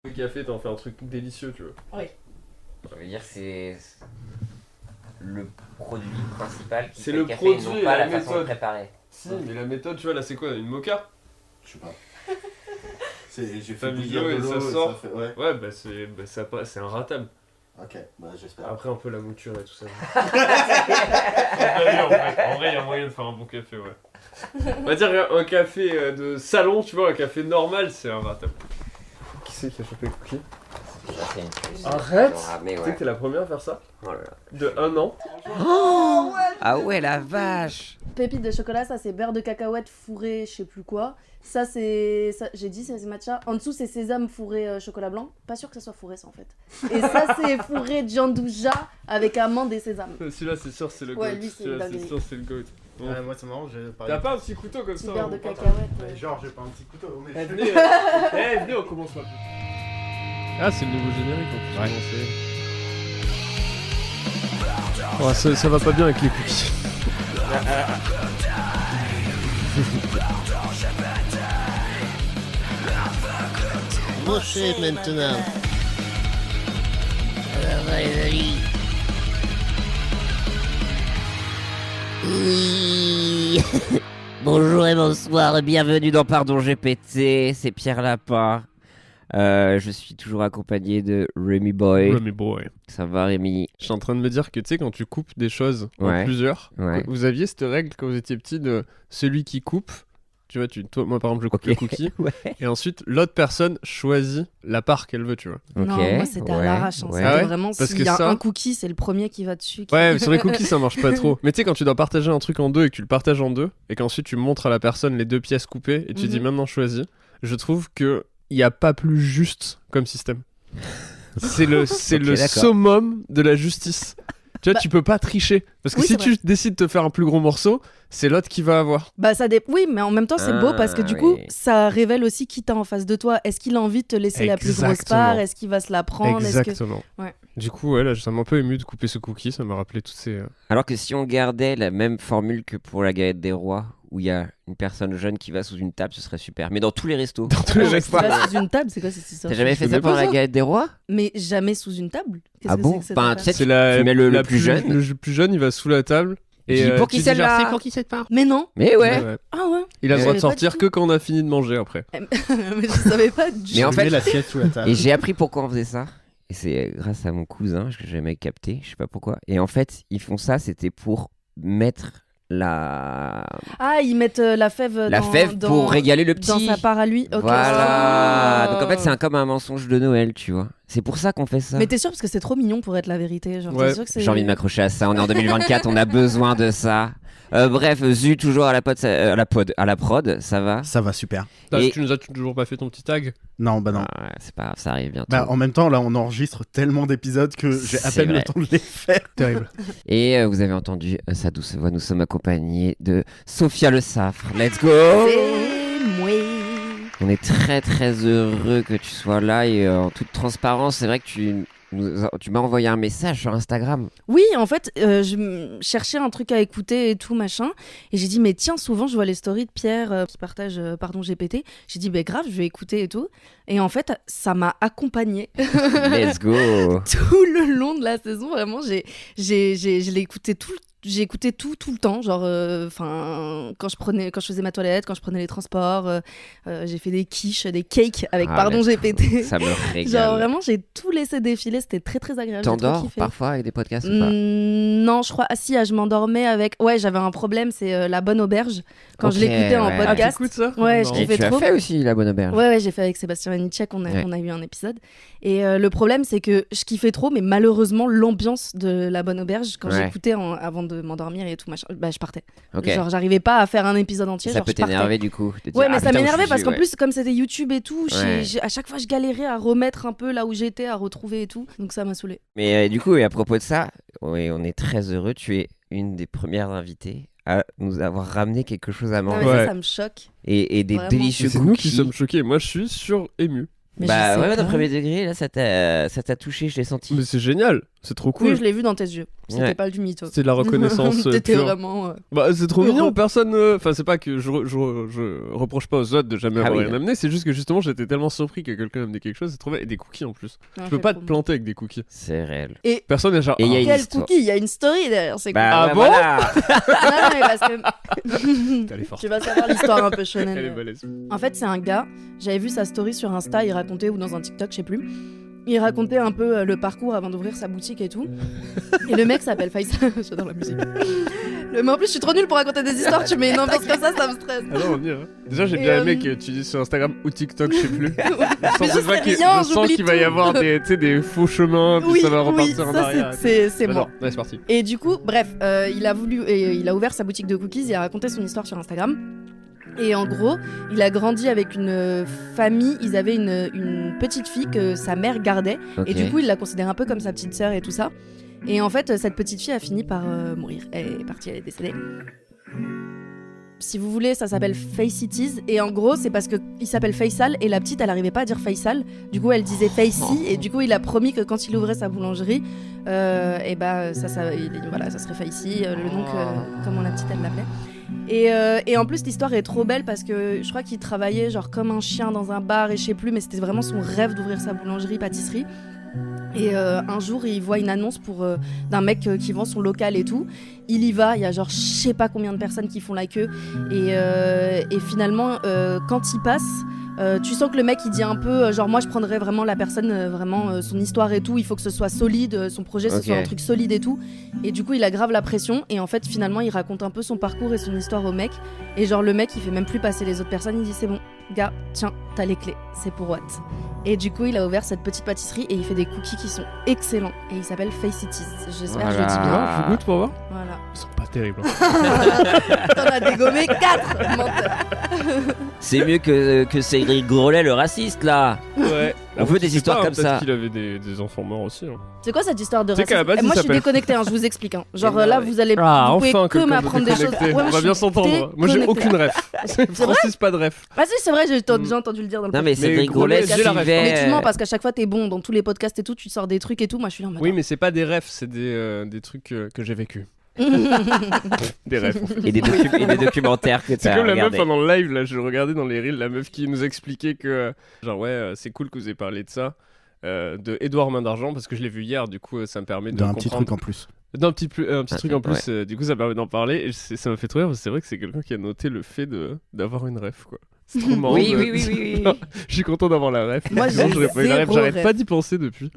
Le café, t'en fais un truc délicieux, tu vois. Oui. Je veux dire, c'est le produit principal qui C'est fait le le café, produit non et pas la la façon de méthode. préparer. Si, mais la méthode, tu vois, là, c'est quoi? Une moka? Je sais pas. J'ai T'as fait mis bouillir l'eau de et l'eau ça et sort. ça fait... Ouais. Ouais, c'est un ratable. Ok, bah j'espère. Après, un peu la mouture et tout ça. En vrai, il y a moyen de faire un bon café, ouais. On va dire un café de salon, tu vois, un café normal, c'est un ratable. Qui c'est qui a chopé le cookie? Déjà, c'est une puce. Arrête! Mais Tu sais ouais. que t'es la première à faire ça? Oh là là. De 1 an. Ah ouais, la vache. Pépite de chocolat, ça c'est beurre de cacahuète fourré, je sais plus quoi. Ça c'est. J'ai dit c'est matcha. En dessous c'est sésame fourré chocolat blanc. Pas sûr que ça soit fourré ça en fait. Et ça c'est fourré gianduja avec amande et sésame. Celui-là, c'est sûr, c'est le Ouais, goat. lui, c'est Celui-là, la c'est vie. sûr, c'est le goat. Bon. Moi c'est marrant, j'ai T'as pas un petit couteau comme Petit ça? beurre de on cacahuète. Mais genre j'ai pas un petit couteau, mais Eh, je... venez, venez, on commence là. Ah, c'est le nouveau générique en plus. Ouais. Oh, ça va pas bien avec les cookies. Mangez maintenant. Oui. Bonjour et bonsoir et bienvenue dans Pardon GPT, c'est Pierre Lapin. Je suis toujours accompagné de Rémi Boy. Rémi Boy. Ça va Rémi? Je suis en train de me dire que tu sais, quand tu coupes des choses Ouais. en plusieurs, Ouais. vous aviez cette règle quand vous étiez petit de celui qui coupe. Tu vois, toi, moi par exemple, je coupe Ok. le cookie. Ouais. Et ensuite, l'autre personne choisit la part qu'elle veut, tu vois. Ok. Non, moi c'était à ouais, l'arrache. Hein. ouais. C'était Ah ouais vraiment Parce s'il que y a ça- un cookie, c'est le premier qui va dessus. Ouais, mais sur les cookies, ça marche pas trop. Mais tu sais, quand tu dois partager un truc en deux et que tu le partages en deux, et qu'ensuite tu montres à la personne les deux pièces coupées et tu dis Mhm. maintenant choisis, je trouve que il y a pas plus juste comme système. C'est le Ok, d'accord. summum de la justice. Tu vois, Bah- tu peux pas tricher. Parce que Oui, si c'est tu décides de te faire un plus gros morceau, c'est l'autre qui va avoir. Bah oui, mais en même temps c'est beau parce que du coup oui. ça révèle aussi qui t'as en face de toi. Est-ce qu'il a envie de te laisser la plus grosse Exactement. part? Est-ce qu'il va se la prendre? Est-ce que... Exactement. Ouais. Du coup, ouais, là, ça m'a un peu ému de couper ce cookie. Ça m'a rappelé toutes ces. Alors que si on gardait la même formule que pour la galette des rois, où il y a une personne jeune qui va sous une table, ce serait super. Mais dans tous les restos. Dans tous les Non, restos. tu vas sous une table, c'est quoi cette histoire? T'as jamais fait connais ça pas pour la ça galette des rois? Mais jamais sous une table? Qu'est-ce Ah que bon? c'est que cette Enfin, affaire tu sais, C'est la, tu mets le la plus jeune. Le plus jeune, il va sous la table. Il dit, pour tu qui dis celle-là genre, c'est pour qui cette part? Mais non. Mais ouais. Ouais. Ah ouais. Il a le Je droit de savais pas du sortir tout. que quand on a fini de manger après. Mais je savais pas du Mais en Je fait- mets l'assiette sous la table. Et j'ai appris pourquoi on faisait ça. Et c'est grâce à mon cousin, que j'ai jamais capté, je sais pas pourquoi. Et en fait, ils font ça, c'était pour mettre la Ah, ils mettent la fève pour régaler le petit. dans sa part à lui. Ok. Voilà. Ah. Donc en fait, c'est comme un mensonge de Noël, tu vois. C'est pour ça qu'on fait ça. Mais t'es sûr parce que c'est trop mignon pour être la vérité. Genre, Ouais. t'es sûr que c'est... J'ai envie de m'accrocher à ça. On est en 2024, on a besoin de ça. Bref, Zu toujours à la prod, ça va. Ça va super. Et- Tu nous as toujours pas fait ton petit tag? Non, bah non. Ah ouais, c'est pas grave, ça arrive bientôt. Bah, en même temps, là, on enregistre tellement d'épisodes que j'ai à C'est peine vrai. le temps de les faire. Terrible. Et vous avez entendu sa douce voix, nous sommes accompagnés de Sophia Le Saffre. Let's go. C'est moi. On est très très heureux que tu sois là et en toute transparence, c'est vrai que tu m'as envoyé un message sur Instagram. Oui, en fait, je cherchais un truc à écouter et tout, machin. Et j'ai dit, mais tiens, souvent, je vois les stories de Pierre qui partage Pardon GPT. J'ai dit, bah grave, je vais écouter et tout. Et en fait, ça m'a accompagnée Let's go. tout le long de la saison. Vraiment, je l'ai écouté j'ai écouté tout le temps, genre, quand je faisais ma toilette, quand je prenais les transports, j'ai fait des quiches, des cakes avec Ah, Pardon let's GPT. Ça me régale. Genre vraiment, j'ai tout laissé défiler, c'était très très agréable. j'ai trop T'endors kiffé. parfois avec des podcasts ou pas? Non, je crois. Ah si, je m'endormais avec. Ouais, j'avais un problème, c'est La Bonne Auberge. Quand je Ok, l'écoutais en ouais. Ah, podcast. t'écoutes ça? Ouais, je Non. Et kiffais tu as trop. fait aussi La Bonne Auberge. Ouais, j'ai fait avec Sébastien Vanitschek, on Ouais. a eu un épisode. Et le problème, c'est que je kiffais trop, mais malheureusement, l'ambiance de La Bonne Auberge, quand Ouais. j'écoutais avant de m'endormir et tout, machin, bah, je partais. Ok. Genre, j'arrivais pas à faire un épisode entier. Ça genre, peut je partais. t'énerver du coup. de dire, Ouais, mais ah, ça putain, où m'énervait je parce suis, qu'en ouais. plus, comme c'était YouTube et tout, Ouais. à chaque fois, je galérais à remettre un peu là où j'étais, à retrouver et tout. Donc ça m'a saoulé. Mais du coup, et à propos de ça, ouais, on est très heureux. Tu es une des premières invitées à nous avoir ramené quelque chose à Non, manger. mais Ouais. ça me choque. Et des Vraiment. délicieux C'est nous qui cookies. sommes choqués. Moi, je suis ému. Mais Bah je sais ouais, pas. d'un premier degré, là, ça t'a touché, je l'ai senti. Mais c'est génial. C'est trop Oui, cool. je l'ai vu dans tes yeux. C'était Ouais. pas du mytho. C'est de la reconnaissance T'étais pure. vraiment. Bah, c'est trop Mignon. mignon, personne. Enfin, c'est pas que je reproche pas aux autres de jamais Ah avoir oui. rien amené, c'est juste que justement j'étais tellement surpris que quelqu'un amenait quelque chose, c'est trop bien. Et des cookies en plus. Ouais, Je peux c'est pas trop te planter avec des cookies. C'est réel. Personne n'est genre. Et il y a ah, une Quel histoire. cookie? Il y a une story derrière. C'est Bah, Ah ouais, bon voilà. cool. Non, mais parce que. Elle est forte. Tu vas savoir l'histoire un peu Elle est shonen. balèze. En fait, c'est un gars. J'avais vu sa story sur Insta. Il racontait, ou dans un TikTok, je sais plus. Il racontait un peu le parcours avant d'ouvrir sa boutique et tout. Et le mec s'appelle Faisal. J'adore la musique. Mais en plus, je suis trop nulle pour raconter des histoires. Tu mets une ambiance comme ça me stresse. Ah non, on y va. Déjà, j'ai Et, bien aimé que tu dises sur Instagram ou TikTok, je sais plus. Mais je sais rien, je sens j'oublie qu'il va y tout. avoir des, tu sais, des faux chemins, puis Oui, ça va oui, repartir en ça arrière. c'est moi. J'adore. Ouais, c'est parti. Et du coup, bref, il a ouvert sa boutique de cookies, il a raconté son histoire sur Instagram. Et en gros, il a grandi avec une famille, ils avaient une petite fille que sa mère gardait. Ok. Et du coup, il la considère un peu comme sa petite sœur et tout ça. Et en fait, cette petite fille a fini par mourir. Elle est partie, elle est décédée. Si vous voulez, ça s'appelle Face It Is. Et en gros, c'est parce qu'il s'appelle Faisal et la petite, elle arrivait pas à dire Faisal. Du coup, elle disait Facey. Et du coup, il a promis que quand il ouvrait sa boulangerie, et bah, voilà, ça serait Facey, le nom que, comment la petite, elle l'appelait. Et en plus, l'histoire est trop belle parce que je crois qu'il travaillait genre comme un chien dans un bar et je sais plus, mais c'était vraiment son rêve d'ouvrir sa boulangerie-pâtisserie. Et un jour, il voit une annonce d'un mec qui vend son local et tout. Il y va, il y a genre je sais pas combien de personnes qui font la queue. Et finalement, quand il passe, tu sens que le mec il dit un peu genre moi je prendrais vraiment la personne, son histoire et tout. Il faut que ce soit solide, son projet ce Ok. soit un truc solide et tout. Et du coup, il aggrave la pression. Et en fait, finalement, il raconte un peu son parcours et son histoire au mec. Et genre le mec il fait même plus passer les autres personnes. Il dit c'est bon, gars, tiens, t'as les clés, c'est pour Watt. Et du coup, il a ouvert cette petite pâtisserie et il fait des cookies qui sont excellents. Et il s'appelle Face It Is. J'espère que je le dis bien. Voilà. Je goûte pour voir. Voilà. Ils sont pas terribles. Hein. T'en as dégommé 4, menteur. C'est mieux que Cédric Grolet, le raciste, là. Ouais. On veut des histoires comme ça. Peut-être qu'il avait des enfants morts aussi. Hein. C'est quoi cette histoire de Tu sais racisme? qu'à la base, Eh, moi, il je suis s'appelle- déconnectée, hein, je vous explique. Hein. Genre Et là, bah, vous allez Ah, vous pouvez enfin, que m'apprendre des choses. déconnecté. Ouais, moi, On je va suis bien s'entendre. Moi, j'ai déconnectée. aucune ref. Francis, pas de ref. Ah si, c'est vrai, j'ai déjà entendu le dire dans le Non, mais podcast. Cédric Grolet, Grolet j'ai la ref. Mais tu suivait. mens parce qu'à chaque fois, t'es bon dans tous les podcasts et tout, tu sors des trucs et tout. Moi, je suis là en mode. Oui, mais c'est pas des refs, c'est des trucs que j'ai vécu. Des refs. En fait. Et des documentaires que C'est t'as comme la meuf regardé. pendant le live, là, je regardais dans les reels, la meuf qui nous expliquait que, genre, ouais, c'est cool que vous ayez parlé de ça, de Édouard Main d'Argent, parce que je l'ai vu hier, du coup, ça me permet de D'un petit comprendre. truc en plus. Un petit truc en plus, Ouais. du coup, ça permet d'en parler, et ça m'a fait trop rire, parce que c'est vrai que c'est quelqu'un qui a noté le fait d'avoir une ref, quoi. C'est trop marrant. Oui, de- oui, oui, oui, oui. Je suis content d'avoir la ref. Moi, Sinon, j'ai j'aurais pas eu la ref, zéro j'arrête ref. pas d'y penser depuis.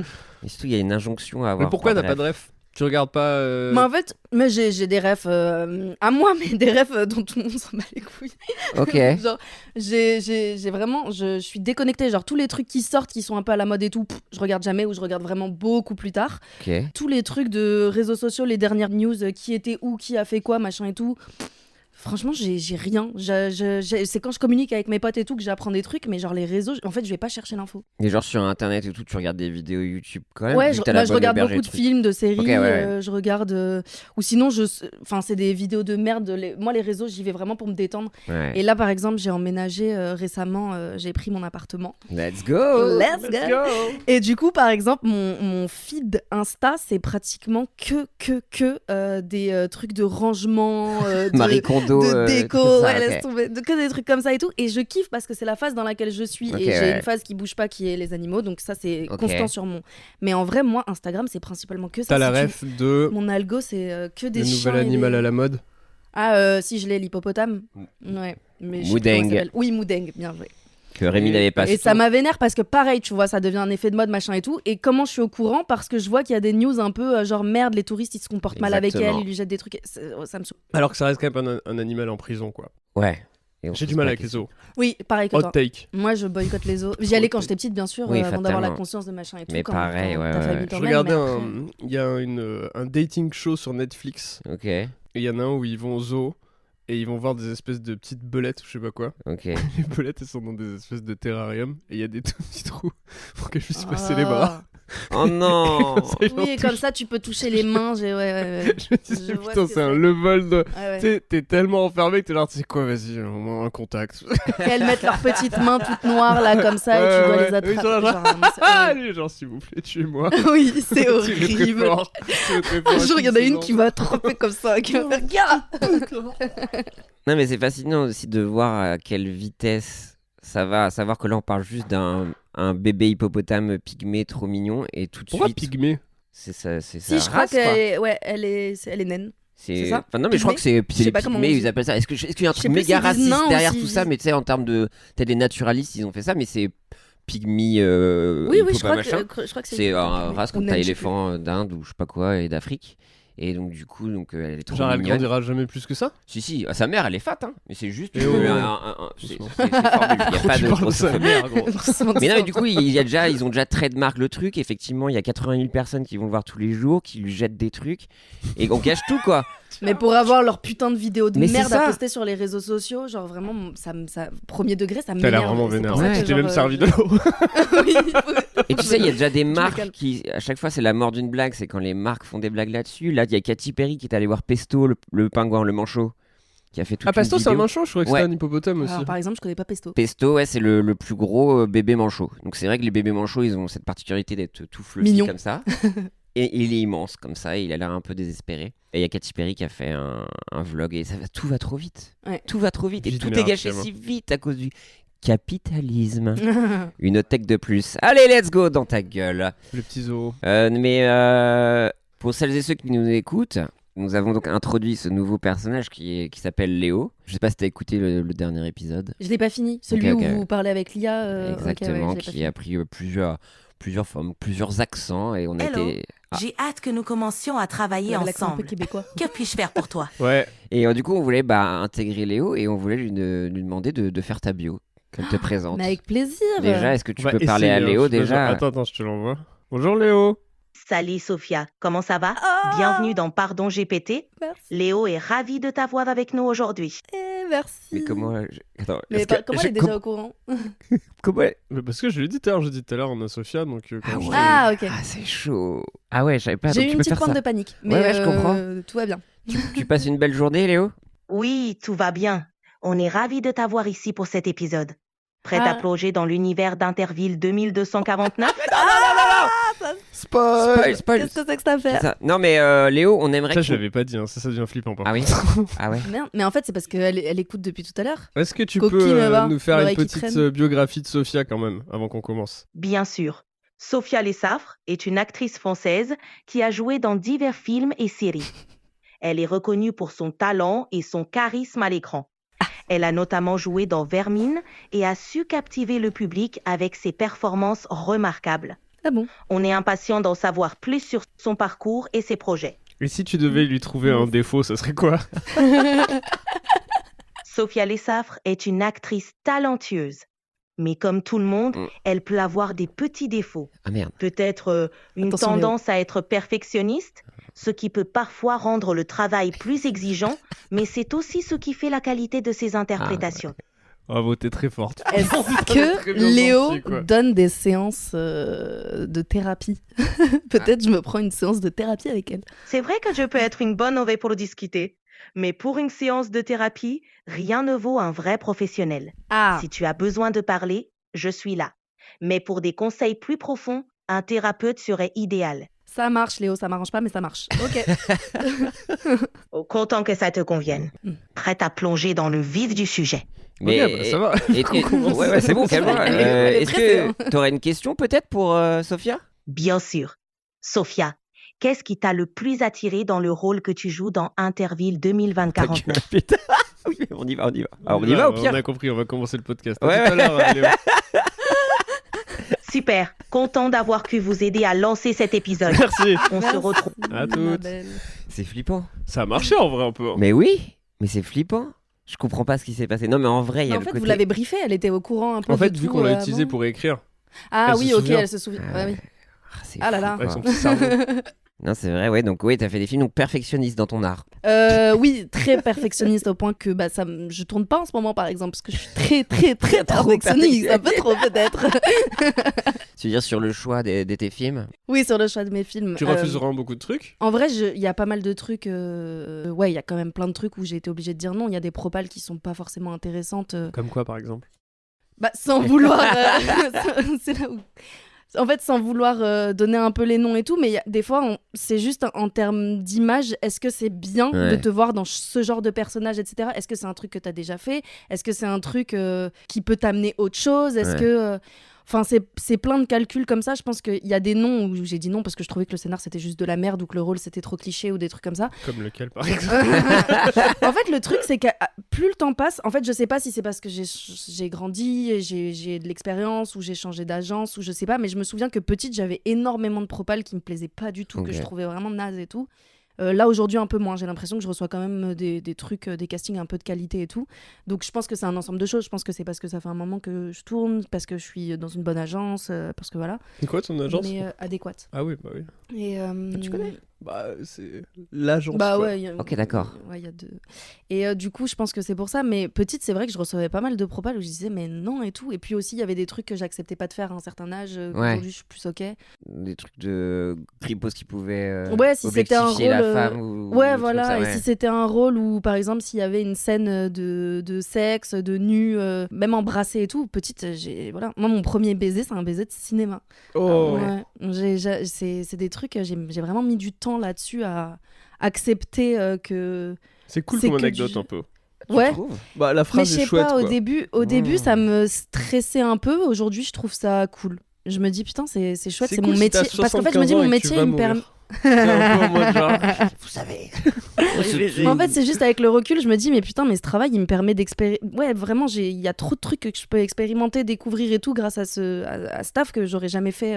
Et surtout, il y a une injonction à avoir. Mais pourquoi t'as pas de rêve. ref? Tu regardes pas. Mais en fait, j'ai des refs à moi, mais des refs dont tout le monde s'en bat les couilles. Ok. Genre, j'ai vraiment, je suis déconnectée. Genre, tous les trucs qui sortent, qui sont un peu à la mode et tout, je regarde jamais ou je regarde vraiment beaucoup plus tard. Ok. Tous les trucs de réseaux sociaux, les dernières news, qui était où, qui a fait quoi, machin et tout. Franchement, j'ai rien. C'est quand je communique avec mes potes et tout que j'apprends des trucs, mais genre les réseaux, en fait, je vais pas chercher l'info. Et genre sur internet et tout, tu regardes des vidéos YouTube quand même. Ouais, vu je, que t'as la bah, je bonne regarde auberge et beaucoup de trucs. films, de séries. Ok, ouais. Je regarde. Ou sinon, enfin, c'est des vidéos de merde. Moi, les réseaux, j'y vais vraiment pour me détendre. Ouais. Et là, par exemple, j'ai emménagé récemment. J'ai pris mon appartement. Let's go. Let's go. Et du coup, par exemple, mon feed Insta, c'est pratiquement que des trucs de rangement, Marie Kondo. de déco, tout ça, ouais, ok. laisse tomber, que des trucs comme ça et tout. Et je kiffe parce que c'est la phase dans laquelle je suis. Ok, et j'ai ouais. une phase qui bouge pas, qui est les animaux. Donc ça, c'est Ok. constant sur mon. Mais en vrai, moi, Instagram, c'est principalement que ça. T'as la Si tu- ref de. Mon algo, c'est que des Le chiens. nouvel et animal des- à la mode. Ah, si je l'ai, l'hippopotame. Ouais. Mais je sais plus comment Moudeng. il s'appelle. Oui, Moudeng, bien joué. Que Rémi n'avait pas. Et ça m'a vénère parce que pareil, tu vois, ça devient un effet de mode, machin et tout. Et comment je suis au courant? Parce que je vois qu'il y a des news un peu genre merde, les touristes ils se comportent mal avec elle, Exactement. ils lui jettent des trucs. Ça me saoule. Alors que ça reste quand même un animal en prison, quoi. Ouais. Et on J'ai se du pose mal pas avec la les question. os. Oui, pareil que Hot toi. take. Moi, je boycotte les os. J'y allais quand j'étais petite, bien sûr, Oui, avant d'avoir la fatalement. conscience de machin et tout. Mais quand pareil, ouais, ta ouais. famille Je Je t'emmène, regardais mais après- il y a un dating show sur Netflix. Ok. Et il y en a un où ils vont au zoo. Et ils vont voir des espèces de petites belettes, je sais pas quoi. Ok. Les belettes, elles sont dans des espèces de terrarium. Et il y a des tout petits trous pour qu'elles puissent passer les bras. Oh non. Ça, il en Oui, touche. comme ça, tu peux toucher les mains. Ouais. Je me disais, Je vois putain, ce que c'est un c'est. level de. Ouais, ouais. Tu sais, t'es tellement enfermé que t'es là, tu sais quoi, vas-y, au moins un contact. Et elles mettent leurs petites mains toutes noires là comme ça et tu dois Ouais, les ouais. Oui, attraper. genre, Genre, non, c'est Ah, horrible. allez, genre, s'il vous plaît, tuez-moi. Oui, c'est Tirez très horrible. fort. Tirez très fort, Un jour, il y en a une c'est qui va attraper comme ça, qui va faire gars. Non, mais c'est fascinant aussi de voir à quelle vitesse ça va. À savoir que là, on parle juste d'un bébé hippopotame pygmée trop mignon et tout de Pourquoi suite. pygmée? C'est ça. Si, je crois race, quoi. elle est naine. C'est ça Enfin, non, mais je crois que c'est Je sais les pas comment on pygmées, dit. ils appellent ça. Est-ce qu'il y a un Je sais truc plus méga s'ils disent raciste nain derrière ou tout s'ils ça? disent- Mais tu sais, en termes de. T'as des naturalistes, ils ont fait ça, mais c'est pygmée. Oui, je hippopotame, crois machin. que c'est. C'est un race Ou comme naine, t'as je sais plus. éléphant d'Inde ou je sais pas quoi et d'Afrique. Et donc, du coup, elle est trop Genre, elle mignonne. grandira jamais plus que ça? Si, sa mère, elle est fat, hein. Mais c'est juste. Eh oh. C'est fort, il y a pas Tu de parles de sa grosse. mère, gros. Mais non, mais du coup, ils ont déjà trademark le truc. Effectivement, il y a 80 000 personnes qui vont le voir tous les jours, qui lui jettent des trucs. Et on gâche tout, quoi. Mais pour avoir leur putain de vidéos de Mais c'est merde ça. à poster sur les réseaux sociaux, genre vraiment, ça premier degré, ça T'as m'énerve. l'air vraiment Et c'est vénère. pour ça Ouais. que, Je t'ai genre, même servi de l'eau. Oui, Et tu sais, il y a déjà des calme. marques qui, à chaque fois, c'est la mort d'une blague. C'est quand les marques font des blagues là-dessus. Là, il y a Katy Perry qui est allée voir Pesto, le pingouin, le manchot, qui a fait toute Ah, Pesto, une c'est un vidéo. manchot? Je croyais que Ouais. c'était un hippopotame aussi. Alors, par exemple, je connais pas Pesto. Pesto, ouais, c'est le plus gros bébé manchot. Donc c'est vrai que les bébés manchots, ils ont cette particularité d'être tout fluffy Mignon. comme ça. Et il est immense comme ça, il a l'air un peu désespéré. Et il y a Katy Perry qui a fait un vlog et tout va trop vite. Ouais. Tout va trop vite et Vite tout est vénère, gâché finalement. si vite à cause du capitalisme. Une tech de plus. Allez, let's go dans ta gueule. Les petits os. Pour celles et ceux qui nous écoutent, nous avons donc introduit ce nouveau personnage qui s'appelle Léo. Je sais pas si t'as écouté le dernier épisode. Je l'ai pas fini. Celui Ok. où vous parlez avec l'IA. Exactement, ok, ouais, je l'ai pas qui fini. a pris plusieurs formes, plusieurs accents et on a Hello. été. Ah. J'ai hâte que nous commencions à travailler Il avait l'accent un peu ensemble. québécois. Que puis-je faire pour toi? Ouais. Et du coup, on voulait intégrer Léo et on voulait lui demander de faire ta bio, qu'elle te présente. Mais avec plaisir. Déjà, est-ce que tu On va peux parler à essayer, hein, Léo je sais pas, déjà? Attends, je te l'envoie. Bonjour Léo. Salut Sophia, comment ça va? Ah, Bienvenue dans Pardon GPT. Merci. Léo est ravi de t'avoir avec nous aujourd'hui. Merci. Mais comment Attends, Mais est-ce que- comment elle est déjà au courant? comment elle- Mais parce que je lui ai dit tout à l'heure, on a Sophia, donc quand Ah je- ouais. Ah, ok. Ah, c'est chaud. Ah ouais, je savais pas. J'ai donc eu tu une peux petite faire pointe ça. de panique. Mais Ouais, je comprends. tout va bien. Tu passes une belle journée, Léo? Oui, tout va bien. On est ravi de t'avoir ici pour cet épisode. Prête à Ah. plonger dans l'univers d'Interville 2249? Spoil. Qu'est-ce que c'est que cette C'est affaire? ça. Non mais Léo, on aimerait. Ça, que je tu- l'avais pas dit, hein. Ça devient flippant par Ah oui. contre. Ah ouais. Merde. Mais en fait, c'est parce qu'elle écoute depuis tout à l'heure. Est-ce que tu Coquine, peux va. nous faire une L'oreille qui petite traîne. biographie de Sophia quand même, avant qu'on commence? Bien sûr. Sophia Lessafre est une actrice française qui a joué dans divers films et séries. Elle est reconnue pour son talent et son charisme à l'écran. Elle a notamment joué dans Vermine et a su captiver le public avec ses performances remarquables. Ah bon? On est impatient d'en savoir plus sur son parcours et ses projets. Et si tu devais lui trouver un défaut, ça serait quoi? Sophia Lessafre est une actrice talentueuse. Mais comme tout le monde, Mm. elle peut avoir des petits défauts. Ah merde. Peut-être une Attention, tendance à être perfectionniste, ce qui peut parfois rendre le travail plus exigeant, mais c'est aussi ce qui fait la qualité de ses interprétations. Bravo, t'es très forte. Est-ce Très que bien Léo sorti, quoi. donne des séances de thérapie? Peut-être je me prends une séance de thérapie avec elle. C'est vrai que je peux être une bonne oreille pour discuter, mais pour une séance de thérapie, rien ne vaut un vrai professionnel. Ah, Si tu as besoin de parler, je suis là. Mais pour des conseils plus profonds, un thérapeute serait idéal. ça marche Léo, ça m'arrange pas mais ça marche. Ok. Content que ça te convienne. Mm. Prête à plonger dans le vif du sujet. Mais Ok, bah, ça va. ouais, c'est bon, calme-toi. Elle est Est-ce pressée, que t'aurais une question peut-être pour Sophia? Bien sûr. Sophia, qu'est-ce qui t'a le plus attiré dans le rôle que tu joues dans Interville 2049? Putain. Oui, on y va. Alors, on y va au pire. On a compris, on va commencer le podcast. À Ouais, tout à l'heure, Léo. Super, content d'avoir pu vous aider à lancer cet épisode. Merci. On se retrouve. À ma toutes. belle. C'est flippant. Ça a marché en vrai un peu. Hein. Mais oui, mais c'est flippant. Je comprends pas ce qui s'est passé. Non, mais en vrai, il y Mais a en le fait, côté. vous l'avez briefée, elle était au courant un peu En fait, de vu tout, qu'on l'a avant. utilisé pour écrire, Ah elle oui, se ok, souvient. elle se souvient. Ouais, oui. C'est Ah là fou, là. avec quoi. son petit cerveau. Non, c'est vrai, ouais. Donc, oui, t'as fait des films donc perfectionnistes dans ton art. Oui, très perfectionniste au point que je tourne pas en ce moment par exemple parce que je suis très Trop perfectionniste, un peu trop peut-être. Tu veux dire sur le choix de tes films? Oui, sur le choix de mes films. Tu refuses vraiment beaucoup de trucs? En vrai, il y a pas mal de trucs. Ouais, il y a quand même plein de trucs où j'ai été obligée de dire non. Il y a des propales qui sont pas forcément intéressantes. Comme quoi, par exemple? Sans vouloir. C'est là où. En fait, sans vouloir donner un peu les noms et tout, mais des fois, c'est juste en termes d'image, est-ce que c'est bien de te voir dans ce genre de personnage, etc. Est-ce que c'est un truc que tu as déjà fait? Est-ce que c'est un truc qui peut t'amener autre chose? Est-ce que... Enfin, c'est plein de calculs comme ça. Je pense qu'il y a des noms où j'ai dit non parce que je trouvais que le scénar c'était juste de la merde ou que le rôle c'était trop cliché ou des trucs comme ça. Comme lequel, par exemple? En fait, le truc c'est que plus le temps passe, en fait, je sais pas si c'est parce que j'ai grandi, j'ai de l'expérience ou j'ai changé d'agence ou je sais pas, mais je me souviens que petite j'avais énormément de propales qui me plaisaient pas du tout, que je trouvais vraiment naze et tout. Là aujourd'hui un peu moins, j'ai l'impression que je reçois quand même des trucs, des castings un peu de qualité et tout, donc je pense que c'est un ensemble de choses. Je pense que c'est parce que ça fait un moment que je tourne, parce que je suis dans une bonne agence, parce que voilà. C'est quoi ton agence? Mais adéquate. Ah oui, bah oui. Et, tu connais? Bah c'est l'agence. Bah quoi. ouais. Ok, d'accord. Ouais, y a deux. Et du coup, je pense que c'est pour ça. Mais petite, c'est vrai que je recevais pas mal de propales où je disais mais non et tout. Et puis aussi, il y avait des trucs que j'acceptais pas de faire à un certain âge. Aujourd'hui, je suis plus ok. Des trucs de gripos qui pouvaient ouais, si c'était un rôle, la femme ou ouais, des trucs voilà. comme ça, et si c'était un rôle où, par exemple, s'il y avait une scène de sexe, de nu, même embrassé et tout, petite, voilà. Moi, mon premier baiser, c'est un baiser de cinéma. Oh. Ouais. C'est des trucs. J'ai vraiment mis du temps là-dessus à accepter que. C'est cool c'est comme que anecdote du- un peu. Ouais. Bah la Mais phrase je est sais chouette pas, quoi. au début, ça me stressait un peu. Aujourd'hui, je trouve ça cool. Je me dis, putain, c'est chouette, c'est cool mon si t'as métier. Parce qu'en fait, je me dis, 75 ans mon et que tu métier, vas il me permet. mourir. C'est un peu en mode genre, Vous savez. En fait, c'est juste avec le recul, je me dis, mais putain, mais ce travail, il me permet d'expérimenter. Ouais, vraiment, il y a trop de trucs que je peux expérimenter, découvrir et tout grâce à ce taf que j'aurais jamais fait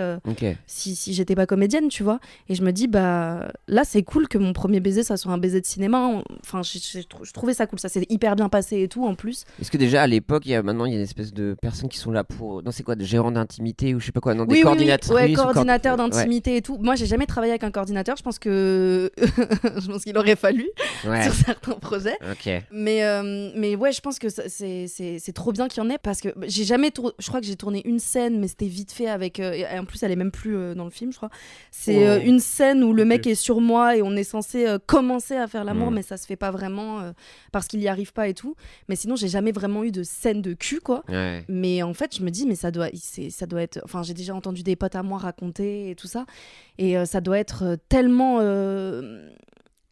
si j'étais pas comédienne, tu vois. Et je me dis, bah là, c'est cool que mon premier baiser, ça soit un baiser de cinéma. Enfin, je trouvais ça cool. Ça s'est hyper bien passé et tout en plus. Est-ce que déjà à l'époque, maintenant il y a une espèce de personnes qui sont là pour. Non, c'est quoi, des gérants d'intimité ou je sais pas quoi, non, des coordinatrices Ouais, ou coordinateur d'intimité et tout. Moi, j'ai jamais travaillé avec un coordinateur. Je pense que je pense qu'il aurait fallu sur certains projets. Ok. Mais ouais, je pense que c'est trop bien qu'il y en ait parce que j'ai jamais je crois que j'ai tourné une scène, mais c'était vite fait avec. Et en plus, elle est même plus dans le film, je crois. C'est une scène où le mec est sur moi et on est censé commencer à faire l'amour, mais ça se fait pas vraiment parce qu'il y arrive pas et tout. Mais sinon, j'ai jamais vraiment eu de scène de cul, quoi. Ouais. Mais en fait, je me dis, mais ça doit être. Enfin, j'ai déjà entendu des potes à moi raconter et tout ça. Et ça doit être tellement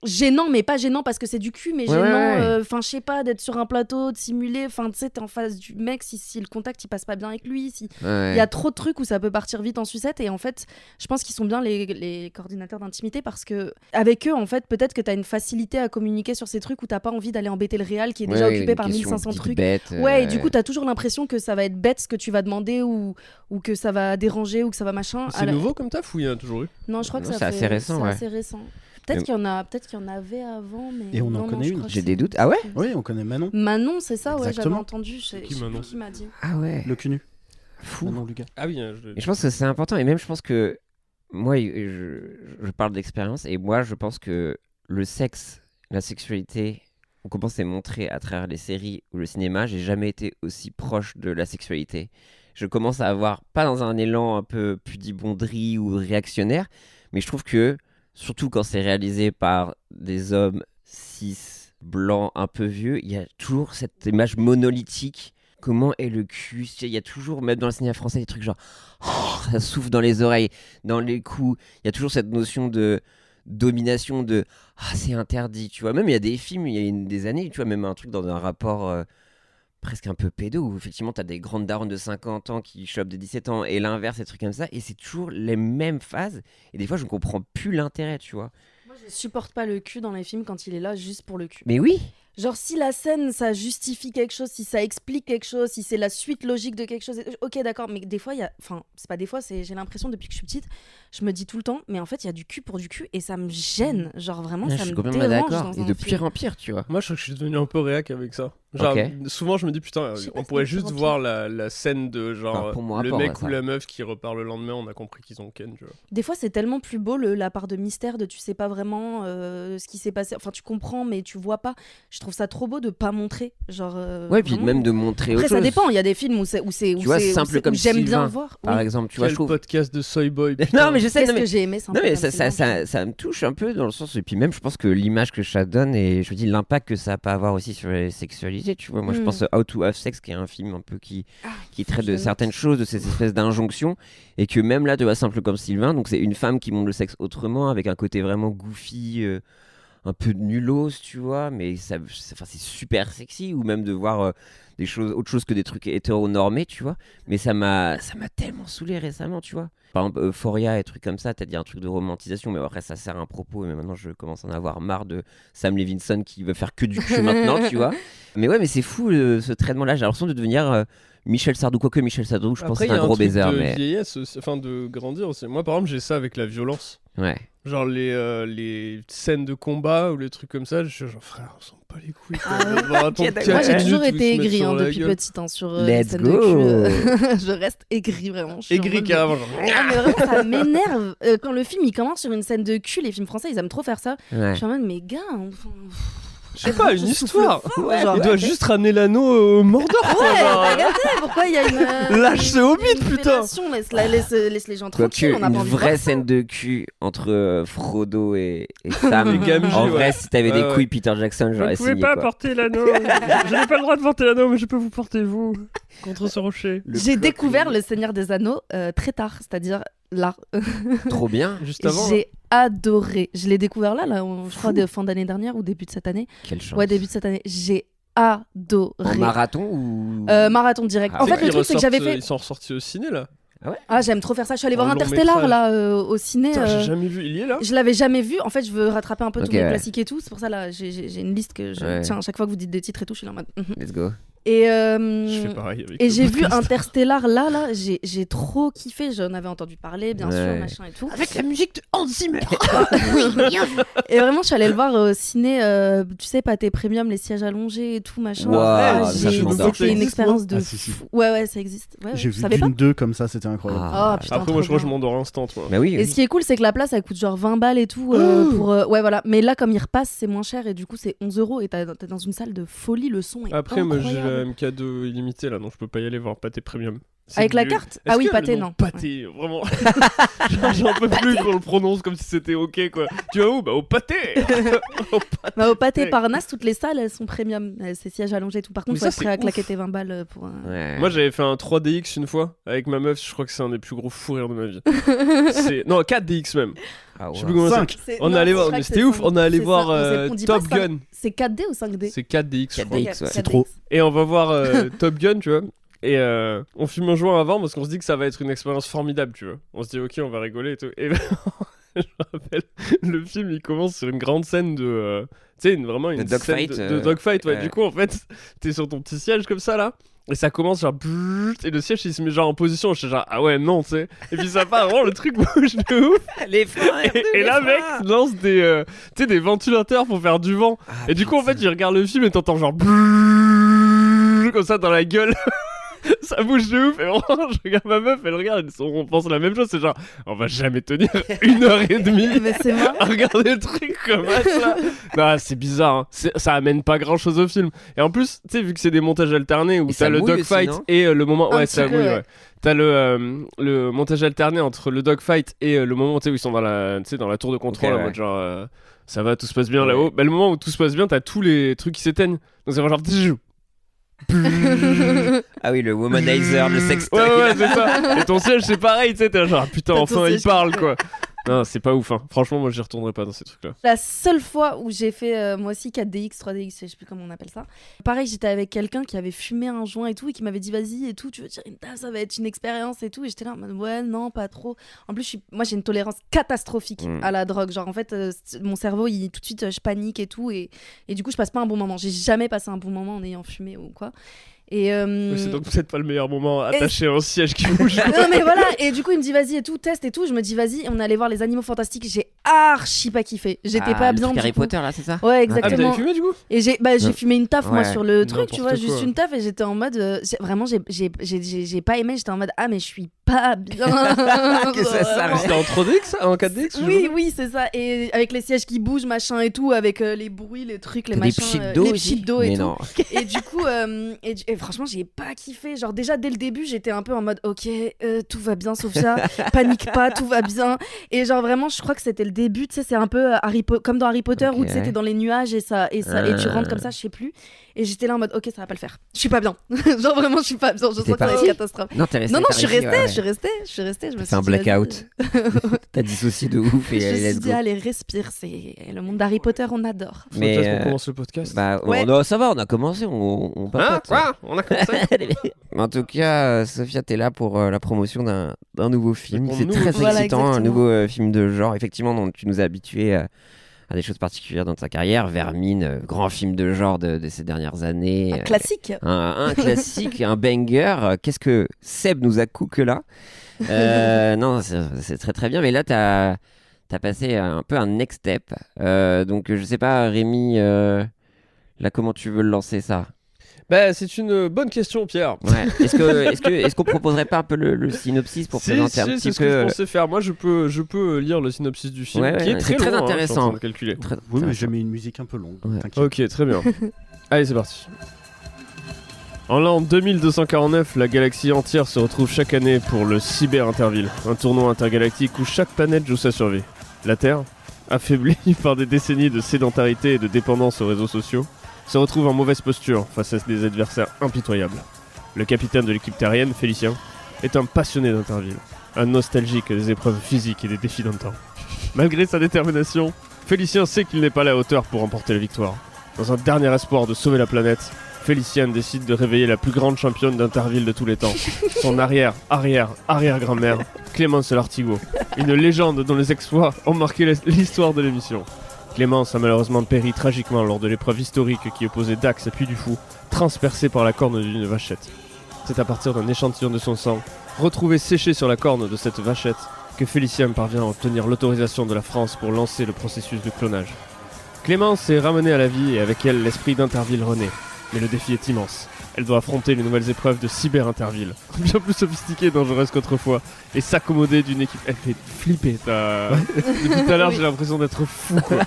gênant, mais pas gênant parce que c'est du cul, mais gênant, enfin, je sais pas, d'être sur un plateau, de simuler. Enfin, tu sais, t'es en face du mec, si le contact il passe pas bien avec lui, il y a trop de trucs où ça peut partir vite en sucette. Et en fait, je pense qu'ils sont bien les coordinateurs d'intimité parce que avec eux, en fait, peut-être que t'as une facilité à communiquer sur ces trucs où t'as pas envie d'aller embêter le réal qui est déjà occupé par 1500 trucs. Bête, et du coup, t'as toujours l'impression que ça va être bête ce que tu vas demander ou que ça va déranger ou que ça va machin. C'est nouveau comme taf ou il y en a toujours eu? Non, je crois que c'est assez récent. C'est assez récent. Peut-être qu'il y en avait avant, mais. Et on en connaît une. J'ai des doutes. Ah ouais? Oui, on connaît Manon. Manon, c'est ça, ouais, j'avais Exactement. entendu. Qui, Manon? Qui m'a dit. Ah ouais. Le cul nu. Fou. Manon Lucas. Ah oui. Et je pense que c'est important. Et même, je pense que moi, je parle d'expérience. Et moi, je pense que le sexe, la sexualité, on commence à les montrer à travers les séries ou le cinéma. J'ai jamais été aussi proche de la sexualité. Je commence à avoir, pas dans un élan un peu pudibonderie ou réactionnaire, mais je trouve que, surtout quand c'est réalisé par des hommes cis, blancs, un peu vieux, il y a toujours cette image monolithique. Comment est le cul? Il y a toujours, même dans le cinéma français, des trucs genre ça souffle dans les oreilles, dans les coups. Il y a toujours cette notion de domination, de c'est interdit, tu vois. Même il y a des films, il y a des années, tu vois, même un truc dans un rapport presque un peu pédo où effectivement t'as des grandes daronnes de 50 ans qui chopent de 17 ans et l'inverse, des trucs comme ça. Et c'est toujours les mêmes phases. Et des fois, je ne comprends plus l'intérêt, tu vois. Moi, je supporte pas le cul dans les films quand il est là juste pour le cul. Mais oui. Genre, si la scène, ça justifie quelque chose, si ça explique quelque chose, si c'est la suite logique de quelque chose, ok, d'accord, mais des fois, il y a... Enfin, c'est pas des fois, j'ai l'impression, depuis que je suis petite, je me dis tout le temps, mais en fait, il y a du cul pour du cul, et ça me gêne. Genre, vraiment, Je ça suis me complètement dérange d'accord. dans Et un de film. pire en pire, tu vois. Moi, je crois que je suis devenu un peu réac avec ça. Genre, Ok. souvent, je me dis, putain, Je sais on pas pourrait si juste c'est voir la scène de genre Enfin, pour mon le rapport mec à ça. ou la meuf qui repart le lendemain, on a compris qu'ils ont Ken, tu vois. Des fois, c'est tellement plus beau la part de mystère, de tu sais pas vraiment ce qui s'est passé. Enfin, tu comprends, mais tu vois pas. Je trouve ça trop beau de pas montrer. Genre. Ouais, puis vraiment. même de montrer Après, autre ça chose. dépend. Il y a des films où c'est Tu vois, simple comme j'aime bien Sylvain, le voir. Par Oui. exemple, tu vois, je Quel trouve. podcast de Soy Boy. Non, mais je sais, Qu'est-ce non, mais que j'ai aimé, c'est un non peu mais comme ça me touche un peu dans le sens et puis même je pense que l'image que ça donne et je me dis l'impact que ça peut avoir aussi sur les sexualités, tu vois. Moi je pense à How to Have Sex qui est un film un peu qui traite de certaines choses, de ces espèces d'injonctions et que même là tu vois simple comme Sylvain, donc c'est une femme qui montre le sexe autrement avec un côté vraiment goofy, un peu nulos, tu vois, mais c'est super sexy ou même de voir des choses autre chose que des trucs hétéronormés, tu vois. Mais ça m'a tellement saoulé récemment, tu vois. Par exemple, Euphoria et trucs comme ça, t'as dit un truc de romantisation, mais après ça sert à un propos. Mais maintenant, je commence à en avoir marre de Sam Levinson qui veut faire que du cul maintenant, tu vois. Mais ouais, mais c'est fou ce traitement-là. J'ai l'impression de devenir Michel Sardou, quoique Michel Sardou, je pense que c'est un gros baiser. De Mais vieillesse, aussi, enfin de grandir aussi. Moi, par exemple, j'ai ça avec la violence. ouais. Genre les scènes de combat ou les trucs comme ça, je suis genre frère, on s'en bat les couilles. quoi. Ah ouais. On va attendre Ok, 4 Moi, j'ai minutes toujours où ils se été mettent aigrie sur la depuis gueule. petite sur Let's les scènes go. de cul. Je reste aigrie vraiment. Je suis en Aigri mode, carrément. Genre... Ah, mais vraiment, ça m'énerve. Quand le film il commence sur une scène de cul, les films français ils aiment trop faire ça. Ouais. Je suis en mode, mais gars, enfin, Je sais pas, une je souffle histoire. fort, genre, Il doit juste ramener l'anneau au Mordor. quoi, Ouais, genre. t'as regardé pourquoi il y a une. Lâche ce Hobbit, une putain. fellation, laisse les gens tranquilles, Quoique, on n'a une pas envie de vraie voir ça. scène de cul entre Frodo et Sam. Et Gamgee, En ouais. vrai, si t'avais Ouais, des ouais. couilles Peter Jackson, j'aurais signé quoi. porter l'anneau. Je n'ai pas le droit de porter l'anneau, mais je peux vous porter vous contre ce rocher. J'ai découvert Le Seigneur des Anneaux très tard, c'est-à-dire là. Trop bien. Juste avant. J'ai adoré. Je l'ai découvert là, je crois, de fin d'année dernière ou début de cette année. Quelle chance. Ouais, début de cette année. J'ai adoré. En marathon ou Marathon direct. Ah, En fait, le truc, c'est que j'avais fait. Ils sont ressortis au ciné là. Ah, j'aime trop faire ça. Je suis allée voir En long Interstellar métrage. là au ciné. Putain, j'ai jamais vu. Il y est là. Je l'avais jamais vu. En fait, je veux rattraper un peu Ok, tous les ouais. classiques et tout. C'est pour ça là, j'ai une liste que je Ouais. tiens à chaque fois que vous dites des titres et tout, je suis là en mode. Let's go. Et Je fais pareil avec et le j'ai vu podcast. Interstellar là, j'ai trop kiffé. J'en avais entendu parler, bien sûr, Ouais. machin et tout. Avec la musique de Hans Zimmer. Et vraiment, je suis allée le voir au ciné, tu sais, pâté premium, les sièges allongés et tout, machin. Waouh, Ah, ça, je m'endors. c'était une expérience de Ah, si, si. fou. Ouais, ça existe. Ouais, J'ai je vu savais pas. Dune 2 comme ça, c'était incroyable. Ah, putain, Après, moi, je crois que je trop bien. m'endors instant. Moi. Bah oui. Et oui. ce qui est cool, c'est que la place, elle coûte genre 20 balles et tout. Pour, ouais, voilà. Mais là, comme il repasse, c'est moins cher et du coup, c'est 11 € et t'es dans une salle de folie. Le son est Après, moi, j'ai incroyable. la MK2 illimitée là, donc je peux pas y aller voir Pâté Premium. C'est Avec la nul. carte Est-ce Ah oui, que Pâté, le nom non. Pâté, vraiment. J'en peux plus qu'on le prononce comme si c'était ok quoi. Tu vas où? Bah au Pâté. Bah, au Pâté Parnasse, toutes les salles, elles sont premium. C'est sièges allongés et tout. Par contre, Mais faut ça, être prêt c'est à claquer ouf. tes 20 balles pour un. Ouais. Moi j'avais fait un 3DX une fois avec ma meuf, je crois que c'est un des plus gros fous rires de ma vie. Non, 4DX même. Ah Je sais ouais. plus comment ça. 5. On est allé voir, mais c'était ouf, on est allé voir Top Gun. C'est 4D ou 5D C'est 4DX, je crois. 4DX, ouais. C'est trop. Et on va voir Top Gun, tu vois. Et on filme un jour avant parce qu'on se dit que ça va être une expérience formidable, tu vois. On se dit, ok, on va rigoler et tout. Et je me rappelle, le film, il commence sur une grande scène de... tu sais, vraiment une De dogfight, scène de dogfight, ouais. ouais. Du coup, en fait, t'es sur ton petit siège comme ça, là. Et ça commence genre... Et le siège, il se met genre en position. Je suis genre, ah ouais, non, tu sais. Et puis ça part, vraiment, le truc bouge de ouf. Les freins, Et là, mec, lance des, tu sais, des ventilateurs pour faire du vent. Ah, Et du coup, en fait, tu regardes le film et t'entends genre comme ça dans la gueule. Ça bouge de ouf. Et vraiment, je regarde ma meuf, elle regarde, on pense la même chose. C'est genre, on va jamais tenir 1h30 Mais c'est marrant. à regarder le truc comme ça. Non, c'est bizarre. Hein. Ça amène pas grand chose au film. Et en plus, tu sais, vu que c'est des montages alternés où Et ça t'as le mouille dogfight aussi, non et le moment. Un Ouais, petit ça peu, mouille, ouais. ouais. T'as le montage alterné entre le dogfight et le moment tu sais, où ils sont dans la, tu sais, dans la tour de contrôle, Ok, en ouais. mode genre ça va, tout se passe bien Ouais. là-haut. Bah, le moment où tout se passe bien, t'as tous les trucs qui s'éteignent. Donc ça va genre. Ah oui, le womanizer, le sextoy. Ouais, c'est ça. Et ton siège, c'est pareil, tu sais, t'es genre putain, T'as ton enfin il siège parle qui quoi. Non, c'est pas ouf. Hein. Franchement, moi, j'y retournerai pas dans ces trucs-là. La seule fois où j'ai fait, moi aussi, 4DX, 3DX, je sais plus comment on appelle ça. Pareil, j'étais avec quelqu'un qui avait fumé un joint et tout, et qui m'avait dit, vas-y, et tout, tu veux tirer une taf, ça va être une expérience et tout. Et j'étais là en mode, ouais, non, pas trop. En plus, moi, j'ai une tolérance catastrophique à la drogue. Genre, en fait, mon cerveau, tout de suite, je panique et tout. Et du coup, je passe pas un bon moment. J'ai jamais passé un bon moment en ayant fumé ou quoi. Et c'est donc peut-être pas le meilleur moment attaché à un siège qui bouge. non mais voilà, et du coup il me dit vas-y et tout, teste et tout, je me dis vas-y, on allait voir les Animaux Fantastiques, j'ai archi pas kiffé, j'étais pas bien du Harry coup. Potter là, c'est ça? Ouais, Ah, exactement. t'avais fumé du coup? Et j'ai fumé une taf moi Ouais. sur le truc, N'importe tu vois, quoi. juste une taf, et j'étais en mode vraiment j'ai pas aimé, j'étais en mode ah mais je suis pas bien. Que ça s'arrête. C'était en 3DX, en 4DX? Oui, c'est ça. Et avec les sièges qui bougent, machin et tout, avec les bruits, les trucs, les T'as machins, des pchits d'eau les aussi? pchits d'eau et Mais tout. non. Et du coup, et franchement, j'ai pas kiffé. Genre, déjà, dès le début, j'étais un peu en mode, ok, tout va bien, Sophia, panique pas, tout va bien. Et genre, vraiment, je crois que c'était le début, tu sais, c'est un peu comme dans Harry Potter, où tu sais, t'es dans les nuages et tu rentres comme ça, je sais plus. Et j'étais là en mode, ok, ça va pas le faire. Je suis pas bien. Genre, vraiment, je suis pas bien. Je sens que ça va être une catastrophe. Non, t'es resté. Non, t'as je suis réussi, restée, ouais. je suis restée. Je me T'as suis fait un dit, vas-y. blackout. T'as dissocié de ouf et Je me allez, suis let's dit, go. allez, respire, c'est le monde d'Harry Potter, on adore. Mais, Peut-être qu'on commence le podcast. Bah, Ouais. ça va, on a commencé, on papote. Quoi? On a commencé. Mais en tout cas, Sophia, t'es là pour la promotion d'un nouveau film. Pour C'est nous, très voilà, excitant, un exactement. nouveau film de genre. Effectivement, dont tu nous as habitués à des choses particulières dans ta carrière. Vermine, grand film de genre de ces dernières années. Un classique. Un classique, un banger. Qu'est-ce que Seb nous a coupé là? Non, c'est très très bien. Mais là, t'as passé un peu un next step. Donc, je sais pas, Rémi, là, comment tu veux le lancer ça? Bah, c'est une bonne question, Pierre. Ouais. Est-ce qu'on proposerait pas un peu le synopsis pour présenter un petit c'est ce que je peu pensais faire. Moi, je peux lire le synopsis du film, Ouais, qui est ouais, très c'est très long, hein, je suis en intéressant. train de calculer. très Oui, mais intéressant. j'ai mis une musique un peu longue. Ouais. T'inquiète. Ok, très bien. Allez, c'est parti. En l'an 2249, la galaxie entière se retrouve chaque année pour le Cyber Interville, un tournoi intergalactique où chaque planète joue sa survie. La Terre, affaiblie par des décennies de sédentarité et de dépendance aux réseaux sociaux, se retrouve en mauvaise posture face à des adversaires impitoyables. Le capitaine de l'équipe terrienne, Félicien, est un passionné d'Interville, un nostalgique des épreuves physiques et des défis d'un temps. Malgré sa détermination, Félicien sait qu'il n'est pas à la hauteur pour remporter la victoire. Dans un dernier espoir de sauver la planète, Félicien décide de réveiller la plus grande championne d'Interville de tous les temps, son arrière-grand-mère, Clémence Lartigot, une légende dont les exploits ont marqué l'histoire de l'émission. Clémence a malheureusement péri tragiquement lors de l'épreuve historique qui opposait Dax à Puy du Fou, transpercé par la corne d'une vachette. C'est à partir d'un échantillon de son sang, retrouvé séché sur la corne de cette vachette, que Félicien parvient à obtenir l'autorisation de la France pour lancer le processus de clonage. Clémence est ramenée à la vie et avec elle l'esprit d'Interville renaît. Mais le défi est immense. Elle doit affronter les nouvelles épreuves de Cyber Interville, bien plus sophistiquées et dangereuses qu'autrefois, et s'accommoder d'une équipe. Elle fait flipper. Depuis tout à l'heure, j'ai l'impression d'être fou. Quoi.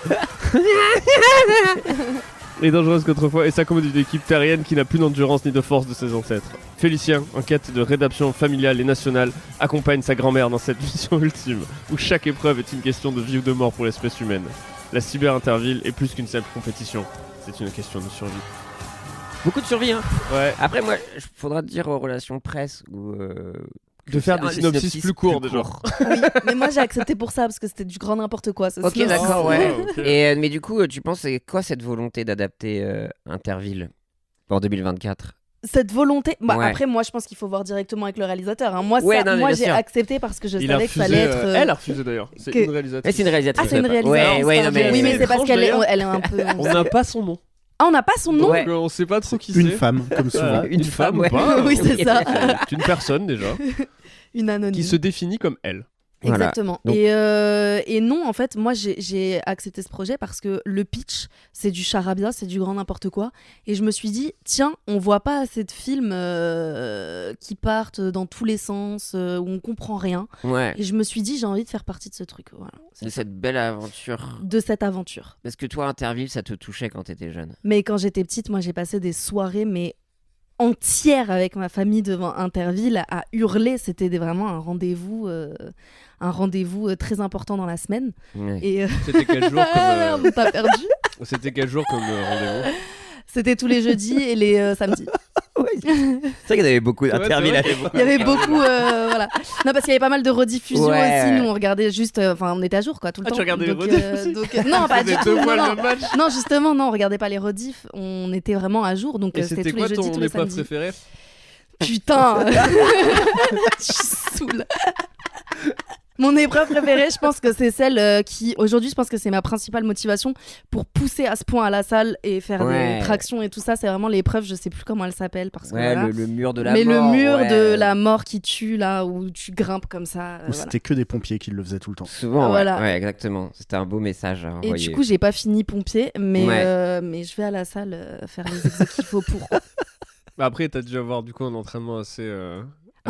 Et dangereuse qu'autrefois, et s'accommoder d'une équipe terrienne qui n'a plus d'endurance ni de force de ses ancêtres. Félicien, en quête de rédemption familiale et nationale, accompagne sa grand-mère dans cette mission ultime, où chaque épreuve est une question de vie ou de mort pour l'espèce humaine. La Cyber Interville est plus qu'une simple compétition, c'est une question de survie. Beaucoup de survie, hein. Ouais. Après, moi, il faudra te dire aux relations presse ou De faire des synopsis plus courts, déjà. Oui, mais moi j'ai accepté pour ça parce que c'était du grand n'importe quoi. Ce Ok, slogan. d'accord, ouais. ok. Et mais du coup, tu penses c'est quoi cette volonté d'adapter Interville en 2024? Cette volonté. Bah, Ouais. Après, moi je pense qu'il faut voir directement avec le réalisateur. Hein. Moi, Ouais, non, mais moi bien j'ai sûr. accepté parce que je Il a savais que ça refusé, allait être. elle a refusé d'ailleurs. C'est que- une Mais réalisatrice. c'est une réalisatrice. Ah, c'est une ouais. réalisatrice. Ouais, non, mais Oui, mais c'est parce étrange, qu'elle est, d'ailleurs. elle est un peu. On n'a pas son nom. Ah, on n'a pas son nom. Ouais. Donc, on sait pas trop qui Une c'est. femme, comme souvent. Voilà. Une femme, ouais. ou pas. Oui, c'est ça. C'est une personne déjà Une anonyme. qui se définit comme elle. Voilà. Exactement. Donc- Et non, en fait, moi, j'ai accepté ce projet parce que le pitch, c'est du charabia, c'est du grand n'importe quoi. Et je me suis dit, tiens, on voit pas assez de films qui partent dans tous les sens, où on comprend rien. Ouais. Et je me suis dit, j'ai envie de faire partie de ce truc. Voilà. C'est cette belle aventure. De cette aventure. Parce que toi, Interville, ça te touchait quand t'étais jeune. Mais quand j'étais petite, moi, j'ai passé des soirées, mais entières avec ma famille devant Interville à hurler. C'était vraiment un rendez-vous très important dans la semaine. Ouais. Et C'était quel jour comme on t'a perdu. C'était quel jour comme rendez-vous? C'était tous les jeudis et les samedis. C'est vrai qu'il y en avait beaucoup Ouais, c'est d'Interville. vrai qu'il y a Il y avait beaucoup, voilà. Non, parce qu'il y avait pas mal de rediffusions Ouais. aussi. Nous, on regardait juste, enfin, on était à jour, quoi, tout le Ah, temps. tu regardais les Donc, rediffs aussi non, pas du C'était tout. deux fois Non, le même match. non, justement, non, on regardait pas les rediffs. On était vraiment à jour, donc Et c'était c'était tous les quoi jeudis, ton tous les épreuve samedis. préférée? Putain, je suis saoule. Mon épreuve préférée, je pense que c'est celle qui, aujourd'hui, je pense que c'est ma principale motivation pour pousser à ce point à la salle et faire Ouais. des tractions et tout ça. C'est vraiment l'épreuve, je sais plus comment elle s'appelle parce que Ouais, voilà. le mur de la Mais mort. le mur ouais. de la mort qui tue là, où tu grimpes comme ça. Ou Voilà. c'était que des pompiers qui le faisaient tout le temps. Souvent, ouais. Voilà. Ouais, exactement. C'était un beau message à Et envoyer. du coup, j'ai pas fini pompier, mais, Ouais. mais je vais à la salle faire les exos qu'il faut pour. Bah après, t'as dû avoir du coup un entraînement assez.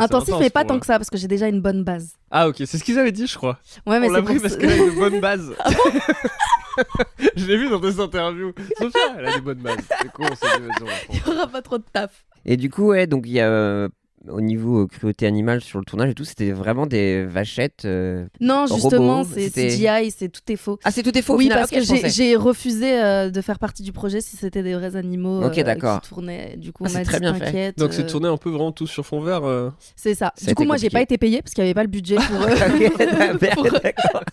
Intensif, mais pas tant que ça, parce que j'ai déjà une bonne base. Ah, ok, c'est ce qu'ils avaient dit, je crois. Ouais, mais On l'a c'est pris pour parce ça- qu'elle a une bonne base. Je l'ai vu dans tes interviews. Sophia, elle a des bonnes bases. C'est cool, on s'est dit, vas-y, on va Il y aura pas trop de taf. Et du coup, ouais, donc il y a au niveau cruauté animale sur le tournage et tout, c'était vraiment des vachettes. Non, justement, robots, c'est c'était- CGI, c'est tout est faux. Ah, c'est tout est faux. au Oui, final. parce Ok, que je pensais. j'ai refusé de faire partie du projet si c'était des vrais animaux Ok, d'accord. qui tournaient. Du coup, Ah, on c'est m'a très dit bien fait. t'inquiète. Donc c'est tourné un peu vraiment tout sur fond vert. C'est ça. Ça a Du coup, été moi, j'ai pas compliqué. été payée parce qu'il y avait pas le budget pour. Ok, d'accord.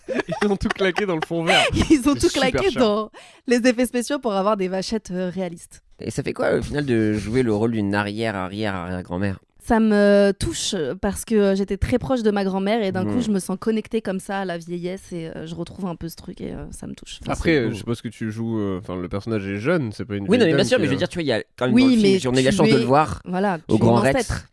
Ils ont tout claqué dans le fond vert. Ils ont C'est tout super claqué cher. dans les effets spéciaux pour avoir des vachettes réalistes. Et ça fait quoi au final de jouer le rôle d'une arrière-grand-mère? Ça me touche parce que j'étais très proche de ma grand-mère et d'un Mhm. coup, je me sens connectée comme ça à la vieillesse et je retrouve un peu ce truc et ça me touche. Après, beau. je suppose que tu joues. Enfin, le personnage est jeune, c'est pas une. Oui, non, mais vieille bien dame sûr, qui, mais je veux dire, tu vois, il y a quand même Oui, dans le film, mais on a eu la tu chance de es- le voir Voilà, au tu es Grand une Rex. ancêtre.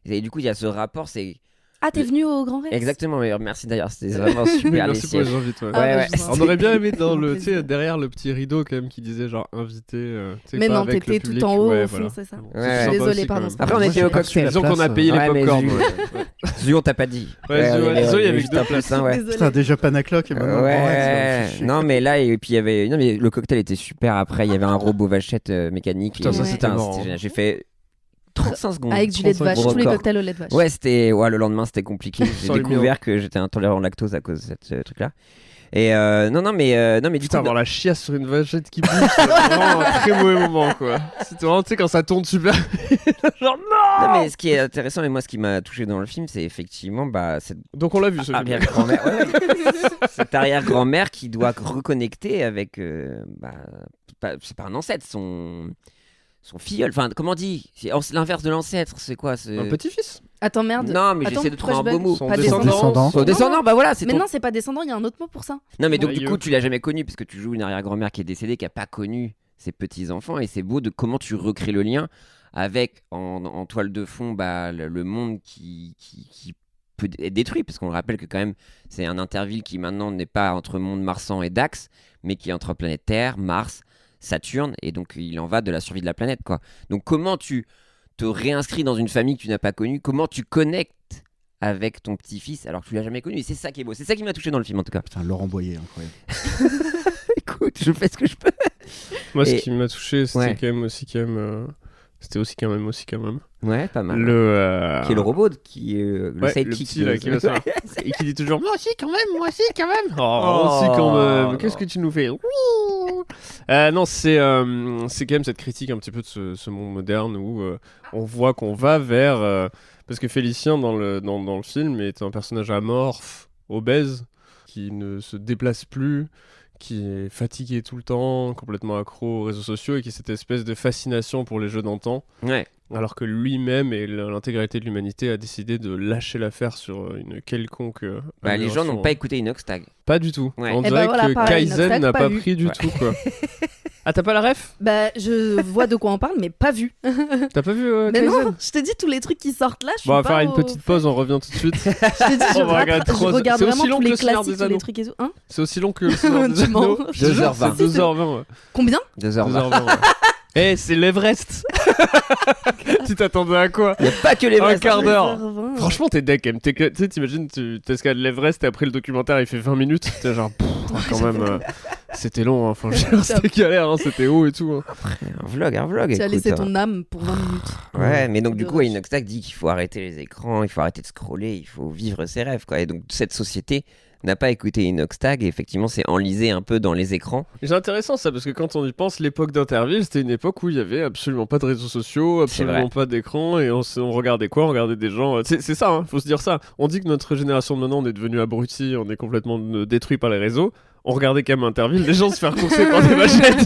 Et du coup, il y a ce rapport, c'est. Ah, t'es venu au Grand Rex? Exactement, mais merci d'ailleurs, c'était vraiment Oui, super. merci les pour les sièges. invités. ouais. Ah, Ouais, bah, ouais. je vous en On prie. aurait bien aimé dans le, Avec tu sais, plaisir. derrière le petit rideau quand même qui disait genre invité. Tu sais, Mais pas non, avec le t'étais tout public. en haut, Ouais, au fond, voilà. c'est ça. Bon, Ouais, c'est ouais. sympa Désolée, aussi, pardon. quand même. Après, on Moi, était j'ai au pas reçu la cocktail. Disons qu'on a place, payé les ouais, mais popcorn. Zu- ouais. Zu, on t'a pas dit. Ouais, Zu, ouais, Zu, il y avait juste que deux un plus un, ouais. Désolée. Putain, déjà Panacloc et maintenant le Grand Rex, ça me fait chier. Non, mais là, et puis il y avait. Non, mais le cocktail était super. Après, il y avait un robot vachette mécanique. Putain, ça, c'était marrant. génial. J'ai fait 35 secondes. Avec du lait de 35 vache, tous les records. cocktails au lait de vache. Ouais, c'était. Ouais, le lendemain, c'était compliqué. J'ai Sans les découvert que j'étais intolérant au lactose à cause de ce truc-là. Et non, mais du Putain, coup. avoir la chiasse sur une vachette qui bouge, c'est vraiment un très mauvais moment, quoi. C'était vraiment, tu sais, quand ça tourne super. Genre, non! Non, mais ce qui est intéressant, et moi, ce qui m'a touché dans le film, c'est effectivement cette Donc on l'a vu, ce film. arrière-grand-mère. Cette arrière-grand-mère qui doit reconnecter avec. C'est pas un ancêtre, son filleul. Enfin, comment on dit? C'est l'inverse de l'ancêtre, c'est quoi? Un petit-fils. Attends, merde. Non, mais Attends, j'essaie de trouver pourquoi un je beau bug mot. Son Pas descendant. Descendant. Son descendant, bah voilà, c'est Mais ton. non, c'est pas descendant, il y a un autre mot pour ça. Non, mais donc du Aïeux. coup, tu l'as jamais connu puisque tu joues une arrière-grand-mère qui est décédée, qui a pas connu ses petits-enfants. Et c'est beau de comment tu recrées le lien avec en toile de fond le monde qui peut être détruit. Parce qu'on le rappelle que quand même, c'est un Interville qui maintenant n'est pas entre monde marsan et Dax, mais qui est entre planète Terre, Mars, Saturne. Et donc, il en va de la survie de la planète, quoi. Donc, comment tu te réinscris dans une famille que tu n'as pas connue? Comment tu connectes avec ton petit-fils alors que tu l'as jamais connu? Et c'est ça qui est beau. C'est ça qui m'a touché dans le film, en tout cas. Putain, Laurent Boyer, incroyable. Écoute, je fais ce que je peux. Moi, ce Et- qui m'a touché, c'était Ouais. quand même. C'était aussi quand même. Ouais, pas mal. Le. Qui est le robot, qui est le Ouais, sidekick. le petit là qui va ça. Et qui dit toujours moi aussi quand même. Oh, Oh. moi aussi quand même. Qu'est-ce que tu nous fais? Non, c'est quand même cette critique un petit peu de ce monde moderne où on voit qu'on va vers parce que Félicien dans le film est un personnage amorphe, obèse, qui ne se déplace plus, qui est fatigué tout le temps, complètement accro aux réseaux sociaux et qui a cette espèce de fascination pour les jeux d'antan. Ouais. Alors que lui-même et l'intégralité de l'humanité a décidé de lâcher l'affaire sur une quelconque. Les gens n'ont amélioration. pas écouté Inoxtag. Pas du tout. Ouais. On Eh ben dirait voilà, que pareil, Kaizen Inoxtag, n'a pas pas vu. pris du Ouais. tout, quoi. Ah, t'as pas la ref? Bah, je vois de quoi on parle, mais pas vu. T'as pas vu Mais Kaizen? non, je te dis tous les trucs qui sortent là. Je suis Bon, on va pas faire une au petite pause, on revient tout de suite. Je te dis, je On va regarder je trois- regarde c'est vraiment aussi long tous que les le Seigneur classiques, des tous les Anneaux. trucs et tout. Hein C'est aussi long que le Seigneur des Tu mens. Anneaux. Je te jure, 2h20. c'est 2h20. Ouais. Combien 2h20. 2h20. Ouais. Eh, c'est l'Everest. Tu t'attendais à quoi? Il n'y a pas que les Un vrais. quart d'heure. 2h20. Franchement, t'es deck, quand même. Tu sais, t'imagines, tu t'escalades l'Everest et après le documentaire il fait 20 minutes. T'es genre, quand même, c'était long. Hein. Enfin, je veux dire, c'était galère, hein. C'était haut et tout. Hein. Un vlog. Tu as écoute, laissé hein. ton âme pour 20 minutes. Ouais, mais donc du De coup, rush. Inoxtag dit qu'il faut arrêter les écrans, il faut arrêter de scroller, il faut vivre ses rêves, quoi. Et donc cette société n'a pas écouté Inoxtag, et effectivement, c'est enlisé un peu dans les écrans. C'est intéressant ça, parce que quand on y pense, l'époque d'Interville, c'était une époque où il y avait absolument pas de réseaux sociaux, absolument pas d'écran, et on regardait quoi? On regardait des gens. C'est ça, hein, faut se dire ça. On dit que notre génération de maintenant, on est devenu abrutis, on est complètement détruit par les réseaux. On regardait quand même Interville, les gens se faire courser par des machettes.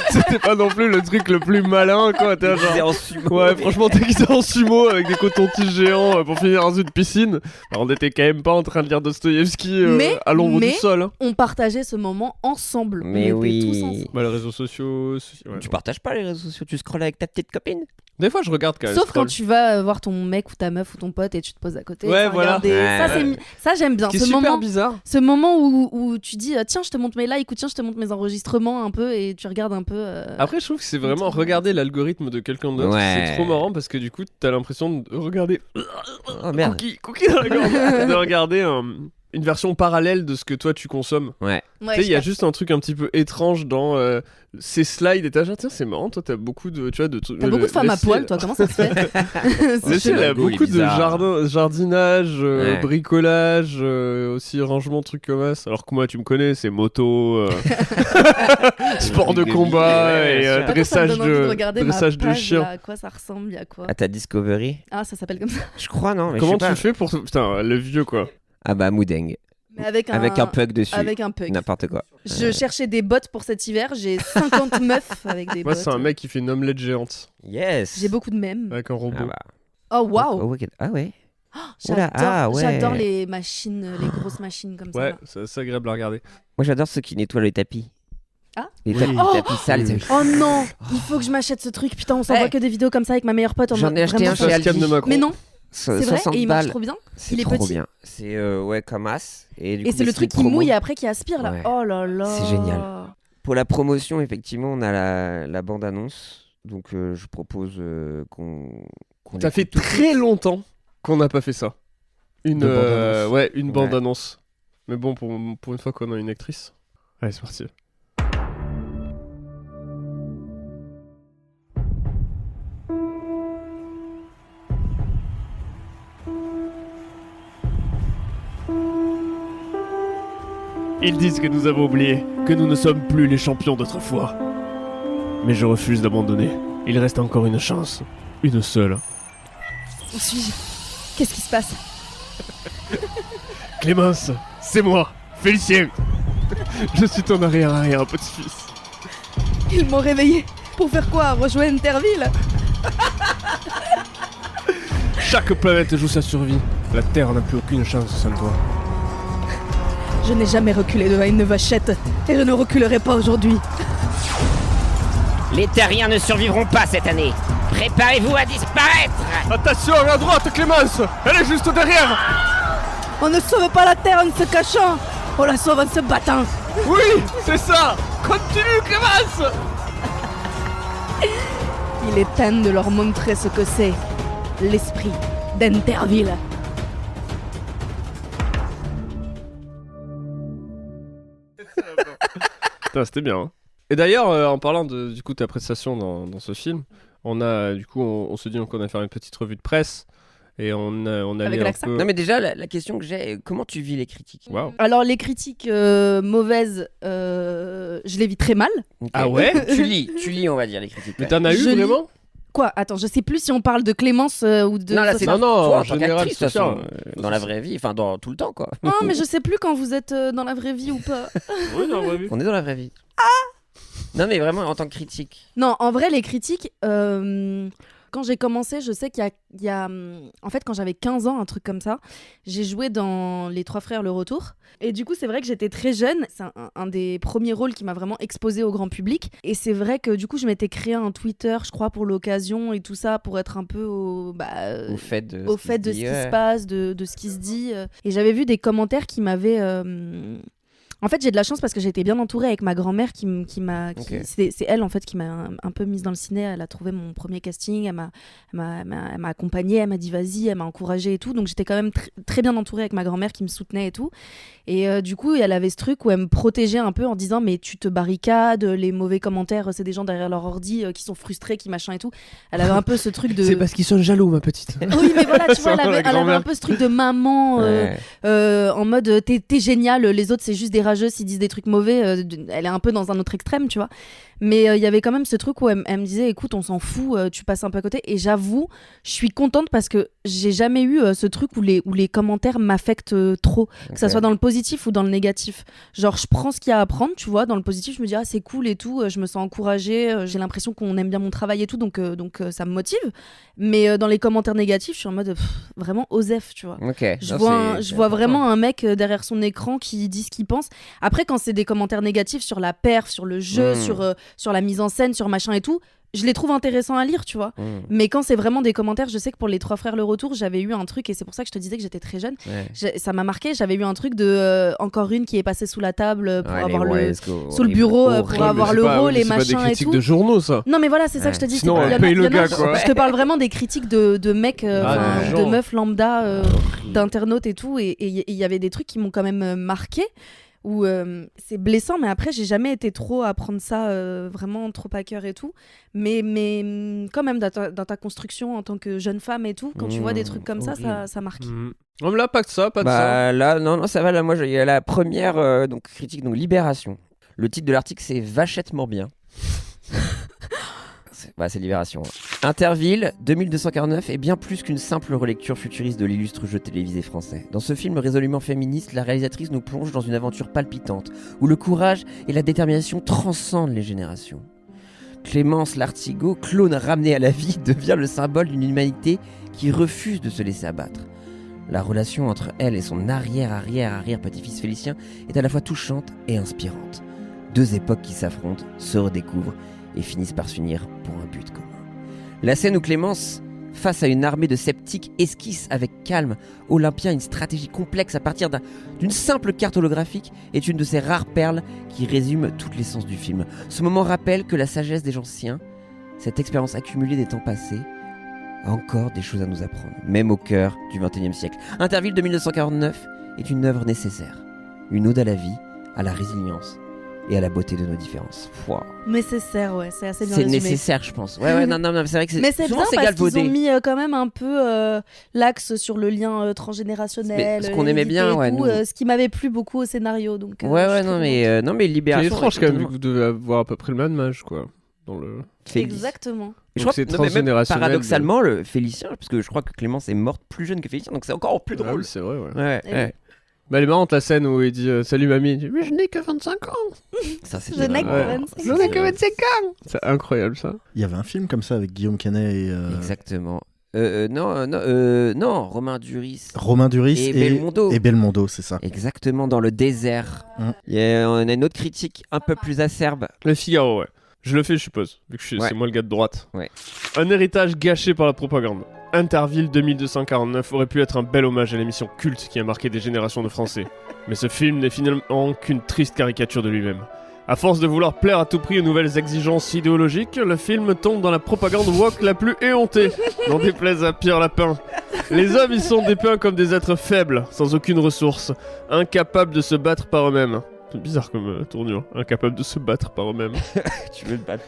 C'était pas non plus le truc le plus malin, quoi. T'es genre... en sumo. Ouais, franchement, déguisé en sumo avec des cotons-tiges géants pour finir dans une piscine. Alors, on était quand même pas en train de lire Dostoïevski à l'ombre du sol. Hein. On partageait ce moment ensemble. Mais on était tous oui. ensemble. Bah, les réseaux sociaux. Ouais, Tu partages pas les réseaux sociaux, tu scrolles avec ta petite copine. Des fois, je regarde quand même. Sauf quand tu vas voir ton mec ou ta meuf ou ton pote et tu te poses à côté. Ouais, à voilà. regarder. Ouais. Ça, j'aime bien. Ce qui est Ce super moment, bizarre. ce moment où tu dis tiens, je te montre mes likes ou tiens, je te montre mes enregistrements un peu et tu regardes un peu. Après, je trouve que c'est vraiment truc. regarder l'algorithme de quelqu'un d'autre. Ouais. C'est trop marrant parce que du coup, t'as l'impression de regarder. Oh merde. Cookie dans la gorge. De regarder une version parallèle de ce que toi tu consommes. Ouais. Ouais, Tu sais, il y a je juste un truc un petit peu étrange dans ces slides et t'as genre, tiens, c'est marrant, toi t'as beaucoup de, tu vois, de trucs. T'as beaucoup de femmes à poil, toi, comment ça se fait? C'est sûr, il y a logo, il est beaucoup de bizarre. jardinage, Ouais. bricolage, aussi rangement, trucs comme ça. Alors que moi, tu me connais, c'est moto, sport de Truc de combat vie, ouais, et bien sûr. Attends, ça me dressage donne envie de regarder ma dressage de page, chien. là. À quoi ça ressemble? À quoi? À ta Discovery. Ah, ça s'appelle comme ça. Je crois, non. Mais Comment je sais tu pas. fais pour. Putain, le vieux quoi. Ah bah, Moudeng. Mais avec Avec un pug dessus. Avec un pug. N'importe quoi. Je cherchais des bottes pour cet hiver. J'ai 50 meufs avec des Moi, bottes. c'est un mec qui fait une omelette géante Yes. J'ai beaucoup de mèmes. avec un robot. Ah bah. Oh waouh! Oh, ok. Ah ouais. J'adore, Oula, ah ouais. j'adore les machines, les grosses machines comme Ouais, ça. c'est agréable à regarder. Moi, j'adore ceux qui nettoient le tapis. Ah. Les Oui. tapis, Oh. tapis sales. Oui. Oh non! Il faut que je m'achète ce truc. Putain, on s'envoie Ouais. que des vidéos comme ça avec ma meilleure pote. en J'en mode ai acheté vraiment un ça. chez Face cam Aldi. de Macron. Mais non, C'est c'est vrai, 60 et il marche balles. trop bien. C'est Il est trop petit. bien. C'est ouais, comme as. Et, du Et coup, c'est mais le truc une qui promo. mouille et après qui aspire là. Ouais. Oh là là. C'est génial. Pour la promotion, effectivement, on a la bande-annonce. Donc, je propose qu'on Ça fait écoute tout de très suite. longtemps qu'on n'a pas fait ça. Une De bande-annonce. ouais, une Ouais. bande-annonce. Mais bon, pour une fois qu'on a une actrice. Allez, c'est parti. Ils disent que nous avons oublié, que nous ne sommes plus les champions d'autrefois. Mais je refuse d'abandonner. Il reste encore une chance. Une seule. Où suis-je? Qu'est-ce qui se passe? Clémence, c'est moi, Félicien. Je suis ton arrière petit-fils. Ils m'ont réveillé. Pour faire quoi? Rejoindre Interville? Chaque planète joue sa survie. La Terre n'a plus aucune chance sans toi. Je n'ai jamais reculé devant une vachette. Et je ne reculerai pas aujourd'hui. Les terriens ne survivront pas cette année. Préparez-vous à disparaître. Attention, à droite, Clémence. Elle est juste derrière. On ne sauve pas la Terre en se cachant. On la sauve en se battant. Oui, c'est ça. Continue, Clémence. Il est temps de leur montrer ce que c'est. L'esprit d'Interville. Putain, c'était bien. Hein. Et d'ailleurs, en parlant de du coup ta prestation dans ce film, on a du coup on se dit qu'on a fait une petite revue de presse et on a Avec mis un l'accent. peu. Non, mais déjà, la question que j'ai, comment tu vis les critiques? Waouh. Alors les critiques mauvaises, je les vis très mal. Ok. Ah ouais. tu lis, on va dire, les critiques. Mais ouais. t'en as eu Je lis- vraiment? Quoi? Attends, je sais plus si on parle de Clémence ou de... Non, là, c'est Non, non, toi, en tant général, qu'actrice, de toute c'est façon, ça. dans la vraie vie, enfin, dans tout le temps, quoi. Non, mais je sais plus quand vous êtes dans la vraie vie ou pas. Oui, non, ouais, oui. On est dans la vraie vie. Non, mais vraiment, en tant que critique. Non, en vrai, les critiques, quand j'ai commencé, je sais qu'il y a en fait, quand j'avais 15 ans, un truc comme ça, j'ai joué dans Les Trois Frères Le Retour. Et du coup, c'est vrai que j'étais très jeune. C'est un des premiers rôles qui m'a vraiment exposée au grand public. Et c'est vrai que du coup, je m'étais créé un Twitter, je crois, pour l'occasion et tout ça, pour être un peu au fait de au fait de ce qui se passe, de ce qui se dit. Et j'avais vu des commentaires qui m'avaient En fait, j'ai de la chance parce que j'ai été bien entourée avec ma grand-mère Ok. c'est elle en fait qui m'a un peu mise dans le ciné. Elle a trouvé mon premier casting, elle m'a accompagnée, elle m'a dit vas-y, elle m'a encouragée et tout. Donc j'étais quand même très bien entourée avec ma grand-mère qui me soutenait et tout. Et du coup, elle avait ce truc où elle me protégeait un peu en disant mais tu te barricades, les mauvais commentaires, c'est des gens derrière leur ordi qui sont frustrés, qui machin et tout. Elle avait un peu ce truc de... C'est parce qu'ils sont jaloux, ma petite. Oui, mais voilà, tu vois, Ça, elle avait un peu ce truc de maman en mode t'es génial, les autres c'est juste des rageux s'ils disent des trucs mauvais. Elle est un peu dans un autre extrême, tu vois. Mais il y avait quand même ce truc où elle me disait écoute, on s'en fout, tu passes un peu à côté. Et j'avoue, je suis contente parce que j'ai jamais eu ce truc où les commentaires m'affectent trop, que ça soit dans le positif ou dans le négatif. Genre, je prends ce qu'il y a à prendre, tu vois. Dans le positif, je me dis ah, c'est cool et tout, je me sens encouragée, j'ai l'impression qu'on aime bien mon travail et tout, donc ça me motive. Mais dans les commentaires négatifs, je suis en mode vraiment osef, tu vois. Je vois vraiment un mec derrière son écran qui dit ce qu'il pense. Après, quand c'est des commentaires négatifs sur la perf, sur le jeu, sur la mise en scène, sur machin et tout, je les trouve intéressants à lire, tu vois. Mais quand c'est vraiment des commentaires, je sais que pour les 3 frères le retour, j'avais eu un truc, et c'est pour ça que je te disais que j'étais très jeune. Ça m'a marqué, j'avais eu un truc de encore une qui est passée sous la table pour avoir sous le bureau pour avoir le rôle et machin et tout. C'est pas des critiques de journaux, ça. Non mais voilà, c'est ça que je te dis. Sinon, paye le gars, quoi. Je te parle vraiment des critiques de mecs, de meufs lambda, d'internautes et tout, et il y avait des trucs qui m'ont quand même marqué. Où c'est blessant, mais après j'ai jamais été trop à prendre ça vraiment trop à cœur et tout, mais quand même dans ta construction en tant que jeune femme et tout, quand tu vois des trucs comme ça marque. Non, mais là pas de ça, pas de ça. Là non ça va, là moi il y a la première donc critique, donc Libération. Le titre de l'article c'est Vachette mort bien. C'est Libération. Interville 2249 est bien plus qu'une simple relecture futuriste de l'illustre jeu télévisé français. Dans ce film résolument féministe, la réalisatrice nous plonge dans une aventure palpitante, où le courage et la détermination transcendent les générations. Clémence Lartigot, clone ramenée à la vie, devient le symbole d'une humanité qui refuse de se laisser abattre. La relation entre elle et son arrière-petit-fils Félicien est à la fois touchante et inspirante. 2 époques qui s'affrontent, se redécouvrent et finissent par s'unir pour un but commun. La scène où Clémence, face à une armée de sceptiques, esquisse avec calme Olympia une stratégie complexe à partir d'une simple carte holographique est une de ces rares perles qui résument toute l'essence du film. Ce moment rappelle que la sagesse des anciens, cette expérience accumulée des temps passés, a encore des choses à nous apprendre, même au cœur du XXIe siècle. Interville de 1949 est une œuvre nécessaire, une ode à la vie, à la résilience et à la beauté de nos différences. Wow. Nécessaire, ouais, c'est assez bien c'est résumé. nécessaire, je pense. Ouais, non, c'est vrai que mais c'est souvent bien c'est parce galvaudé. qu'ils ont mis quand même un peu l'axe sur le lien transgénérationnel. Ce qu'on aimait bien, ouais, tout, ce qui m'avait plu beaucoup au scénario. Donc, non mais Libération. C'est étrange quand même, vu que vous devez avoir à peu près le même âge, quoi. Dans le... Exactement. Je crois c'est que même paradoxalement, le Félicien, parce que je crois que Clémence est morte plus jeune que Félicien, donc c'est encore plus drôle. Oui, c'est vrai, ouais. Bah, elle est marrante la scène où il dit salut mamie. Il dit, mais je n'ai que 25 ans. Ça, c'est je n'ai que 25 ans. Je n'ai que 25 ans. C'est incroyable ça. Il y avait un film comme ça avec Guillaume Canet et. Exactement. Romain Duris. Romain Duris et Belmondo. Et Belmondo, c'est ça. Exactement, dans le désert. On a une autre critique un peu plus acerbe. Le Figaro, ouais. Je le fais, je suppose, vu que c'est moi le gars de droite. Ouais. Un héritage gâché par la propagande. Interville 2249 aurait pu être un bel hommage à l'émission culte qui a marqué des générations de Français. Mais ce film n'est finalement qu'une triste caricature de lui-même. À force de vouloir plaire à tout prix aux nouvelles exigences idéologiques, le film tombe dans la propagande woke la plus éhontée, n'en déplaise à Pierre Lapin. Les hommes y sont dépeints comme des êtres faibles, sans aucune ressource, incapables de se battre par eux-mêmes. C'est bizarre comme tournure, incapable de se battre par eux-mêmes. Tu veux te battre,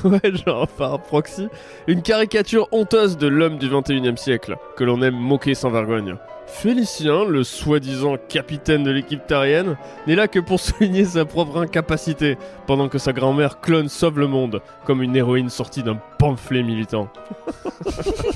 ouais, genre par proxy. Une caricature honteuse de l'homme du 21e siècle, que l'on aime moquer sans vergogne. Félicien, le soi-disant capitaine de l'équipe terrienne, n'est là que pour souligner sa propre incapacité, pendant que sa grand-mère clone sauve le monde, comme une héroïne sortie d'un pamphlet militant.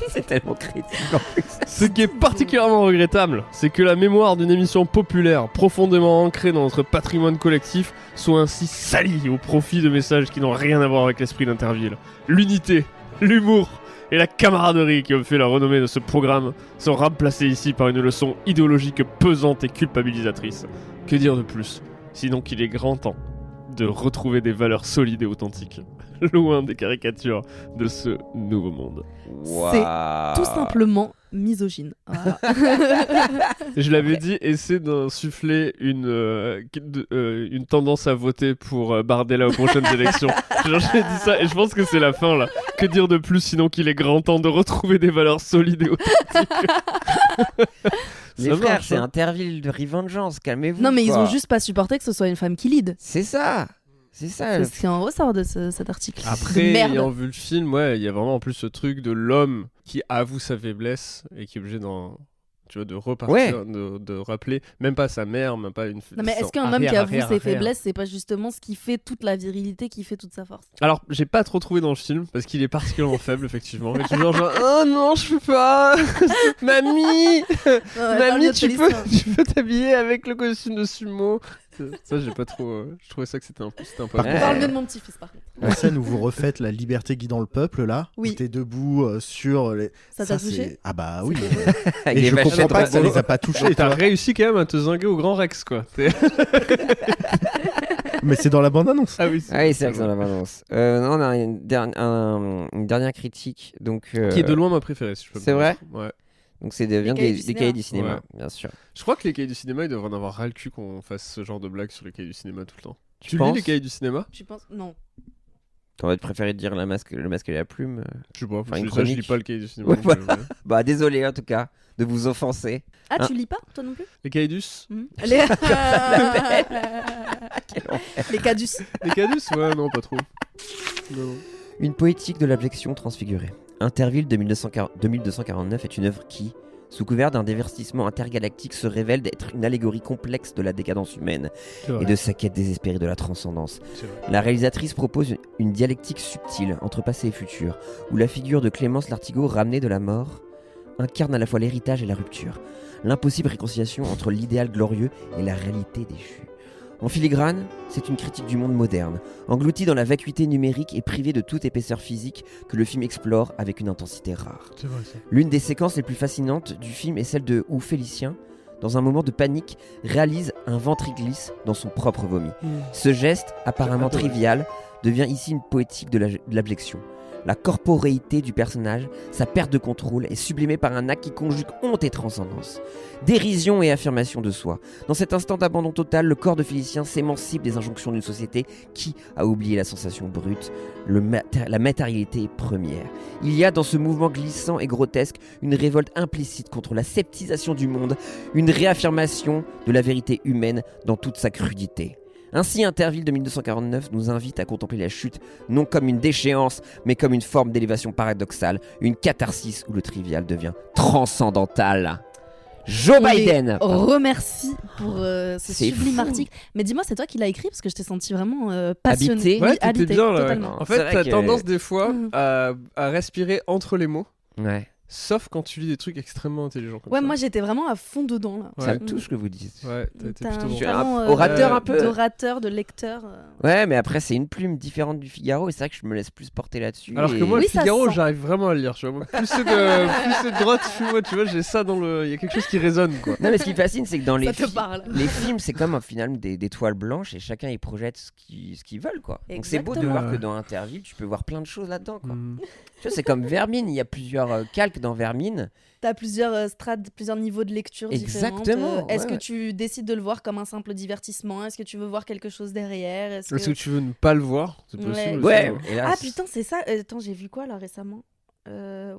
C'est tellement critique en plus. Ce qui est particulièrement regrettable, c'est que la mémoire d'une émission populaire, profondément ancrée dans notre patrimoine collectif, soit ainsi salie au profit de messages qui n'ont rien à voir avec l'esprit d'Interville. L'unité, l'humour et la camaraderie qui ont fait la renommée de ce programme sont remplacés ici par une leçon idéologique pesante et culpabilisatrice. Que dire de plus, sinon qu'il est grand temps de retrouver des valeurs solides et authentiques. loin des caricatures de ce nouveau monde. Waouh. Tout simplement misogyne. Voilà. Je l'avais dit, essaie d'insuffler une tendance à voter pour Bardella aux prochaines élections. Genre, j'ai dit ça et je pense que c'est la fin là. Que dire de plus sinon qu'il est grand temps de retrouver des valeurs solides et authentiques. Les Ça frères, marche, c'est hein. Interville de Revengeance, calmez-vous. Non, mais ils quoi. ont juste pas supporté que ce soit une femme qui lead. C'est ça. C'est ça. C'est ce qui en ressort de cet article. Après, De merde. ayant vu le film, ouais, il y a vraiment en plus ce truc de l'homme qui avoue sa faiblesse et qui est obligé de repartir, de rappeler, même pas sa mère, même pas une. Non, mais est-ce qu'un homme qui avoue ses faiblesses, c'est pas justement ce qui fait toute la virilité, qui fait toute sa force? Alors, j'ai pas trop trouvé dans le film parce qu'il est particulièrement faible, effectivement. Et toujours genre, oh non, je peux pas, mamie, mamie, tu peux t'habiller avec le costume de sumo. Ça, j'ai pas trop. Je trouvais ça que c'était un peu. Par On parle mieux de mon petit-fils, par contre. La scène où vous refaites la liberté guidant le peuple, là, Oui. où t'es debout sur les. Ça t'a c'est- touché? Ah bah oui. Avec Et les je vaches comprends pas que ça droites. les a pas touchés, T'as toi. réussi quand même à te zinguer au Grand Rex, quoi. Mais c'est dans la bande-annonce. Ah oui, Ah oui, c'est vrai que c'est dans la balance. Non, on a une dernière critique. Donc, Qui est de loin ma préférée, si je peux me C'est vrai permettre. Ouais. Donc c'est vient des cahiers du cinéma, Ouais. bien sûr. Je crois que les cahiers du cinéma, ils devraient en avoir ras le cul qu'on fasse ce genre de blagues sur les cahiers du cinéma tout le temps. Tu lis penses les cahiers du cinéma? Je pense. Non. T'aurais préféré dire le masque et la plume Je sais pas, Enfin, une je lis chronique. pas le cahier du cinéma. Ouais, donc, voilà. Bah désolé en tout cas de vous offenser. Ah, Hein tu lis pas, toi non plus? Les caïdus? Les... Quel enfer. Les cadus. Les caïdus? Ouais, non, pas trop. Non. Une poétique de l'abjection transfigurée. Interville de 2249 est une œuvre qui, sous couvert d'un divertissement intergalactique, se révèle d'être une allégorie complexe de la décadence humaine C'est vrai. et de sa quête désespérée de la transcendance. C'est vrai. La réalisatrice propose une dialectique subtile entre passé et futur, où la figure de Clémence Lartigot, ramenée de la mort, incarne à la fois l'héritage et la rupture, l'impossible réconciliation entre l'idéal glorieux et la réalité déchue. En filigrane, c'est une critique du monde moderne, englouti dans la vacuité numérique et privé de toute épaisseur physique que le film explore avec une intensité rare. C'est vrai, ça. L'une des séquences les plus fascinantes du film est celle où Félicien, dans un moment de panique, réalise un ventriglisse dans son propre vomi. Ce geste, apparemment J'adore. trivial, devient ici une poétique de l'abjection. La corporéité du personnage, sa perte de contrôle, est sublimée par un acte qui conjugue honte et transcendance. Dérision et affirmation de soi. Dans cet instant d'abandon total, le corps de Félicien s'émancipe des injonctions d'une société qui a oublié la sensation brute, la matérialité première. Il y a dans ce mouvement glissant et grotesque une révolte implicite contre la sceptisation du monde, une réaffirmation de la vérité humaine dans toute sa crudité. Ainsi, Interville de 1249 nous invite à contempler la chute non comme une déchéance, mais comme une forme d'élévation paradoxale, une catharsis où le trivial devient transcendantal. Joe On les Biden. remercie pour ce C'est sublime fou. article. Mais dis-moi, c'est toi qui l'as écrit parce que je t'ai senti vraiment passionné. Habité. Ouais, Oui, t'étais habité, bien là. totalement. En C'est fait, vrai t'as que- tendance des fois Mhm. à respirer entre les mots, Ouais, sauf quand tu lis des trucs extrêmement intelligents comme Ouais, ça. moi j'étais vraiment à fond dedans là. ça Ouais. me touche ce que vous dites. Ouais, t'as été T'as plutôt un bon. Je suis un talent, orateur un peu. d'orateur, de lecteur. Ouais, mais après, c'est une plume différente du Figaro, et c'est vrai que je me laisse plus porter là-dessus. Alors que et- moi, Oui, le ça Figaro, sent. j'arrive vraiment à le lire, tu vois. Moi, plus c'est de droite, plus moi, tu vois, j'ai ça dans le. Il y a quelque chose qui résonne, quoi. Non, mais ce qui fascine, c'est que dans les Ça te parle. les films, c'est comme finalement des toiles blanches et chacun y projette ce qu'ils veulent, quoi. Donc c'est beau de Exactement. voir que dans Interville, tu peux voir plein de choses là-dedans, quoi. Mm. Tu vois, c'est comme Vermine, il y a plusieurs calques dans Vermine. T'as plusieurs strates, plusieurs niveaux de lecture différentes. Exactement, Est-ce ouais, que ouais. tu décides de le voir comme un simple divertissement? Est-ce que tu veux voir quelque chose derrière? Est-ce que tu veux ne pas le voir? C'est possible. Ouais. aussi, Ouais, hein. et là, Ah putain, c'est ça. Attends, j'ai vu quoi là récemment?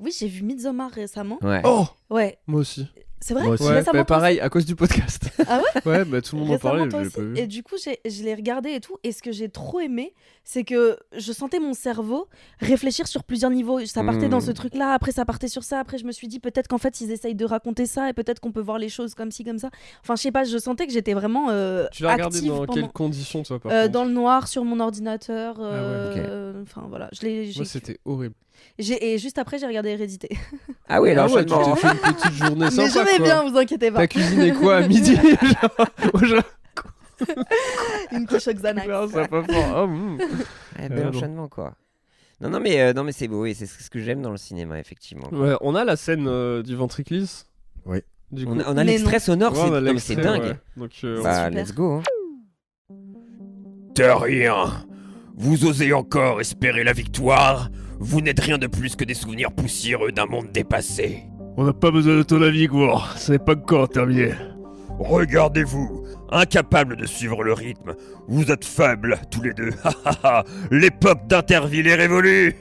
Oui, j'ai vu Midsommar récemment. Ouais. Oh, Ouais, moi aussi. c'est vrai? Moi aussi. Ouais, Récemment, bah, pareil, à cause du podcast. Ah ouais? Ouais, bah tout le monde en Récemment, parlait, je toi l'ai aussi. pas vu. Et du coup, je l'ai regardé et tout. Et ce que j'ai trop aimé, c'est que je sentais mon cerveau réfléchir sur plusieurs niveaux. Ça partait dans ce truc-là, après ça partait sur ça. Après, je me suis dit peut-être qu'en fait, ils essayent de raconter ça et peut-être qu'on peut voir les choses comme ci, comme ça. Enfin, je sais pas, je sentais que j'étais vraiment Tu l'as regardé active dans pendant... quelles conditions, toi, par contre? Dans le noir, sur mon ordinateur. Ah Enfin, voilà. Je l'ai, Moi, c'était horrible. et juste après, j'ai regardé Hérédité. Ah oui, Ah alors ouais, tu enchaînement. t'es fait une petite journée sympa, Mais je vais quoi. bien, vous inquiétez pas. T'as cuisiné quoi à midi? Genre, Une couche Xanax. ça pas fort. Oh, Ouais, bel non. enchaînement, quoi. Non, mais c'est beau, et c'est ce que j'aime dans le cinéma, effectivement. Ouais, on a la scène du ventriculis. Oui. Du coup. On a Mais l'extrait sonore, Ouais, on a non, mais c'est l'extrait, dingue. ouais. Donc, Bah, super. let's go. Hein. De rien. Vous osez encore espérer la victoire? Vous n'êtes rien de plus que des souvenirs poussiéreux d'un monde dépassé. On n'a pas besoin de ton avis, Gour. Ce n'est pas encore terminé. Regardez-vous, incapable de suivre le rythme. Vous êtes faibles, tous les deux. L'époque d'Interville est révolue.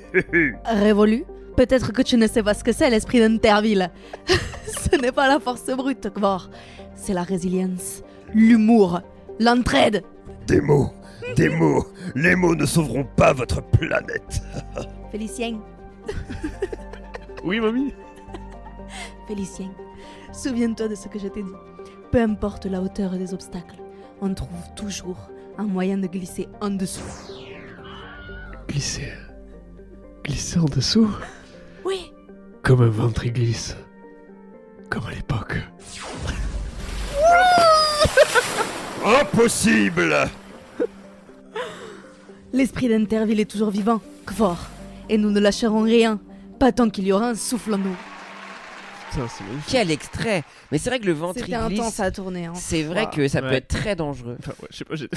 Révolu? Peut-être que tu ne sais pas ce que c'est l'esprit d'Interville. Ce n'est pas la force brute, Kvor. C'est la résilience, l'humour, l'entraide. Des mots. Les mots ne sauveront pas votre planète. Félicien. Oui, mamie. Félicien, souviens-toi de ce que je t'ai dit. Peu importe la hauteur des obstacles, on trouve toujours un moyen de glisser en dessous. Glisser en dessous? Oui. Comme un ventriglisse. Comme à l'époque. Impossible! L'esprit d'Interville est toujours vivant, Kvor. Et nous ne lâcherons rien, pas tant qu'il y aura un souffle en nous. Putain, c'est magnifique. Quel extrait! Mais c'est vrai que le C'était ventriglisse, intense à tourner. Hein. c'est vrai que ça peut Ouais. être très dangereux. Enfin, ouais, je sais pas, j'ai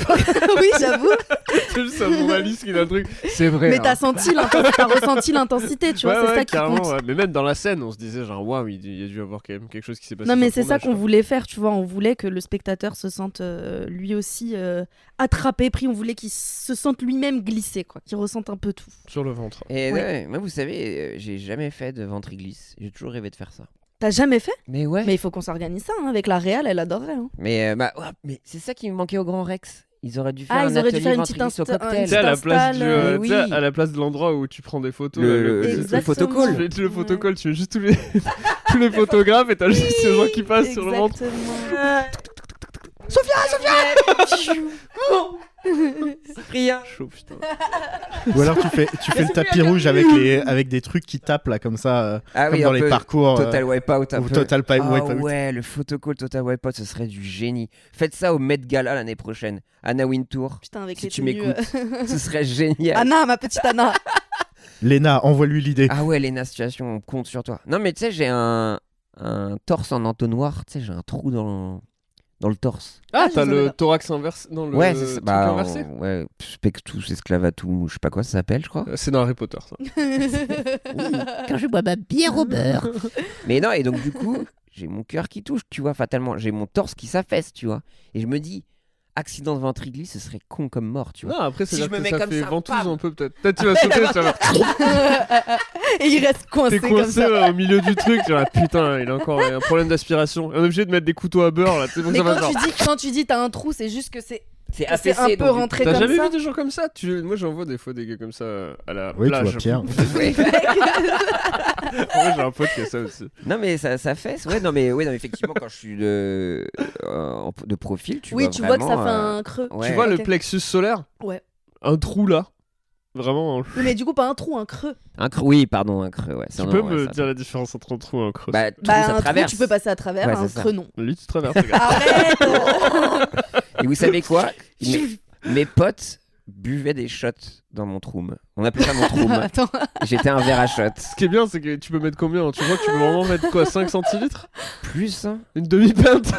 Oui, j'avoue. juste à mon valise qui a un truc. C'est vrai. Mais hein. t'as ressenti l'intensité, tu vois, Ouais, c'est ça qui carrément, compte. ouais. Mais même dans la scène, on se disait genre, waouh, il y a dû y avoir quand même quelque chose qui s'est passé. Non, mais sur c'est le ça tournage, qu'on quoi. voulait faire, tu vois. On voulait que le spectateur se sente lui aussi attrapé, pris. On voulait qu'il se sente lui-même glissé, quoi. Qu'il ressente un peu tout. Sur le ventre. Et Ouais. ouais, moi, vous savez, j'ai jamais fait de ventriglisse. J'ai toujours rêvé de faire ça. T'as jamais fait? Mais ouais. Mais il faut qu'on s'organise ça, hein. Avec la réal, elle adorerait. Hein. Mais c'est ça qui me manquait au Grand Rex. Ils auraient dû faire Ah, un ils auraient dû atelier faire une petite ventriglisse au cocktail. Tu sais, à la place Installe, oui. tu sais, à la place de l'endroit où tu prends des photos. Le Exactement. photocall. Tu fais le photocall, tu mets juste tous les, tous les photographes et t'as juste ces gens qui passent sur le ventre. Exactement. Rien. Chaud, putain. Ou alors tu fais le tapis rouge avec des trucs qui tapent là comme ça, Ah comme oui, dans un les peu parcours. Total Wipeout. un ou peu. Total Wipeout. Ouais, le photocall Total Wipeout, ce serait du génie. Faites ça au Met Gala l'année prochaine. Anna Wintour, Putain, avec si les tu tenues, m'écoutes, ce serait génial. Anna, ma petite Anna. Léna, envoie-lui l'idée. Ah ouais, Léna, situation, on compte sur toi. Non, mais tu sais, j'ai un torse en entonnoir. Tu sais, j'ai un trou dans le torse. Ah, je t'as savais le pas. thorax inversé. Non, le Ouais, c'est ça. truc Bah, inversé. ouais, spectus esclavatum, je sais pas quoi ça s'appelle, je crois. C'est dans Harry Potter, ça. Quand je bois ma bière au beurre. Mais non, et donc du coup, j'ai mon cœur qui touche, tu vois, fatalement. J'ai mon torse qui s'affaisse, tu vois. Et je me dis, accident de ventriglisse, ce serait con comme mort, tu vois. Non, après, c'est Si je dire me que mets ça comme fait ça, ventouse bam. un peu, peut-être. Peut-être tu vas sauter, ça va. Et il reste coincé T'es comme coincé ça. au milieu du truc, genre putain, il a encore un problème d'aspiration. On est obligé de mettre des couteaux à beurre là, c'est bon, Mais ça va quand tu dis t'as un trou, c'est juste que c'est C'est c'est affaissé. un peu donc, du rentré T'as comme jamais ça. vu des gens comme ça Moi j'en vois des fois des gars comme ça à la Oui, tu plage. vois Pierre. coup, ouais. En vrai, j'ai un pote qui a ça aussi. Non mais ça fesse, ouais non mais effectivement quand je suis de profil tu Oui, vois tu vois que ça vraiment, fait un creux. ouais. Tu vois le Ok. plexus solaire Ouais. Un trou là. Vraiment. Oui, mais du coup, pas un trou, un creux. un creux, oui pardon un creux ouais. Tu peux me dire la différence entre un trou et un creux bah, trou, Bah, ça un trou, traverse. tu peux passer à travers, Ouais, un c'est ça. creux, non. Lui tu traverses. regarde. Arrête. Et vous savez quoi mes potes buvaient des shots dans mon troum. On appelait ça mon troum. Attends. J'étais un verre à shot. Ce qui est bien, c'est que tu peux mettre combien Tu vois que tu peux vraiment mettre quoi 5 centilitres Plus hein. Une demi-pinte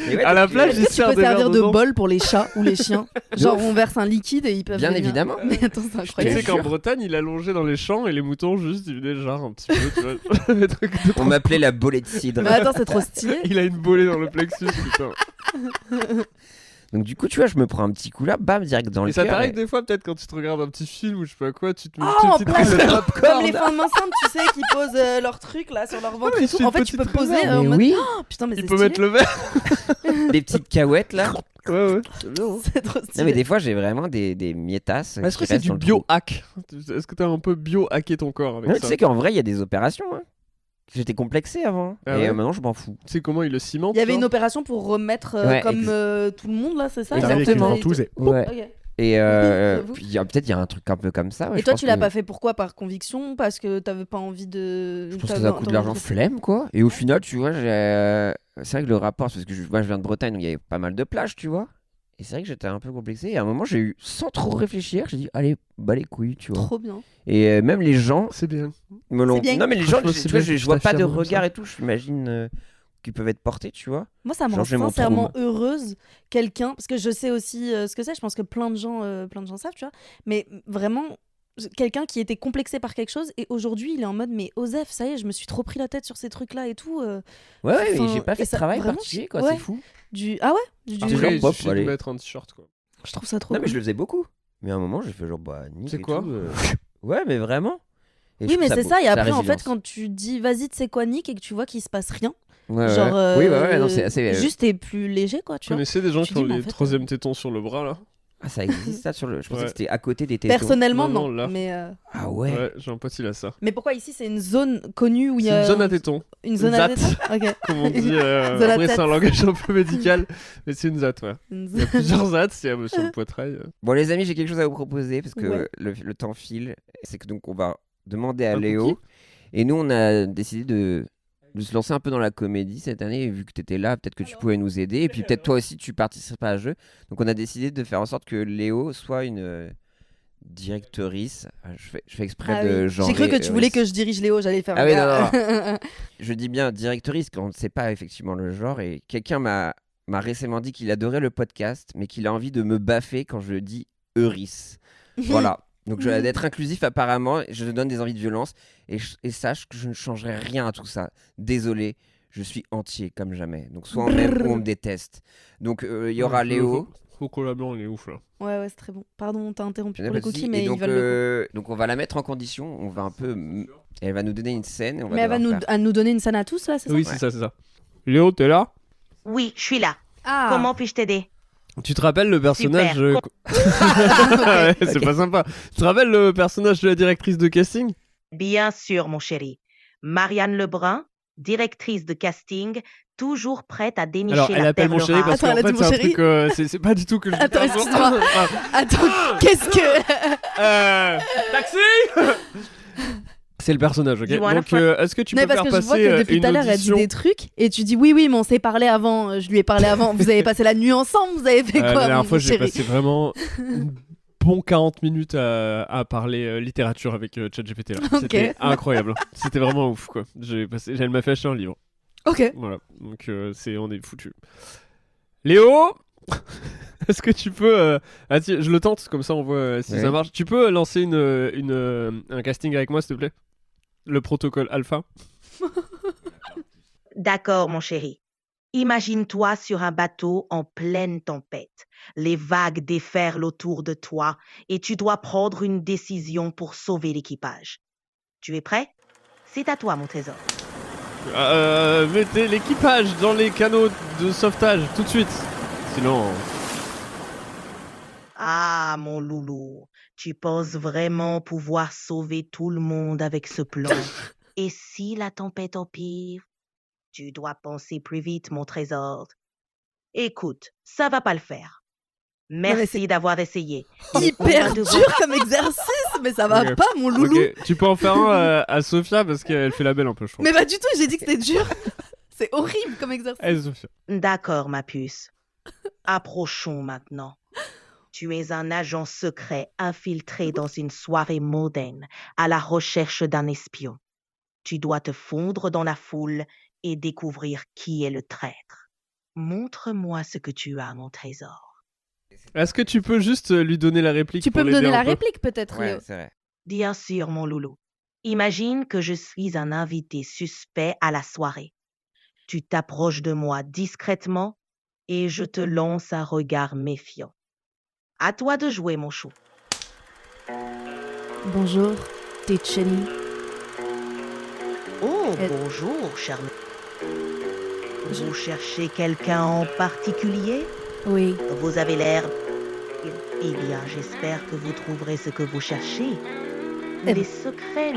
Et ouais, À la donc, plage, Est-ce ils que tu servent peux des verres servir de dedans. bol pour les chats ou les chiens? Genre, on verse un liquide et ils peuvent. Bien venir. évidemment. Mais attends, c'est Tu sais incroyable. qu'en Bretagne, il allongeait dans les champs et les moutons juste ils venaient genre un petit peu, tu vois. Des trucs de On m'appelait la bolée de cidre. Mais attends, c'est trop stylé. Il a une bolée dans le plexus, putain. Donc du coup tu vois je me prends un petit coup là, bam direct dans le Et ça cœur. t'arrive des fois, peut-être quand tu te regardes un petit film ou je sais pas quoi, tu te mets Oh, en une petite place, prise de popcorn. comme les femmes enceintes, tu sais, qui posent leur truc là sur leur ventre mais et c'est tout. une En fait, tu peux petite poser réserve. en Mais mode. oui, Oh, putain, mais Il c'est peut stylé. mettre le verre. des petites cahuètes là. Ouais, ouais. C'est trop stylé. Non mais des fois j'ai vraiment des miettasses. Est-ce qui que c'est restent du sur le trou. bio-hack Est-ce que t'as un peu bio-hacké ton corps avec Ouais, ça tu sais qu'en vrai il y a des opérations. Hein. J'étais complexé avant. Ah et ouais maintenant je m'en fous. Tu sais comment il le cimente Il y avait genre une opération pour remettre Ouais, comme tout le monde là, c'est ça? Il arrive avec une Exactement. ventouse et Ouais. Ok. Et J'avoue. puis peut-être il y a un truc un peu comme ça. ouais, Et je toi, pense tu l'as que- pas fait pourquoi? Par conviction? Parce que t'avais pas envie de. Je pense que ça coûte de l'argent flemme quoi. Et au final tu vois c'est vrai que le rapport parce que moi je viens de Bretagne donc il y avait pas mal de plages tu vois. Et c'est vrai que j'étais un peu complexé. Et à un moment j'ai eu sans trop réfléchir j'ai dit allez bas les couilles tu vois. Trop bien. Et même les gens C'est bien. me l'ont. C'est bien. Non mais les gens Franchement, tu c'est vois bien que je tu vois pas de t'affirmes comme regard ça. et tout. Je m'imagine qui peuvent être portés, tu vois. Moi, ça me Genre, rend j'ai mon sincèrement trône. heureuse, quelqu'un, parce que je sais aussi ce que c'est, je pense que plein de gens savent, tu vois, mais vraiment, quelqu'un qui était complexé par quelque chose, et aujourd'hui, il est en mode, mais Osef, ça y est, je me suis trop pris la tête sur ces trucs-là et tout. Ouais, mais Enfin, j'ai pas fait et de ça, travail vraiment, particulier, quoi, ouais. c'est fou. Ah ouais du... Après, Après, genre il pop, suffit allez. de mettre un t-shirt, quoi. Je trouve ça trop Non, mais cool. je le faisais beaucoup. Mais à un moment, j'ai fait genre, bah, nique C'est et quoi tout, Ouais, mais vraiment. Et je Oui, trouve mais c'est beau, ça, et la après, en fait, résilience. quand tu dis, vas-y, tu sais quoi, Nick, et que tu vois qu'il se passe rien, Ouais, genre, ouais. Oui, ouais, non, c'est assez. juste t'es plus léger, quoi, tu Tu vois. connaissez des gens Tu qui ont dis, mais en les fait, troisième tétons sur le bras, là? Ah, ça existe, ça, sur le. Je pensais Ouais. que c'était à côté des tétons. Personnellement, Non, non. là. Mais, Ah ouais. Ouais, j'ai un pote, il a ça. mais pourquoi ici, c'est une zone connue où il y C'est a. une zone à tétons. Une zone à Zat. tétons. Ok. Comme on dit, Zone à après c'est un tête. langage un peu médical, mais c'est une ZAT, ouais. Une Il y a plusieurs ZAT, c'est sur le poitrail. Bon, les amis, j'ai quelque chose à vous proposer parce que Ouais. le temps file. C'est que donc, on va demander à Un Léo. cookie Et nous, on a décidé de se lancer un peu dans la comédie cette année. Et vu que tu étais là, peut-être que tu pouvais nous aider. Et puis, peut-être toi aussi, tu participes à un jeu. Donc, on a décidé de faire en sorte que Léo soit une directrice. Je fais exprès Ah de oui. genre. J'ai cru que tu voulais que je dirige Léo, j'allais faire. Ah oui, non. Je dis bien directrice quand on ne sait pas effectivement le genre. Et quelqu'un m'a récemment dit qu'il adorait le podcast, mais qu'il a envie de me baffer quand je dis Euris. Voilà. Donc je vais être inclusif apparemment, je te donne des envies de violence et sache que je ne changerai rien à tout ça. Désolé, je suis entier comme jamais. Donc soit on m'aime ou on me déteste. Donc il y aura Léo. Chocolat blanc, il est ouf là. Ouais, c'est très bon. Pardon, on t'a interrompu Il y en pour a les pas de souci. cookies, mais Et donc, ils veulent le donc on va la mettre en condition, on va un peu... Elle va nous donner une scène et on va Mais elle va devoir nous, faire. à nous donner une scène à tous, là, c'est ça? Oui, c'est ça, c'est ça. Léo, t'es là? Oui, je suis là. Ah. Comment puis-je t'aider? Tu te rappelles le personnage Super. Ouais, c'est pas sympa. Tu te rappelles le personnage de la directrice de casting? Bien sûr, mon chéri. Marianne Lebrun, directrice de casting, toujours prête à dénicher Alors, elle la appelle perle mon chéri rare. parce Attends, qu'en elle a fait, dit c'est mon un chéri truc. C'est pas du tout que je. Attends, excuse-moi. Attends, qu'est-ce que. Taxi. C'est le personnage, ok? You wanna Donc, est-ce que tu Non, peux parce faire que je vois passer que depuis une tout à l'heure, elle dit audition des trucs et tu dis oui, mais on s'est parlé avant. Je lui ai parlé avant. Vous avez passé la nuit ensemble. Vous avez fait La quoi, dernière mon fois, j'ai chéri? passé vraiment un bon 40 minutes à parler littérature avec ChatGPT. Là. Ok. C'était incroyable. C'était vraiment ouf, quoi. Elle m'a fait acheter un livre. Ok. Voilà. Donc, on est foutu. Léo, est-ce que tu peux... je le tente, comme ça on voit si Ouais. ça marche. Tu peux lancer un casting avec moi, s'il te plaît? Le protocole alpha. D'accord, mon chéri. Imagine-toi sur un bateau en pleine tempête. Les vagues déferlent autour de toi et tu dois prendre une décision pour sauver l'équipage. Tu es prêt? C'est à toi, mon trésor. Mettez l'équipage dans les canaux de sauvetage tout de suite. Sinon... Ah, mon loulou, tu penses vraiment pouvoir sauver tout le monde avec ce plan? Et si la tempête empire? Tu dois penser plus vite, mon trésor. Écoute, ça va pas le faire. mais Merci d'avoir essayé. Hyper On va devoir- dur comme exercice, mais ça va Ok. pas, mon loulou. Ok, tu peux en faire un à Sophia parce qu'elle fait la belle un peu, je trouve. Mais pas du tout, j'ai dit que c'était dur. C'est horrible comme exercice. Allez, Sophia. D'accord, ma puce. Approchons maintenant. Tu es un agent secret infiltré dans une soirée mondaine à la recherche d'un espion. Tu dois te fondre dans la foule et découvrir qui est le traître. Montre-moi ce que tu as, mon trésor. Est-ce que tu peux juste lui donner la réplique Tu pour peux me l'aider donner un la peu réplique peut-être, Ouais, Léo. c'est vrai. Bien sûr, mon loulou. Imagine que je suis un invité suspect à la soirée. Tu t'approches de moi discrètement et je te lance un regard méfiant. À toi de jouer, mon chou. Bonjour, t'es Chenny. Oh, Elle- bonjour, charmant. Vous cherchez quelqu'un en particulier? Oui. Vous avez l'air... Eh bien, j'espère que vous trouverez ce que vous cherchez. Eh Les secrets...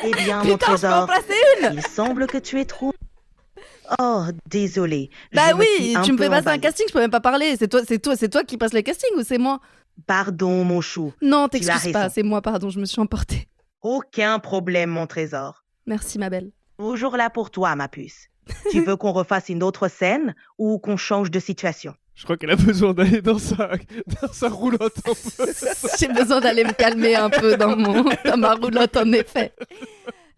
Eh bien, mon Putain, je peux en trésor, placer une. il semble que tu es trop... Oh, désolé. Bah je me suis oui, un tu me peu fais passer un emballée. casting, je peux même pas parler. C'est toi qui passe le casting ou c'est moi? Pardon, mon chou. Non, Tu as t'excuses pas, raison. c'est moi, pardon, je me suis emportée. Aucun problème, mon trésor. Merci, ma belle. Toujours là pour toi, ma puce. Tu veux qu'on refasse une autre scène ou qu'on change de situation? Je crois qu'elle a besoin d'aller dans sa roulotte un peu. J'ai besoin d'aller me calmer un peu dans ma roulotte, en effet.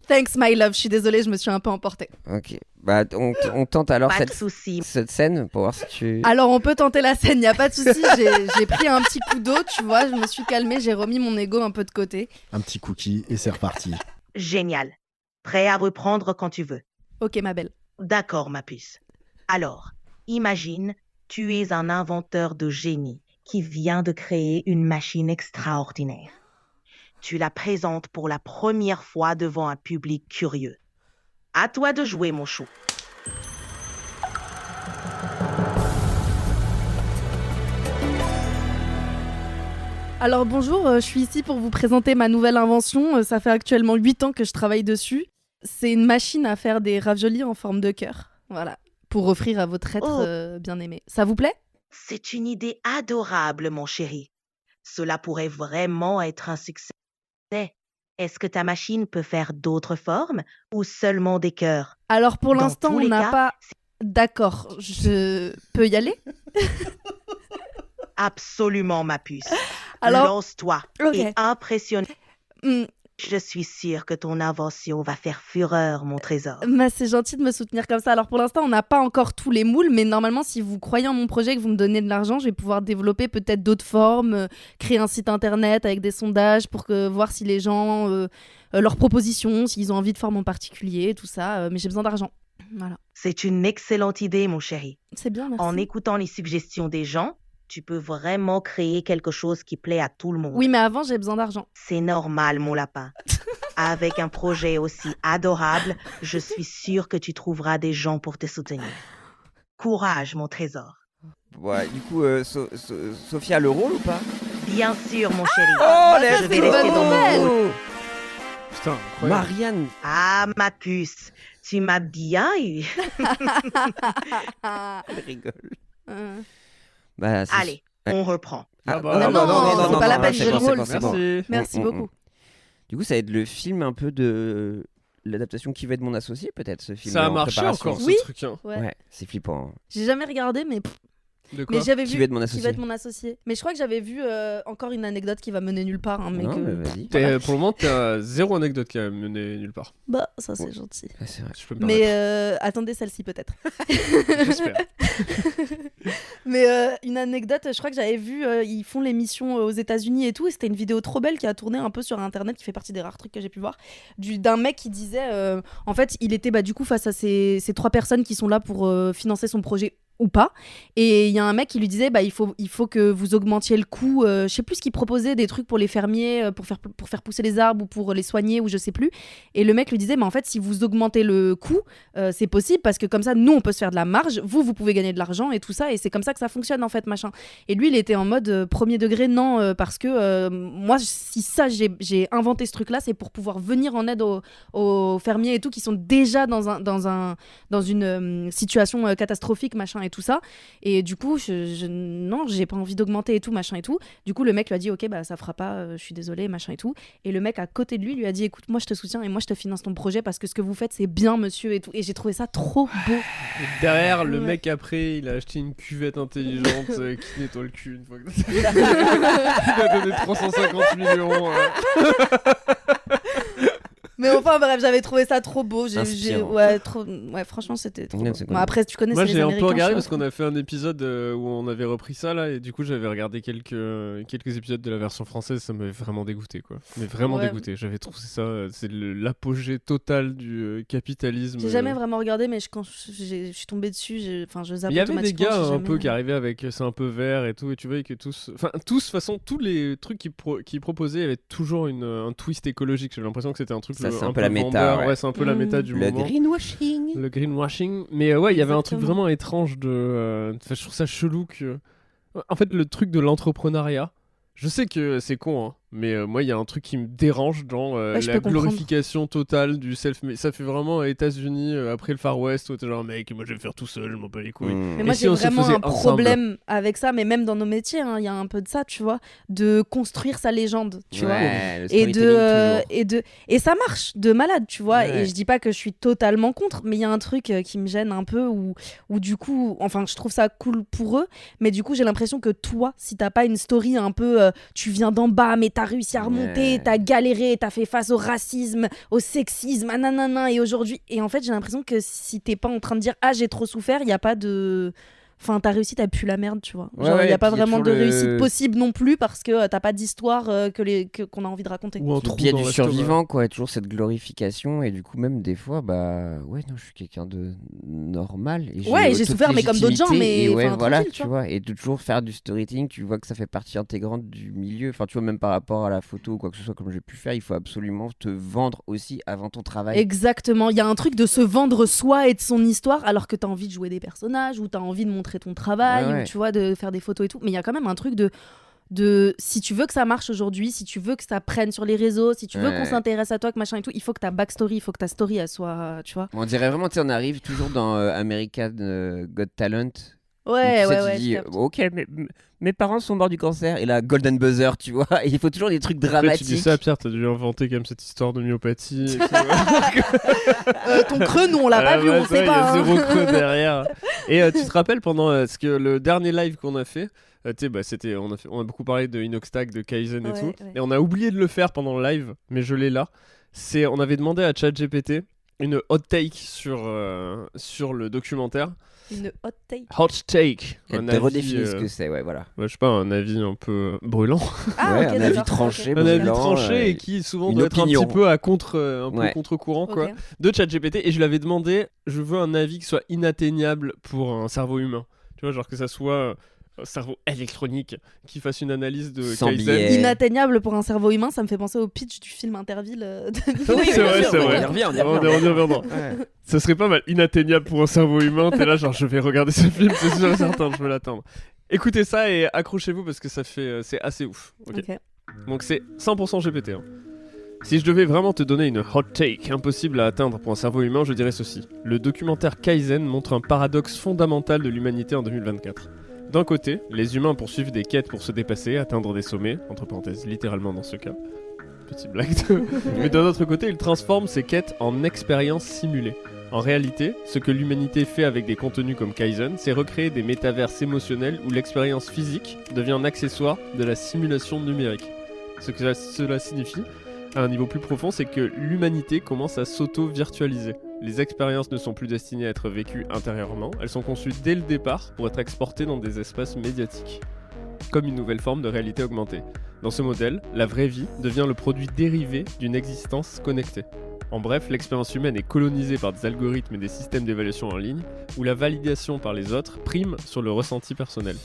Thanks my love, je suis désolée, je me suis un peu emportée. Ok. Bah, on tente alors Pas de souci. cette scène pour voir si tu. Alors on peut tenter la scène, y a pas de souci. J'ai pris un petit coup d'eau, tu vois, je me suis calmée, j'ai remis mon ego un peu de côté. Un petit cookie et c'est reparti. Génial. Prêt à reprendre quand tu veux. Ok ma belle. D'accord, ma puce. Alors, imagine, tu es un inventeur de génie qui vient de créer une machine extraordinaire. Tu la présentes pour la première fois devant un public curieux. À toi de jouer, mon chou. Alors bonjour, je suis ici pour vous présenter ma nouvelle invention. Ça fait actuellement 8 ans que je travaille dessus. C'est une machine à faire des raviolis en forme de cœur. Voilà, pour offrir à votre être bien-aimé. Ça vous plaît ? C'est une idée adorable, mon chéri. Cela pourrait vraiment être un succès. Est-ce que ta machine peut faire d'autres formes ou seulement des cœurs? Alors pour Dans l'instant, tous on les n'a cas, pas... D'accord, je peux y aller ? Absolument, ma puce. Alors- Lance-toi Ok. et impressionne. Hmm, Je suis sûre que ton invention va faire fureur, mon trésor. bah, c'est gentil de me soutenir comme ça. Alors pour l'instant, on n'a pas encore tous les moules, mais normalement, si vous croyez en mon projet et que vous me donnez de l'argent, je vais pouvoir développer peut-être d'autres formes, créer un site internet avec des sondages pour voir si les gens, leurs propositions, s'ils ont envie de formes en particulier, tout ça. Mais j'ai besoin d'argent. Voilà. C'est une excellente idée, mon chéri. C'est bien, merci. En écoutant les suggestions des gens, tu peux vraiment créer quelque chose qui plaît à tout le monde. Oui, mais avant, j'ai besoin d'argent. C'est normal, mon lapin. Avec un projet aussi adorable, je suis sûre que tu trouveras des gens pour te soutenir. Courage, mon trésor. Ouais, du coup, Sophia a le rôle ou pas? Bien sûr, mon chéri. Oh, ça, je c'est vais une rester bonne dans mon nouvelle. rôle. Putain, incroyable. Marianne. Ah, ma puce, tu m'as bien eu. Elle rigole. Euh, Bah, c'est- Allez, on reprend. Ah, Ah bah, non, c'est pas la peine, c'est j'ai bon, le c'est rôle. bon, c'est bon. Merci. Merci beaucoup. Du coup, ça va être le film un peu de l'adaptation Qui va être mon associé, peut-être, ce film. Ça a en marché préparation. encore Oui. ce truc. Hein. Ouais. Ouais, c'est flippant. J'ai jamais regardé, mais De quoi j'avais Qui vu va être mon Qui associé va être mon associé. Mais je crois que j'avais vu encore une anecdote qui va mener nulle part. Hein, mais Non, que... mais vas-y. Pour le moment, t'as zéro anecdote qui a mené nulle part. Bah, ça c'est Ouais. gentil. Ouais, c'est vrai. Je peux me permettre. Mais attendez celle-ci peut-être. J'espère. Mais une anecdote, je crois que j'avais vu, ils font l'émission aux États-Unis et tout, et c'était une vidéo trop belle qui a tourné un peu sur internet, qui fait partie des rares trucs que j'ai pu voir, d'un mec qui disait, en fait, il était du coup face à ces 3 personnes qui sont là pour financer son projet ou pas, et il y a un mec qui lui disait il faut que vous augmentiez le coût, je sais plus ce qu'il proposait, des trucs pour les fermiers, pour faire pousser les arbres ou pour les soigner ou je sais plus, et le mec lui disait en fait si vous augmentez le coût, c'est possible parce que comme ça nous on peut se faire de la marge, vous pouvez gagner de l'argent et tout ça, et c'est comme ça que ça fonctionne en fait machin. Et lui il était en mode premier degré non, parce que moi si ça j'ai inventé ce truc là, c'est pour pouvoir venir en aide aux fermiers et tout qui sont déjà dans une situation catastrophique machin et tout ça, et du coup non j'ai pas envie d'augmenter et tout machin et tout. Du coup le mec lui a dit ok bah ça fera pas, je suis désolé machin et tout, et le mec à côté de lui lui a dit écoute moi je te soutiens et moi je te finance ton projet parce que ce que vous faites c'est bien monsieur et tout, et j'ai trouvé ça trop beau. Et derrière, le Ouais. mec après, il a acheté une cuvette intelligente qui nettoie le cul une fois que il a donné 350 millions. Mais enfin bref, j'avais trouvé ça trop beau. Inspirant. Ouais, franchement, c'était trop Ouais, beau. c'est Bon, cool. après, tu connais, Moi c'est les j'ai un peu Américains, regardé je parce crois. qu'on a fait un épisode où on avait repris ça là, et du coup j'avais regardé quelques épisodes de la version française, ça m'avait vraiment dégoûté quoi. Mais vraiment Ouais. dégoûté, j'avais trouvé ça, c'est l'apogée totale du capitalisme. J'ai jamais vraiment regardé, mais quand je suis tombée dessus, je zappe Il y avait des automatiquement, gars j'ai un peu jamais- qui arrivaient avec c'est un peu vert et tout, et tu vois que tous, de toute façon, tous les trucs qu'ils proposaient avaient toujours un twist écologique. J'avais l'impression que c'était un truc Ça, c'est un un peu la méta, vendeur. ouais. C'est un peu la méta du Le moment. greenwashing. Le greenwashing. Mais ouais, il y avait un truc Exactement. vraiment étrange de. Enfin, je trouve ça chelou que. En fait, le truc de l'entrepreneuriat. Je sais que c'est con, hein, mais moi, il y a un truc qui me dérange dans Ouais, je la peux comprendre. glorification totale du self. Mais ça fait vraiment États-Unis après le Far West où t'es genre, mec, moi je vais faire tout seul, je m'en bats les couilles. Mm. Mais Et moi, si j'ai on se vraiment faisait un ensemble problème avec ça, mais même dans nos métiers, hein, il y a un peu de ça, tu vois, de construire sa légende, tu vois. Ouais, le Et storytelling, et ça marche de malade, tu vois. Ouais. Et je dis pas que je suis totalement contre, mais il y a un truc qui me gêne un peu, où du coup, enfin je trouve ça cool pour eux, mais du coup j'ai l'impression que toi, si t'as pas une story un peu tu viens d'en bas mais t'as réussi à remonter, t'as galéré, t'as fait face au racisme, au sexisme, nanana, et aujourd'hui. Et en fait, j'ai l'impression que si t'es pas en train de dire « Ah, j'ai trop souffert », il y a pas de... Enfin, ta réussite, t'as pu la merde, tu vois. Genre, y a pas vraiment de réussite possible non plus parce que t'as pas d'histoire qu'on a envie de raconter. Ou un Et trou puis il y a dans du l'estomac. survivant, quoi. Toujours cette glorification. Et du coup, même des fois, je suis quelqu'un de normal. Et Ouais, j'ai toute souffert, mais comme d'autres gens, légitimité. mais Et ouais, enfin, voilà, tranquille, tu vois. Et de toujours faire du storytelling, tu vois que ça fait partie intégrante du milieu. Enfin, tu vois, même par rapport à la photo ou quoi que ce soit, comme j'ai pu faire, il faut absolument te vendre aussi avant ton travail. Exactement. Il y a un truc de se vendre soi et de son histoire alors que t'as envie de jouer des personnages ou t'as envie de montrer ton travail. Ouais. Ou tu vois, de faire des photos et tout. Mais il y a quand même un truc de si tu veux que ça marche aujourd'hui, si tu veux que ça prenne sur les réseaux, si tu veux qu'on s'intéresse à toi, que machin et tout, il faut que ta backstory, il faut que ta story elle soit, tu vois. On dirait vraiment, tu sais, on arrive toujours dans American Got Talent. Ouais, Tu dis, ok, mes parents sont morts du cancer. Et là, Golden Buzzer, tu vois. Et il faut toujours des trucs Après, dramatiques. tu dis ça, Pierre, t'as dû inventer quand même cette histoire de myopathie. Ton creux, nous, on l'a pas vu, on sait pas. Il y a zéro creux derrière. Et tu te rappelles pendant ce que le dernier live qu'on a fait, c'était, on a beaucoup parlé de Inoxtag, de Kaizen et tout. Ouais. Et on a oublié de le faire pendant le live, mais je l'ai là. On avait demandé à ChatGPT une hot take sur le documentaire. Une hot take. Hot take. Et de redéfinir ce que c'est, ouais, voilà. Je sais pas, un avis un peu brûlant. Ah, ouais, ok, un avis d'accord, tranché, ok. Un avis brûlant, tranché et qui souvent une doit être un opinion. petit peu à contre-courant quoi, Ok. de ChatGPT. Et je lui avais demandé, je veux un avis qui soit inatteignable pour un cerveau humain. Tu vois, genre que ça soit un cerveau électronique qui fasse une analyse de Sans Kaizen. biais. Inatteignable pour un cerveau humain, ça me fait penser au pitch du film Interville. Oui, C'est vrai, c'est on vrai. y revient, on y On y revient. reviendra. Ouais. Ça serait pas mal inatteignable pour un cerveau humain. T'es là, genre je vais regarder ce film, c'est sûr et certain, je vais l'attendre. Écoutez ça et accrochez-vous parce que c'est assez ouf. Ok. Ok. Donc c'est 100% GPT. Hein. Si je devais vraiment te donner une hot take impossible à atteindre pour un cerveau humain, je dirais ceci. Le documentaire Kaizen montre un paradoxe fondamental de l'humanité en 2024. D'un côté, les humains poursuivent des quêtes pour se dépasser, atteindre des sommets, entre parenthèses littéralement dans ce cas. Petite blague. Mais d'un autre côté, ils transforment ces quêtes en expériences simulées. En réalité, ce que l'humanité fait avec des contenus comme Kaizen, c'est recréer des métaverses émotionnels où l'expérience physique devient un accessoire de la simulation numérique. Ce que cela signifie, à un niveau plus profond, c'est que l'humanité commence à s'auto-virtualiser. Les expériences ne sont plus destinées à être vécues intérieurement, elles sont conçues dès le départ pour être exportées dans des espaces médiatiques, comme une nouvelle forme de réalité augmentée. Dans ce modèle, la vraie vie devient le produit dérivé d'une existence connectée. En bref, l'expérience humaine est colonisée par des algorithmes et des systèmes d'évaluation en ligne, où la validation par les autres prime sur le ressenti personnel.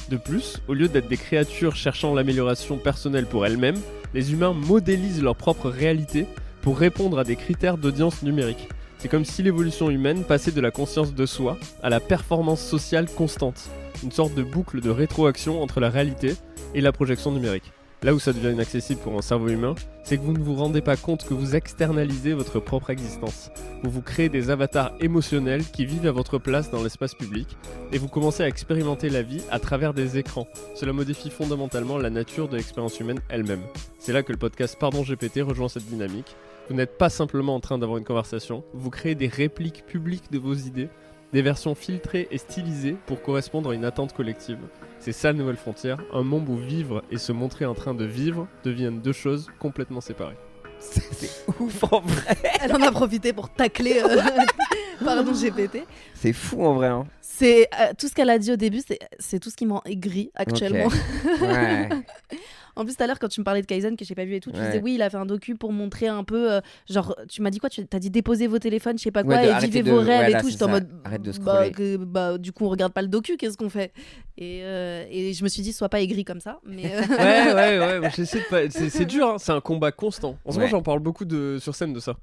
De plus, au lieu d'être des créatures cherchant l'amélioration personnelle pour elles-mêmes, les humains modélisent leur propre réalité pour répondre à des critères d'audience numérique. C'est comme si l'évolution humaine passait de la conscience de soi à la performance sociale constante, une sorte de boucle de rétroaction entre la réalité et la projection numérique. Là où ça devient inaccessible pour un cerveau humain, c'est que vous ne vous rendez pas compte que vous externalisez votre propre existence. Vous vous créez des avatars émotionnels qui vivent à votre place dans l'espace public, et vous commencez à expérimenter la vie à travers des écrans. Cela modifie fondamentalement la nature de l'expérience humaine elle-même. C'est là que le podcast Pardon GPT rejoint cette dynamique. Vous n'êtes pas simplement en train d'avoir une conversation, vous créez des répliques publiques de vos idées, des versions filtrées et stylisées pour correspondre à une attente collective. C'est ça la nouvelle frontière, un monde où vivre et se montrer en train de vivre deviennent deux choses complètement séparées. C'est ouf en vrai. Elle en a profité pour tacler Pardon GPT. C'est fou en vrai. Hein. C'est tout ce qu'elle a dit au début, c'est tout ce qui m'en aigrit actuellement. Okay. Ouais. En plus, tout à l'heure, quand tu me parlais de Kaizen, que j'ai pas vu et tout, tu Ouais. disais oui, il a fait un docu pour montrer un peu. Genre, tu m'as dit quoi? Tu t'as dit déposez vos téléphones, je sais pas quoi, Ouais, et arrêtez vivez vos rêves voilà, et tout. c'est J'étais en ça. mode. Arrête de scroller. Du coup, on regarde pas le docu, qu'est-ce qu'on fait? Et je me suis dit, sois pas aigri comme ça. Mais Ouais, moi, j'essaie de pas. C'est dur, hein, c'est un combat constant. En ce moment, Ouais. j'en parle beaucoup sur scène de ça.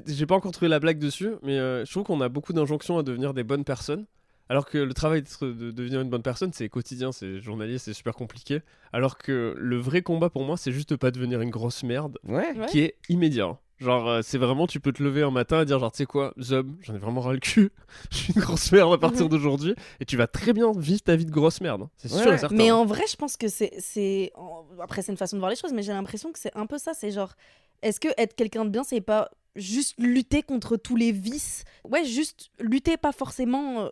J'ai pas encore trouvé la blague dessus, mais je trouve qu'on a beaucoup d'injonctions à devenir des bonnes personnes. Alors que le travail de devenir une bonne personne, c'est quotidien, c'est journalier, c'est super compliqué. Alors que le vrai combat pour moi, c'est juste de pas devenir une grosse merde Ouais. Ouais. qui est immédiat. Genre, c'est vraiment, tu peux te lever un matin et dire, genre, tu sais quoi, Zob, j'en ai vraiment ras le cul, je suis une grosse merde à partir d'aujourd'hui, et tu vas très bien vivre ta vie de grosse merde. Hein. C'est sûr Ouais. et certain. Mais en vrai, je pense que après, c'est une façon de voir les choses, mais j'ai l'impression que c'est un peu ça. C'est genre, est-ce que être quelqu'un de bien, c'est pas juste lutter contre tous les vices. Ouais, juste lutter, pas forcément,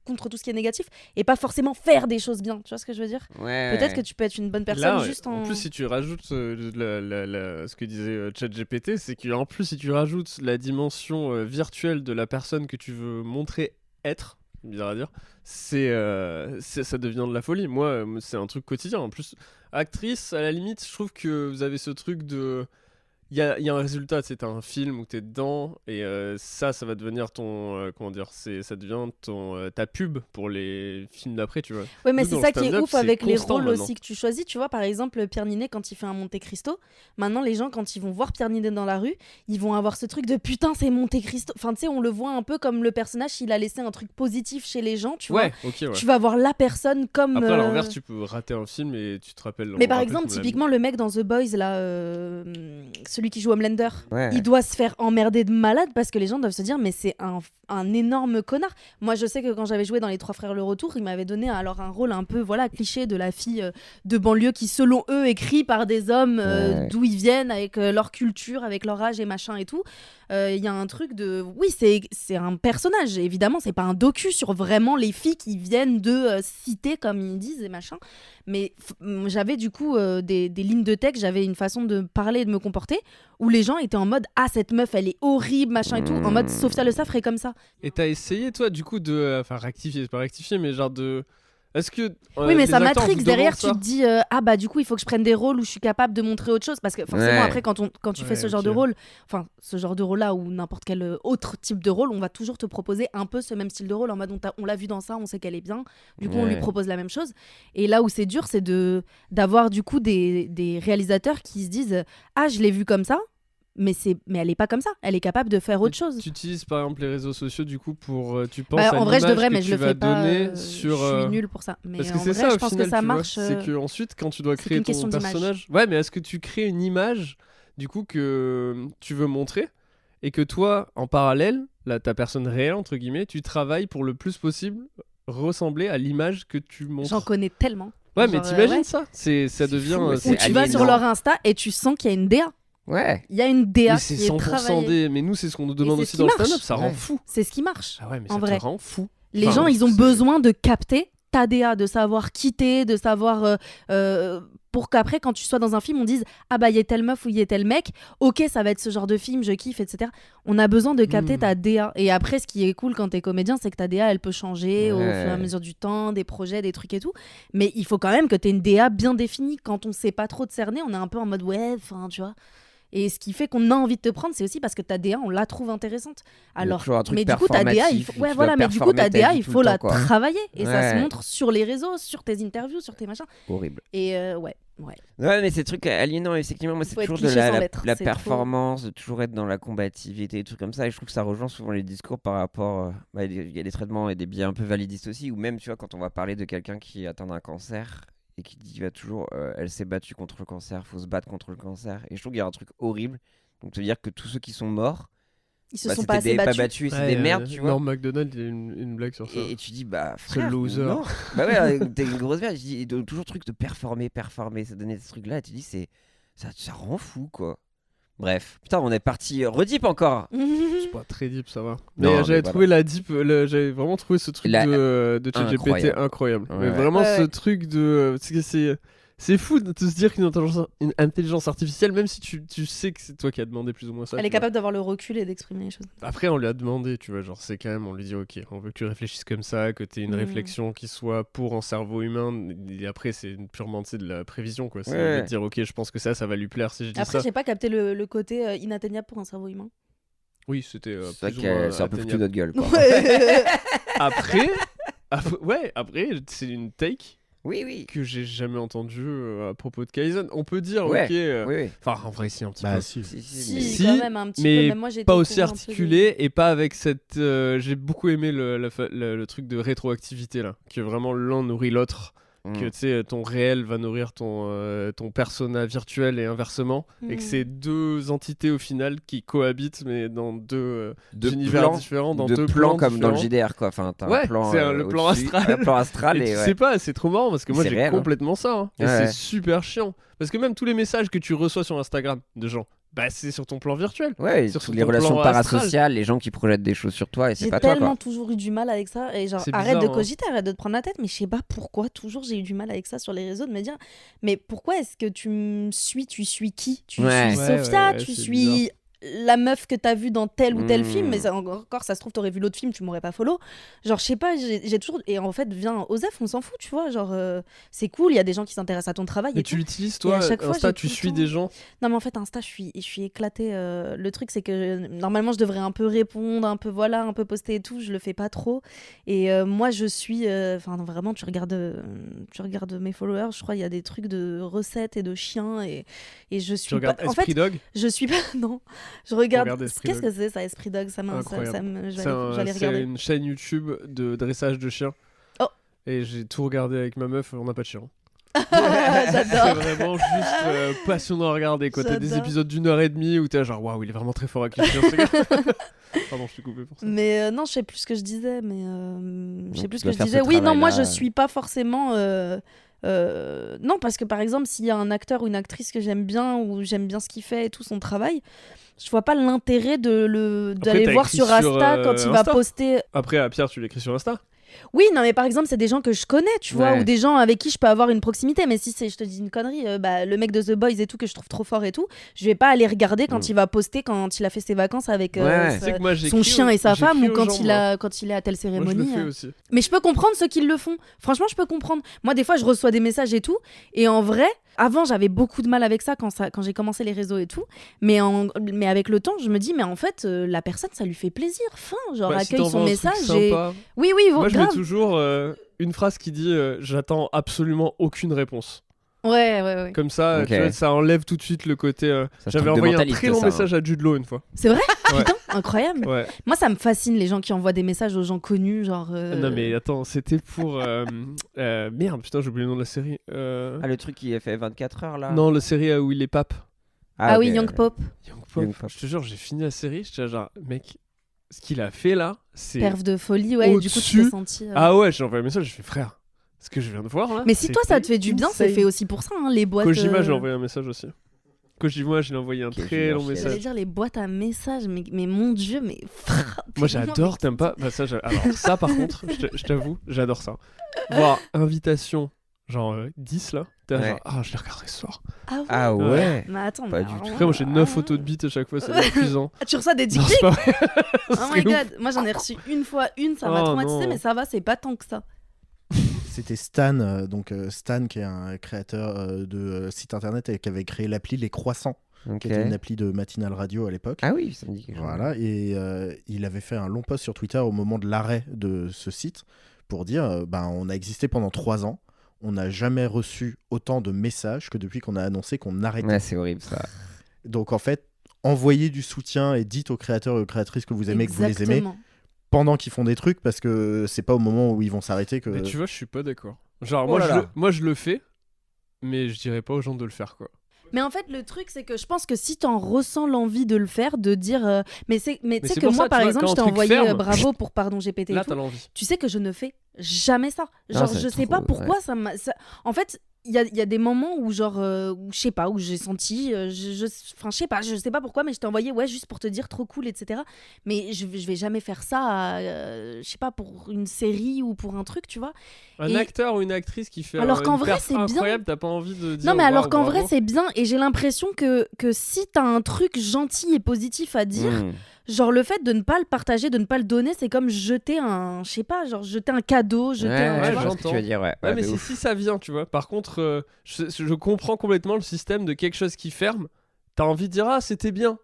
contre tout ce qui est négatif, et pas forcément faire des choses bien. Tu vois ce que je veux dire ? Peut-être que tu peux être une bonne personne juste en. En plus, si tu rajoutes ce que disait ChatGPT, c'est qu'en plus, si tu rajoutes la dimension virtuelle de la personne que tu veux montrer être, bizarre à dire, ça devient de la folie. Moi, c'est un truc quotidien. En plus, actrice, à la limite, je trouve que vous avez ce truc de... Il y a un résultat, c'est un film où t'es dedans et ça va devenir ton ça devient ta pub pour les films d'après, tu vois. Ouais, mais Nous, c'est dans ça le qui est stand-up, ouf avec c'est les constant rôles maintenant. aussi que tu choisis. Tu vois, par exemple, Pierre Ninet, quand il fait un Monte Cristo, maintenant les gens, quand ils vont voir Pierre Ninet dans la rue, ils vont avoir ce truc de putain, c'est Monte Cristo. Enfin, tu sais, on le voit un peu comme le personnage, il a laissé un truc positif chez les gens, tu vois. Ouais. Tu vas voir la personne comme. Après, à l'inverse, tu peux rater un film et tu te rappelles. Mais par exemple, typiquement, le mec dans The Boys, là, celui qui joue Homelander, il doit se faire emmerder de malade parce que les gens doivent se dire, mais c'est un énorme connard. Moi, je sais que quand j'avais joué dans Les Trois Frères le Retour, il m'avait donné alors un rôle un peu cliché de la fille de banlieue qui, selon eux, écrit par des hommes d'où ils viennent, avec leur culture, avec leur âge et machin et tout. Il y a un truc de... Oui, c'est un personnage, évidemment, c'est pas un docu sur vraiment les filles qui viennent de cité, comme ils disent, et machin. Mais j'avais du coup des lignes de texte, j'avais une façon de parler et de me comporter où les gens étaient en mode « Ah, cette meuf, elle est horrible, machin et tout », en mode « Sophia Le Safre est comme ça ». Et t'as essayé, toi, du coup, de... Enfin, rectifier, c'est pas rectifier, mais genre de... Est-ce que oui, mais ça les acteurs matrix vous derrière. demandent Tu te dis ah bah du coup il faut que je prenne des rôles où je suis capable de montrer autre chose parce que forcément après quand tu fais ce genre de rôle, enfin ce genre de rôle là ou n'importe quel autre type de rôle, on va toujours te proposer un peu ce même style de rôle en mode on l'a vu dans ça, on sait qu'elle est bien, du coup on lui propose la même chose. Et là où c'est dur, c'est d'avoir du coup des réalisateurs qui se disent ah je l'ai vu comme ça. Mais elle est pas comme ça, elle est capable de faire autre chose. Tu utilises par exemple les réseaux sociaux du coup pour tu penses à en vrai je devrais que mais je le fais pas sur je suis nulle pour ça mais parce que en c'est vrai, ça je au pense final, que ça tu vois, marche c'est que ensuite quand tu dois créer qu'une ton question d'image. personnage mais est-ce que tu crées une image du coup que tu veux montrer et que toi en parallèle là ta personne réelle entre guillemets tu travailles pour le plus possible ressembler à l'image que tu montres. J'en connais tellement. Ouais mais t'imagines ça ça devient fou, où tu vas sur leur Insta et tu sens qu'il y a une DA. Ouais. Il y a une DA c'est qui est 100% travaillée. mais nous c'est ce qu'on nous demande aussi dans le stand-up, ça rend fou. C'est ce qui marche. Ah ouais mais en ça vrai. te rend fou. Les gens ils ont besoin de capter ta DA, de savoir quitter, de savoir pour qu'après quand tu sois dans un film on dise ah bah il y a telle meuf ou il y a tel mec, ok ça va être ce genre de film, je kiffe, etc. On a besoin de capter ta DA. Et après ce qui est cool quand t'es comédien c'est que ta DA elle peut changer au fur et à mesure du temps, des projets, des trucs et tout, mais il faut quand même que t'aies une DA bien définie. Quand on sait pas trop te cerner on est un peu en mode ouais enfin tu vois. Et ce qui fait qu'on a envie de te prendre, c'est aussi parce que ta DA, on la trouve intéressante. Alors, mais du coup, ta DA, il faut, mais du coup, ta DA, il faut la travailler. Et ouais. ça se montre sur les réseaux, sur tes interviews, sur tes machins. Horrible. Et ouais, mais ces trucs aliénants, effectivement, moi, c'est toujours de la performance, de toujours être dans la combativité, des trucs comme ça. Et je trouve que ça rejoint souvent les discours par rapport. Il y a des traitements et des biais un peu validistes aussi, ou même, tu vois, quand on va parler de quelqu'un qui atteint un cancer. Et qui dit va toujours elle s'est battue contre le cancer, faut se battre contre le cancer. Et je trouve qu'il y a un truc horrible. Donc, ça veut dire que tous ceux qui sont morts, ils se sont pas assez battus. C'est des merdes, tu vois. Norm MacDonald, il y a une blague sur ça. Et tu dis, bah, ce loser. Non. Bah ouais, t'as une grosse merde. Je dis, toujours truc de performer. Ça donnait ce truc-là. Et tu dis, ça rend fou, quoi. Bref, putain, on est parti redip encore. C'est pas très deep, ça va. Mais j'avais trouvé la deep, j'avais vraiment trouvé ce truc de ChatGPT incroyable. Ouais. Mais vraiment ce truc de, c'est fou de se dire qu'une intelligence artificielle, même si tu sais que c'est toi qui as demandé plus ou moins ça. Elle est capable d'avoir le recul et d'exprimer les choses. Après, on lui a demandé, tu vois, genre c'est quand même, on lui dit ok, on veut que tu réfléchisses comme ça, que tu aies une réflexion qui soit pour un cerveau humain. Et après, c'est purement de la prévision, quoi. C'est de dire ok, je pense que ça va lui plaire si je dis ça. Après, j'ai pas capté le côté inatteignable pour un cerveau humain. Oui, c'était. C'est un peu foutu notre gueule, quoi. Après, c'est une take. Oui. Que j'ai jamais entendu à propos de Kaizen. On peut dire, oui. Enfin, en vrai, si, un petit peu. Si, quand même, un petit mais peu. Même moi, j'ai pas aussi articulé et pas avec cette. J'ai beaucoup aimé le truc de rétroactivité, là. Que vraiment l'un nourrit l'autre. Que tu sais, ton réel va nourrir ton persona virtuel et inversement. Et que c'est deux entités au final qui cohabitent, mais dans deux univers différents, dans deux plans comme différents. dans le JDR, quoi. Enfin, t'as un plan, c'est le plan astral. Un plan astral et tu sais pas, c'est trop marrant parce que moi j'ai réel, complètement ça. Hein. Et c'est super chiant. Parce que même tous les messages que tu reçois sur Instagram de gens, Bah, c'est sur ton plan virtuel. Ouais, Sur toutes ton les relations plan astral. parasociales, les gens qui projettent des choses sur toi et c'est J'ai pas toi tellement quoi. toujours eu du mal avec ça. Et genre, C'est arrête de bizarre, hein. cogiter, arrête de te prendre la tête. Mais je sais pas pourquoi, toujours j'ai eu du mal avec ça sur les réseaux, de me dire, mais pourquoi est-ce que tu me suis? Tu suis qui? Tu Ouais. suis Ouais, Sophia? ouais, Tu c'est suis la meuf que t'as vue dans tel ou tel Hmm. film? Mais encore, ça se trouve, t'aurais vu l'autre film, tu m'aurais pas follow. Genre, je sais pas, j'ai toujours. Et en fait, viens, Osef, on s'en fout, tu vois. Genre, c'est cool, il y a des gens qui s'intéressent à ton travail. Mais Et tu tout. l'utilises, Et toi, à chaque fois, Insta, j'ai tu tout le suis temps- des gens. Non, mais en fait, Insta, je suis éclatée. Le truc, c'est que normalement, je devrais un peu répondre, un peu voilà, un peu poster et tout. Je le fais pas trop. Et moi, je suis. Enfin, vraiment, tu regardes mes followers. Je crois il y a des trucs de recettes et de chiens. Et je suis Tu regardes pas. En Esprit fait, Dog. je suis pas. Non. Je regarde. Regarde Esprit Qu'est-ce Dog. que c'est, ça, Esprit Dog? Ça Incroyable. je vais aller C'est regarder. une chaîne YouTube de dressage de chiens. Oh. Et j'ai tout regardé avec ma meuf, on n'a pas de chien. C'est J'adore. vraiment juste passionnant à regarder. T'as des J'adore. épisodes d'1h30 où t'es genre waouh, il est vraiment très fort avec les chiens. ce gars. Pardon, je t'ai coupé pour ça. Mais non, je sais plus ce que je disais. Mais je sais Donc, plus tu ce que dois je faire disais. ce Oui, non, moi je travail-là. suis pas forcément. Non, parce que par exemple, s'il y a un acteur ou une actrice que j'aime bien ou j'aime bien ce qu'il fait et tout son travail, je vois pas l'intérêt d'aller t'as voir écrit sur Insta sur, quand il va Insta. poster. Après, à Pierre, tu l'écris sur Insta. Oui, non, mais par exemple, c'est des gens que je connais, tu vois, Ouais. ou des gens avec qui je peux avoir une proximité. Mais si c'est, je te dis une connerie, le mec de The Boys et tout, que je trouve trop fort et tout, je vais pas aller regarder quand Mm. il va poster, quand il a fait ses vacances avec Ouais. Tu sais que moi, son chien et sa femme, ou quand il est à telle Moi, je cérémonie. le fais aussi. Mais je peux comprendre ceux qui le font. Franchement, je peux comprendre. Moi, des fois, je reçois des messages et tout. Et en vrai, avant, j'avais beaucoup de mal avec ça quand j'ai commencé les réseaux et tout. Mais avec le temps, je me dis, mais en fait, la personne, ça lui fait plaisir. Fin, genre, Bah, si accueille t'envoies son un truc message. Et... sympa. Oui, Moi, je mets grave. toujours une phrase qui dit j'attends absolument aucune réponse. Ouais. Comme ça, Ok. tu vois, ça enlève tout de suite le côté. Ça, J'avais truc de envoyé un mentaliste, très long ça, hein. message à Jude Law une fois. C'est vrai? Ouais. Putain, incroyable. Ouais. Moi, ça me fascine, les gens qui envoient des messages aux gens connus, genre... Non, mais attends, c'était pour. Merde, putain, j'ai oublié le nom de la série. Ah, le truc qui a fait 24 heures là. Non, la série où il est pape. Ah oui, ok. Young Pop. Young Pop. Young Pop. Je te jure, j'ai fini la série. J'étais genre, mec, ce qu'il a fait là, c'est. Perf de folie, ouais. Et du coup, tu t'es au-dessus. senti... Ah ouais, j'ai envoyé un message, j'ai fait frère. Ce que je viens de voir là. Mais si toi, ça te fait du bien, c'est insane. fait aussi pour ça, hein, les boîtes... Kojima, j'ai envoyé un message aussi. Kojima, j'ai envoyé un Kojima, très long chier. J'allais message. dire les boîtes à messages, mais mon dieu, mais... Moi j'adore, t'aimes pas bah, ça, alors ça par contre, je t'avoue, j'adore ça. Voir invitation, genre 10 là, t'es Ouais. genre, ah je les regarderai ce soir. Ah ouais. Ah ouais. Mais attends, Pas mais du alors tout. Après moi j'ai là, 9 photos de bites à chaque fois, c'est épuisant. Ah, tu reçois des dick Non, pics? c'est pas vrai. Ce Oh serait my ouf. god, moi j'en ai reçu une fois une, ça m'a Oh traumatisé, non. mais ça va, c'est pas tant que ça. C'était Stan, Stan qui est un créateur de site internet et qui avait créé l'appli Les Croissants, Ok. qui était une appli de matinale radio à l'époque. Ah oui, ça me dit quelque chose. Voilà, et il avait fait un long post sur Twitter au moment de l'arrêt de ce site pour dire on a existé pendant 3 ans, on n'a jamais reçu autant de messages que depuis qu'on a annoncé qu'on arrêtait. Ouais, c'est horrible ça. Donc en fait, envoyez du soutien et dites aux créateurs et aux créatrices que vous aimez que vous les aimez Exactement. pendant qu'ils font des trucs, parce que c'est pas au moment où ils vont s'arrêter que... Mais tu vois, je suis pas d'accord. Genre Oh là là. moi je le fais, mais je dirais pas aux gens de le faire quoi. Mais en fait, le truc, c'est que je pense que si t'en ressens l'envie de le faire, de dire. Mais tu sais c'est que pour moi, ça, par tu vois, exemple, quand je t'ai un truc envoyé ferme, bravo pour Pardon GPT et Là tout. t'as l'envie. Tu sais que je ne fais jamais ça. Non, Genre, c'est je sais trop, pas pourquoi ça m'a. En fait, il y a des moments où, genre, où je sais pas, où j'ai senti. Enfin, je sais pas, je sais pas pourquoi, mais je t'ai envoyé, ouais, juste pour te dire trop cool, etc. Mais je vais jamais faire ça, je sais pas, pour une série ou pour un truc, tu vois. Un Et- acteur ou une actrice qui fait Alors qu'en une vrai, perf c'est bien. incroyable, t'as pas envie de dire Non, mais waouh, alors qu'en bravo. vrai, c'est bien. Et j'ai l'impression que si t'as un truc gentil et positif à dire, Hmm. genre le fait de ne pas le partager, de ne pas le donner, c'est comme jeter un, je sais pas, genre jeter un cadeau, jeter Ouais, un. ouais, tu je vois. vois ce que tu veux dire, ouais. Ouais, Ouais, mais de c'est ouf. si ça vient, tu vois. Par contre, je comprends complètement le système de quelque chose qui ferme. T'as envie de dire ah c'était bien,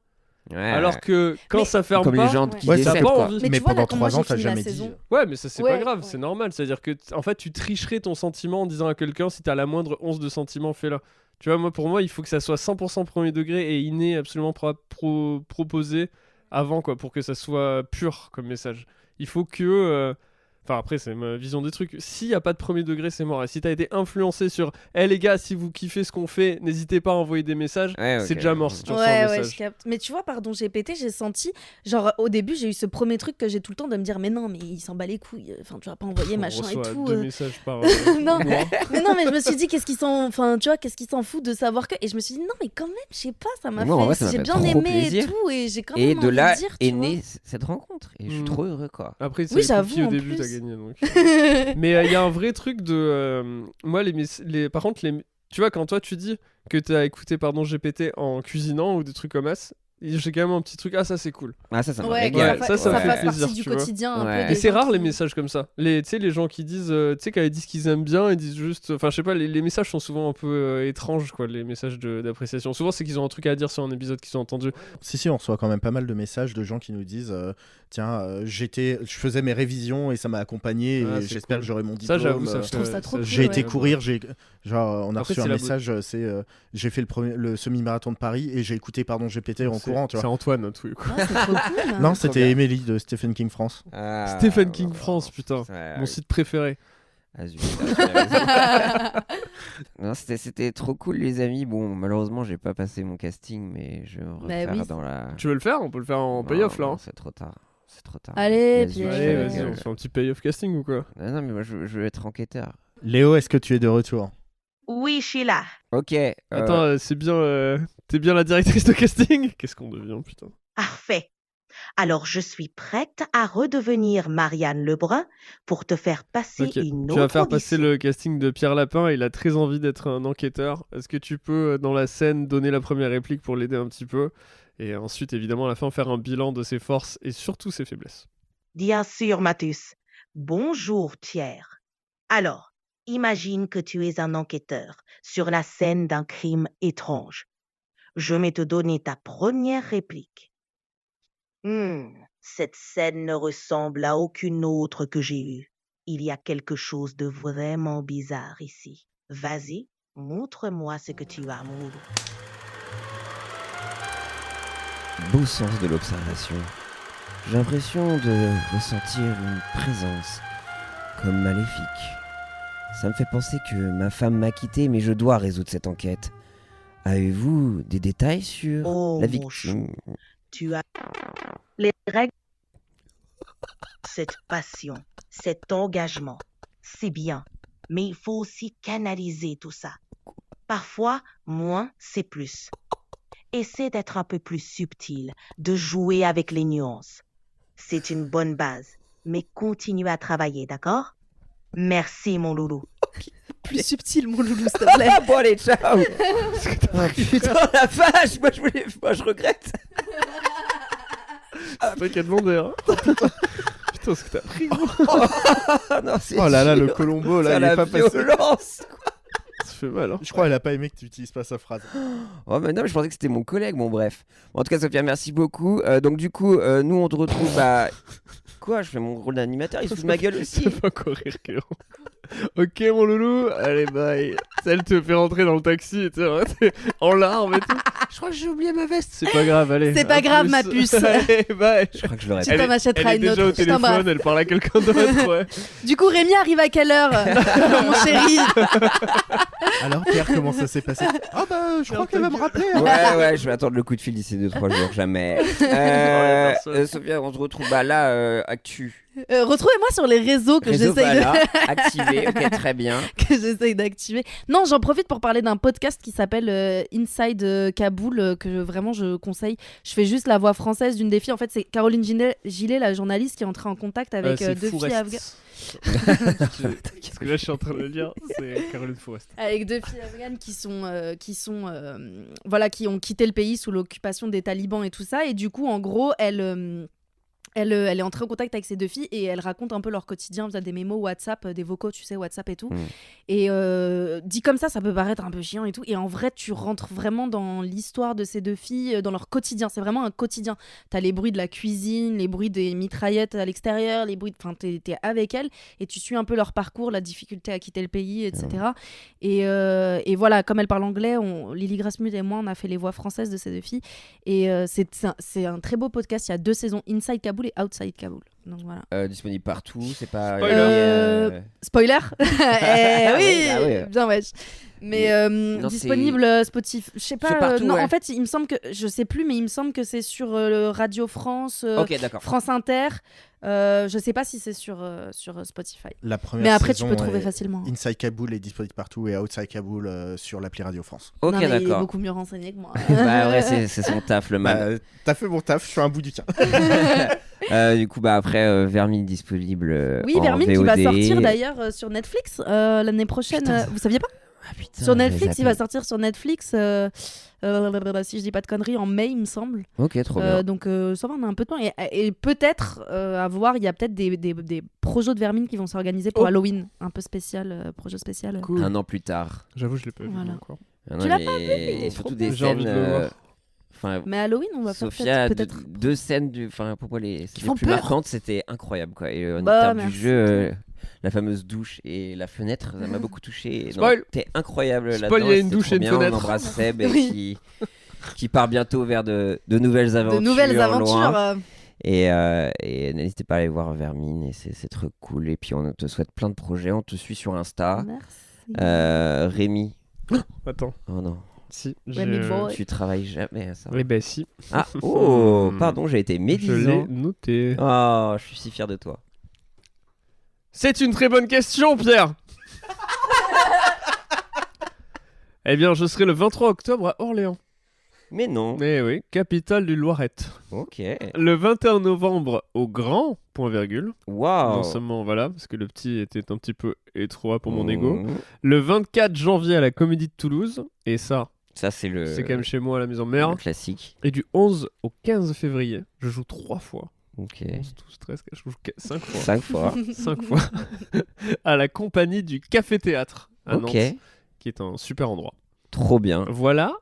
Ouais. alors que quand Mais- ça ferme Comme pas, les gens Ouais. qui Ouais, c'est t'as un décèdent, pas quoi. envie. Mais Mais tu vois, là, pendant quand moi, 3 ans, j'ai t'as fini la jamais dit. saison. Ouais, mais ça c'est Ouais, pas grave, ouais. c'est normal. C'est-à-dire que en fait tu tricherais ton sentiment en disant à quelqu'un si t'as la moindre once de sentiment, fais-le. Tu vois, pour moi, il faut que ça soit 100% premier degré et inné, absolument proposé avant quoi, pour que ça soit pur comme message. Il faut que Enfin, après, c'est ma vision des trucs. S'il n'y a pas de premier degré, c'est mort. Et si t'as été influencé sur les gars, si vous kiffez ce qu'on fait, n'hésitez pas à envoyer des messages, c'est déjà mort si tu reçois un message. Je capte. Mais tu vois, pardon, GPT, j'ai senti, genre, au début, j'ai eu ce premier truc que j'ai tout le temps de me dire, mais non, mais il s'en bat les couilles. Enfin, tu vas pas envoyer machin et tout. 2 messages par non, mois. mais non, mais je me suis dit, qu'est-ce qu'ils s'en fout de savoir que. Et je me suis dit, non, mais quand même, je sais pas, ça m'a fait. J'ai bien aimé et tout, et j'ai quand même envie de dire. Et de là est née cette rencontre. Et je suis trop heureux, quoi. Après, c'est oui, j'avoue. Au début, t'as gagné. Donc. Mais il y a un vrai truc de. Moi, par contre, tu vois, quand toi tu dis que t'as écouté GPT en cuisinant ou des trucs comme ça, j'ai quand même un petit truc. Ah, ça c'est cool. Ah, ça me ouais, régale. Ça me fait fasse plaisir. Partie du quotidien. Un peu et c'est rare les messages comme ça. Tu sais, les gens qui disent. Tu sais, quand ils disent qu'ils aiment bien, ils disent juste. Enfin, je sais pas, les messages sont souvent un peu étranges, quoi, les messages d'appréciation. Souvent, c'est qu'ils ont un truc à dire sur un épisode qu'ils ont entendu. Si, on reçoit quand même pas mal de messages de gens qui nous disent tiens, je faisais mes révisions et ça m'a accompagné et j'espère que j'aurai mon diplôme. Ça, j'avoue, je trouve ça trop cool. J'ai été courir, on a Après, reçu un message, j'ai fait le semi-marathon de Paris et j'ai écouté GPT en courant. Tu vois. C'est Antoine, un truc. Ah, c'est trop cool. Non, c'était Emily de Stephen King France. Stephen King France, putain, mon site préféré. Ah, zut, non, c'était trop cool, les amis. Bon, malheureusement, j'ai pas passé mon casting, mais je vais me refaire dans la. Tu veux le faire? On peut le faire en payoff là. C'est trop tard. C'est trop tard. Allez, vas-y, on fait un petit payoff casting ou quoi? Non, mais moi, je veux être enquêteur. Léo, est-ce que tu es de retour? Oui, je suis là. Ok. Attends, c'est bien. T'es bien la directrice de casting? Qu'est-ce qu'on devient, putain? Parfait. Alors, je suis prête à redevenir Marianne Lebrun pour te faire passer une autre Tu vas faire audition. passer le casting de Pierre Lapin. Il a très envie d'être un enquêteur. Est-ce que tu peux, dans la scène, donner la première réplique pour l'aider un petit peu? Et ensuite, évidemment, à la fin, faire un bilan de ses forces et surtout ses faiblesses. Bien sûr, Mathus. Bonjour, Thierry. Alors, imagine que tu es un enquêteur sur la scène d'un crime étrange. Je vais te donner ta première réplique. Cette scène ne ressemble à aucune autre que j'ai eue. Il y a quelque chose de vraiment bizarre ici. Vas-y, montre-moi ce que tu as, mon loulou. Beau sens de l'observation. J'ai l'impression de ressentir une présence comme maléfique. Ça me fait penser que ma femme m'a quitté, mais je dois résoudre cette enquête. Avez-vous des détails sur la victime? Tu as les règles, cette passion, cet engagement, c'est bien, mais il faut aussi canaliser tout ça. Parfois, moins, c'est plus. Essaie d'être un peu plus subtil, de jouer avec les nuances. C'est une bonne base, mais continue à travailler, d'accord? Merci, mon loulou. Plus subtil, mon loulou, s'il te plaît. Bon, allez, ciao. Putain, la vache, moi je regrette. C'est toi qui as demandé, hein. Putain, ce que t'as pris, gros. Oh là là, le Colombo, là, il est pas passé. Violence. Ça fait mal, hein. Je crois qu'elle a pas aimé que tu utilises pas sa phrase. Oh, mais non, mais je pensais que c'était mon collègue. Bon, bref. En tout cas, Sophia, merci beaucoup. Donc, du coup, nous, on te retrouve à. Quoi? Je fais mon rôle d'animateur, il se fout de ma gueule aussi. Ça fait encore rire, Clément. Ok, mon loulou, allez, bye. Elle te fait rentrer dans le taxi et t'es en larmes et tout. Je crois que j'ai oublié ma veste. C'est pas grave, allez. C'est pas grave, ma puce. Allez, bye. Je crois que je l'aurais Tu t'en achèteras une autre. Elle est déjà au téléphone, elle parle à quelqu'un d'autre, ouais. Du coup, Rémi arrive à quelle heure, mon chéri? Alors, Pierre, comment ça s'est passé? Ah bah, je crois qu'elle va me rappeler. Ouais, je vais attendre le coup de fil d'ici 2-3 jours, jamais. Sophia, on se retrouve là, actu. Retrouvez-moi sur les réseaux que j'essaye activer, ok, très bien. Que j'essaye d'activer. Non, j'en profite pour parler d'un podcast qui s'appelle Inside Kaboul, que vraiment je conseille. Je fais juste la voix française d'une des filles. En fait, c'est Caroline Gillet, la journaliste, qui est entrée en contact avec deux filles afghanes. Parce que là, je suis en train de le lire, c'est Caroline Forest. Avec deux filles afghanes qui ont quitté le pays sous l'occupation des talibans et tout ça. Et du coup, en gros, elle est entrée en contact avec ces deux filles et elle raconte un peu leur quotidien via des mémos WhatsApp, des vocaux, tu sais, WhatsApp et tout. Et dit comme ça peut paraître un peu chiant et tout. Et en vrai, tu rentres vraiment dans l'histoire de ces deux filles, dans leur quotidien. C'est vraiment un quotidien. T'as les bruits de la cuisine, les bruits des mitraillettes à l'extérieur, les bruits. Enfin, t'es avec elles et tu suis un peu leur parcours, la difficulté à quitter le pays, etc. Et voilà, comme elle parle anglais, Lily Grassmuth et moi, on a fait les voix françaises de ces deux filles. Et c'est un très beau podcast. Il y a 2 saisons. Inside Kaboul, Kaboul et Outside Kaboul. Donc voilà. Disponible partout, c'est pas. Spoiler. Oui, Ah ouais. bien wesh. Mais Non, disponible Spotify. Je sais pas. partout, non, ouais. en fait, il me semble que je sais plus, mais il me semble que c'est sur Radio France, Ok, d'accord. France Inter. Je sais pas si c'est sur Spotify. La première Mais après, tu saison peux trouver est- facilement. Inside Kaboul est disponible partout et Outside Kaboul sur l'appli Radio France. Ok, Non, mais il est d'accord. beaucoup mieux renseigné que moi. Bah ouais, c'est son taf, le mal. T'as fait mon taf, je suis un bout du tien. Du coup, bah après, Vermine disponible. Oui, en Vermine qui VOD. va sortir d'ailleurs sur Netflix l'année prochaine. Putain, vous saviez pas? Ah, putain, Sur Netflix, j'ai il va zappé. sortir sur Netflix, si je dis pas de conneries, en mai, il me semble. Ok, trop bien. Donc ça va, on a un peu de temps. Et peut-être, à voir, il y a peut-être des projets de Vermine qui vont s'organiser pour Halloween. Un peu spécial, projet spécial. Cool. Un an plus tard. J'avoue, je l'ai pas vu Voilà. encore. Ah Tu l'as pas vu, il est surtout trop des bien. J'ai envie scènes. de le voir. Enfin, Mais Halloween, on va faire Sophia, peut-être. deux scènes pour moi les font plus peur. marquantes, c'était incroyable quoi. Et en Bah, termes du merci. jeu, la fameuse douche et la fenêtre, ça m'a beaucoup touché. Non, Spoil. t'es incroyable Spoil, là-dedans. il y a et une c'est douche trop et une bien. fenêtre. On embrasse Seb Oui. qui part bientôt vers de nouvelles aventures. De nouvelles aventures. loin. Et n'hésitez pas à aller voir Vermine, et c'est très cool. Et puis on te souhaite plein de projets, on te suit sur Insta. Merci. Rémi. Attends. Oh non. Si, Rémi Boy. Tu travailles jamais à ça. Eh ben si. Ah, oh, pardon, j'ai été Je médisant. l'ai noté. Oh, je suis si fier de toi. C'est une très bonne question, Pierre. Eh bien, je serai le 23 octobre à Orléans. Mais non. Eh oui, capitale du Loiret. Ok. Le 21 novembre au Grand, point virgule. Waouh. Non seulement, voilà, parce que le petit était un petit peu étroit pour mon ego. Mmh. Le 24 janvier à la Comédie de Toulouse. Et ça, Ça, c'est le. c'est quand même chez moi à la maison mère. le classique. Et du 11 au 15 février, je joue 3 fois. Ok. 11, 12, 13, je joue 5 fois. 5 fois. 5 fois. À la compagnie du Café Théâtre à Ok. Nantes, qui est un super endroit. Trop bien. Voilà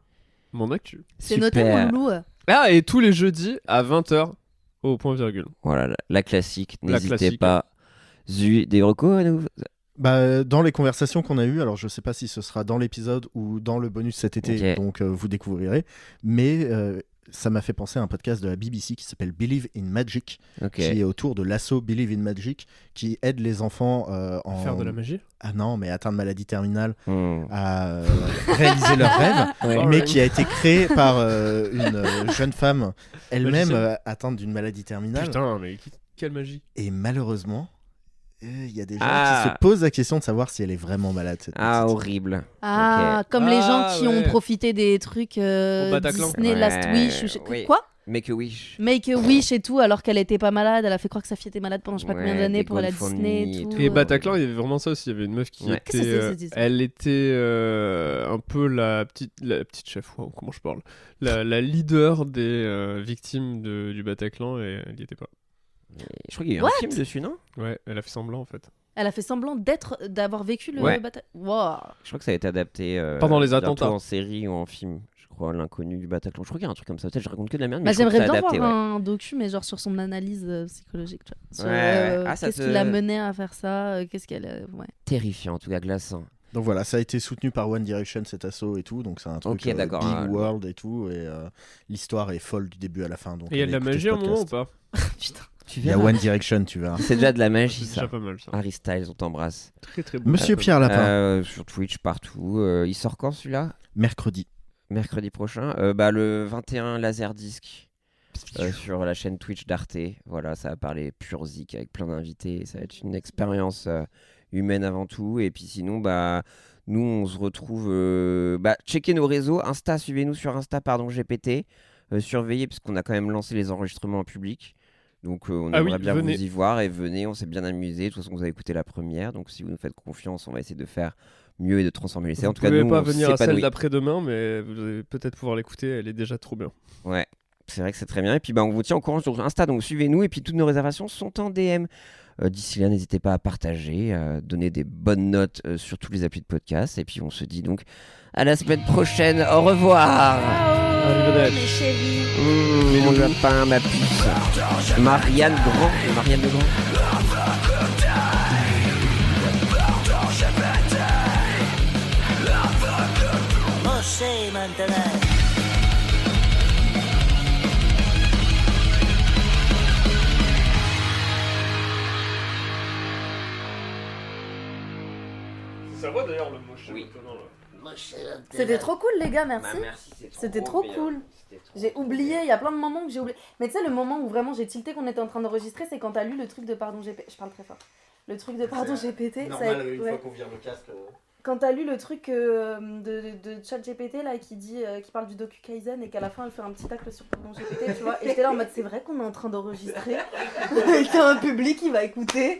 mon actu. C'est Super. noté, mon loulou. Ah, et tous les jeudis à 20h au point virgule. Voilà, la classique. La N'hésitez classique. pas. Des recos à nous. Bah, dans les conversations qu'on a eues, alors je sais pas si ce sera dans l'épisode ou dans le bonus cet été, Ok. donc vous découvrirez, mais ça m'a fait penser à un podcast de la BBC qui s'appelle Believe in Magic, Ok. qui est autour de l'asso Believe in Magic, qui aide les enfants en... Faire de la magie. Ah non, mais atteindre maladie terminale, Hmm. à réaliser leurs rêves, Ouais. mais qui a été créé par une jeune femme elle-même Magicienne. atteinte d'une maladie terminale. Putain, mais quelle magie. Et malheureusement, il y a des gens Ah. qui se posent la question de savoir si elle est vraiment malade, cette Ah, petite. horrible. Ah, comme les gens Ah, qui ont ouais. profité des trucs Au Bataclan. Disney, Last Ouais, Wish, ou oui. quoi Make a wish. Make a Wish et tout, alors qu'elle était pas malade, elle a fait croire que sa fille était malade pendant je sais pas Ouais, combien d'années des pour aller à GoFundMe Disney et et tout. tout. Et Bataclan, il y avait vraiment ça aussi. Il y avait une meuf qui Ouais. était. Qu'est-ce que c'est, cette histoire Elle était un peu la petite chef. Wow, comment je parle la leader des victimes du Bataclan et elle y était pas. Je crois qu'il y a eu un What film dessus, non? Ouais, elle a fait semblant en fait. Elle a fait semblant d'avoir vécu le Ouais. Bataclan. Wow. Je crois que ça a été adapté Pendant les bientôt attentats. en série ou en film. Je crois, l'inconnu du Bataclan. Je crois qu'il y a un truc comme ça. Peut-être je raconte que de la merde. Bah, Mais je crois que j'aimerais c'est bien adapté, voir ouais. un docu, mais genre sur son analyse psychologique. Tu vois. Sur, Ouais. Ah, ça qu'est-ce te- qui l'a mené à faire ça qu'est-ce qu'elle. Ouais. Terrifiant, en tout cas glaçant. Donc voilà, ça a été soutenu par One Direction, cet assaut et tout, donc c'est un truc Ok, d'accord, Big ah, World et tout, et l'histoire est folle du début à la fin. Donc Et il y a de la allez magie écouter à ce un moment ou podcast. pas Putain. Tu Il y a verras. One Direction, tu verras. C'est déjà de la magie, C'est ça. déjà pas mal ça. Harry Styles, on t'embrasse. Très très beau. Monsieur Pierre Lapin, Sur Twitch, partout. Il sort quand celui-là? mercredi. Mercredi prochain. Bah, le 21 Laserdisc. Sur la chaîne Twitch d'Arte. Voilà, ça va parler pure zik avec plein d'invités. Ça va être une expérience humaine avant tout. Et puis sinon, bah, nous, on se retrouve. Checkez nos réseaux. Insta, suivez-nous sur Insta, GPT. Surveillez, parce qu'on a quand même lancé les enregistrements en public. Donc, on Ah aimerait oui, bien venez. vous y voir. Et venez, on s'est bien amusé. De toute façon, vous avez écouté la première. Donc, si vous nous faites confiance, on va essayer de faire mieux et de transformer l'essai. Vous En tout cas, pouvez nous, pas on venir à celle s'épanouit. d'après-demain, mais vous allez peut-être pouvoir l'écouter. Elle est déjà trop bien. Ouais, c'est vrai que c'est très bien. Et puis, bah, on vous tient au courant sur Insta, donc suivez-nous. Et puis, toutes nos réservations sont en DM. D'ici là, n'hésitez pas à partager, à donner des bonnes notes sur tous les applis de podcast. Et puis, on se dit donc à la semaine prochaine. Au revoir. Arrivederci. Mes chéris. Mon lapin, ma puce. Marianne Grand. Marianne Legrand. Moshe maintenant. Oui. C'était trop cool, les gars, merci. Bah, merci, c'est C'était trop bien. cool. C'était trop J'ai bien. oublié, il y a plein de moments que j'ai oublié. Mais tu sais, le moment où vraiment j'ai tilté qu'on était en train d'enregistrer, c'est quand t'as lu le truc de Pardon GPT. Je parle très fort. Le truc de Pardon GPT. Normal, une fois qu'on vire le casque. Quand t'as lu le truc de ChatGPT là qui dit qui parle du docu Kaizen et qu'à la fin elle fait un petit tacle sur Pardon GPT, tu vois, et j'étais là en mode c'est vrai qu'on est en train d'enregistrer et qu'il y a un public qui va écouter.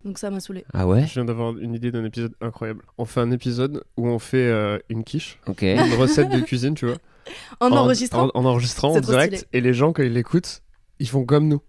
Donc ça m'a saoulé. Ah ouais? Je viens d'avoir une idée d'un épisode incroyable. On fait un épisode où on fait une quiche, Ok. une recette de cuisine, tu vois. En enregistrant. En enregistrant C'est en trop direct, stylé. et les gens quand ils l'écoutent, ils font comme nous.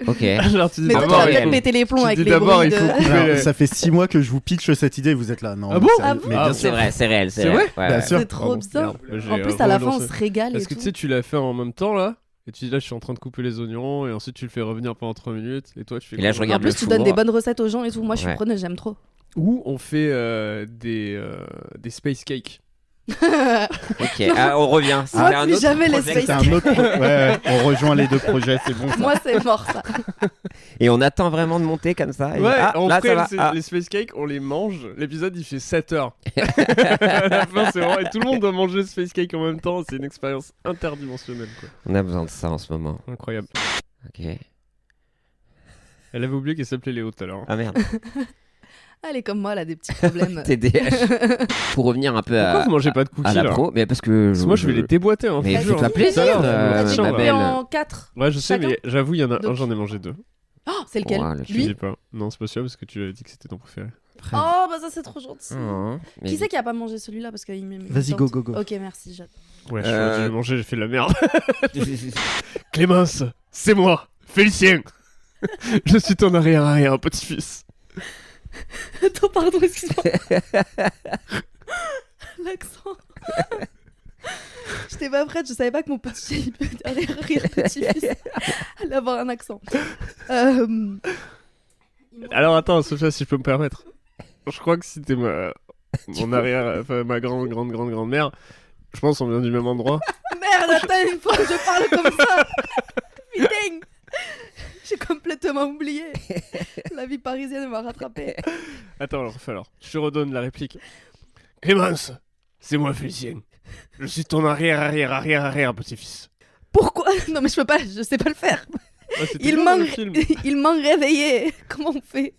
Ok. Genre, tu dis Mais toi tu d'abord, vas il peut-être faut- péter les plombs tu avec dis les d'abord, bruits il faut de... couper Alors, les- ça fait 6 mois que je vous pitch cette idée, vous êtes là. Non, Ah bon sérieux. Mais Ah bien bon, sûr. C'est vrai, c'est réel. C'est vrai? Ouais, Bien ouais. sûr. C'est trop Pardon, bizarre. merde. J'ai En plus à la fin on relancé. se régale et Parce que tout. tu sais, tu l'as fait en même temps là, et tu dis là, je suis en train de couper les oignons, et ensuite tu le fais revenir pendant 3 minutes, et toi tu fais. Et là, je quoi En regarde plus le tu donnes four. des bonnes recettes aux gens et tout. Moi je suis Ouais. preneuse, j'aime trop. Ou on fait des space cakes. Ok. Ah, on revient. Moi, C'était un plus autre jamais les projet. space C'est un autre. Ouais, on rejoint les deux projets, c'est bon. Ça. Moi c'est mort ça. Et on attend vraiment de monter comme ça. et- Ouais, ah, on là, ferait ça va. Ah. les space cakes, on les mange. L'épisode il fait 7 heures. À la fin, c'est vraiment. Et tout le monde doit manger space cake en même temps. C'est une expérience interdimensionnelle, quoi. On a besoin de ça en ce moment. Incroyable. Ok. Elle avait oublié qu'elle s'appelait Léo tout à l'heure. Ah merde. Elle est comme moi, elle a des petits problèmes. TDH. Pour revenir un peu Pourquoi à, vous mangez pas de cookies à la là pro, mais parce que. Parce que moi je vais les déboîter. Hein, Mais je vous fais-toi jure. plaisir, Tout à l'heure, Elle machin, est là. coupée belle. en 4. Ouais, je sais, Chacun. mais j'avoue, il y en a Donc- un, j'en ai mangé 2. Oh, c'est lequel Ouais, le Je Lui dis pas. Non, c'est pas sûr parce que tu avais dit que c'était ton préféré. Oh, bah ça c'est trop gentil. Oh, mais- Qui c'est qui a pas mangé celui-là parce qu'il Vas-y, go, go, go. Ok, merci. Ouais, Euh, j'ai mangé, j'ai fait de la merde. Clémence, c'est moi, Félicien. Je suis ton arrière petit-fils. Attends, pardon, excuse-moi. L'accent. J'étais pas prête, je savais pas que mon petit petit-fils allait avoir un accent. Alors attends, Sophia, si je peux me permettre. Je crois que si t'es mon arrière, enfin ma grande-mère, je pense qu'on vient du même endroit. Merde, attends, une fois que je parle comme ça. Putain. J'ai complètement oublié. La vie parisienne m'a rattrapé. Attends, alors, refais alors. Je te redonne la réplique. Clémence, c'est moi Félicien. Je suis ton arrière petit-fils. Pourquoi? Non mais je peux pas, je sais pas le faire. Ouais, c'était Il bien dans le manque, film. il manque réveillé. Comment on fait?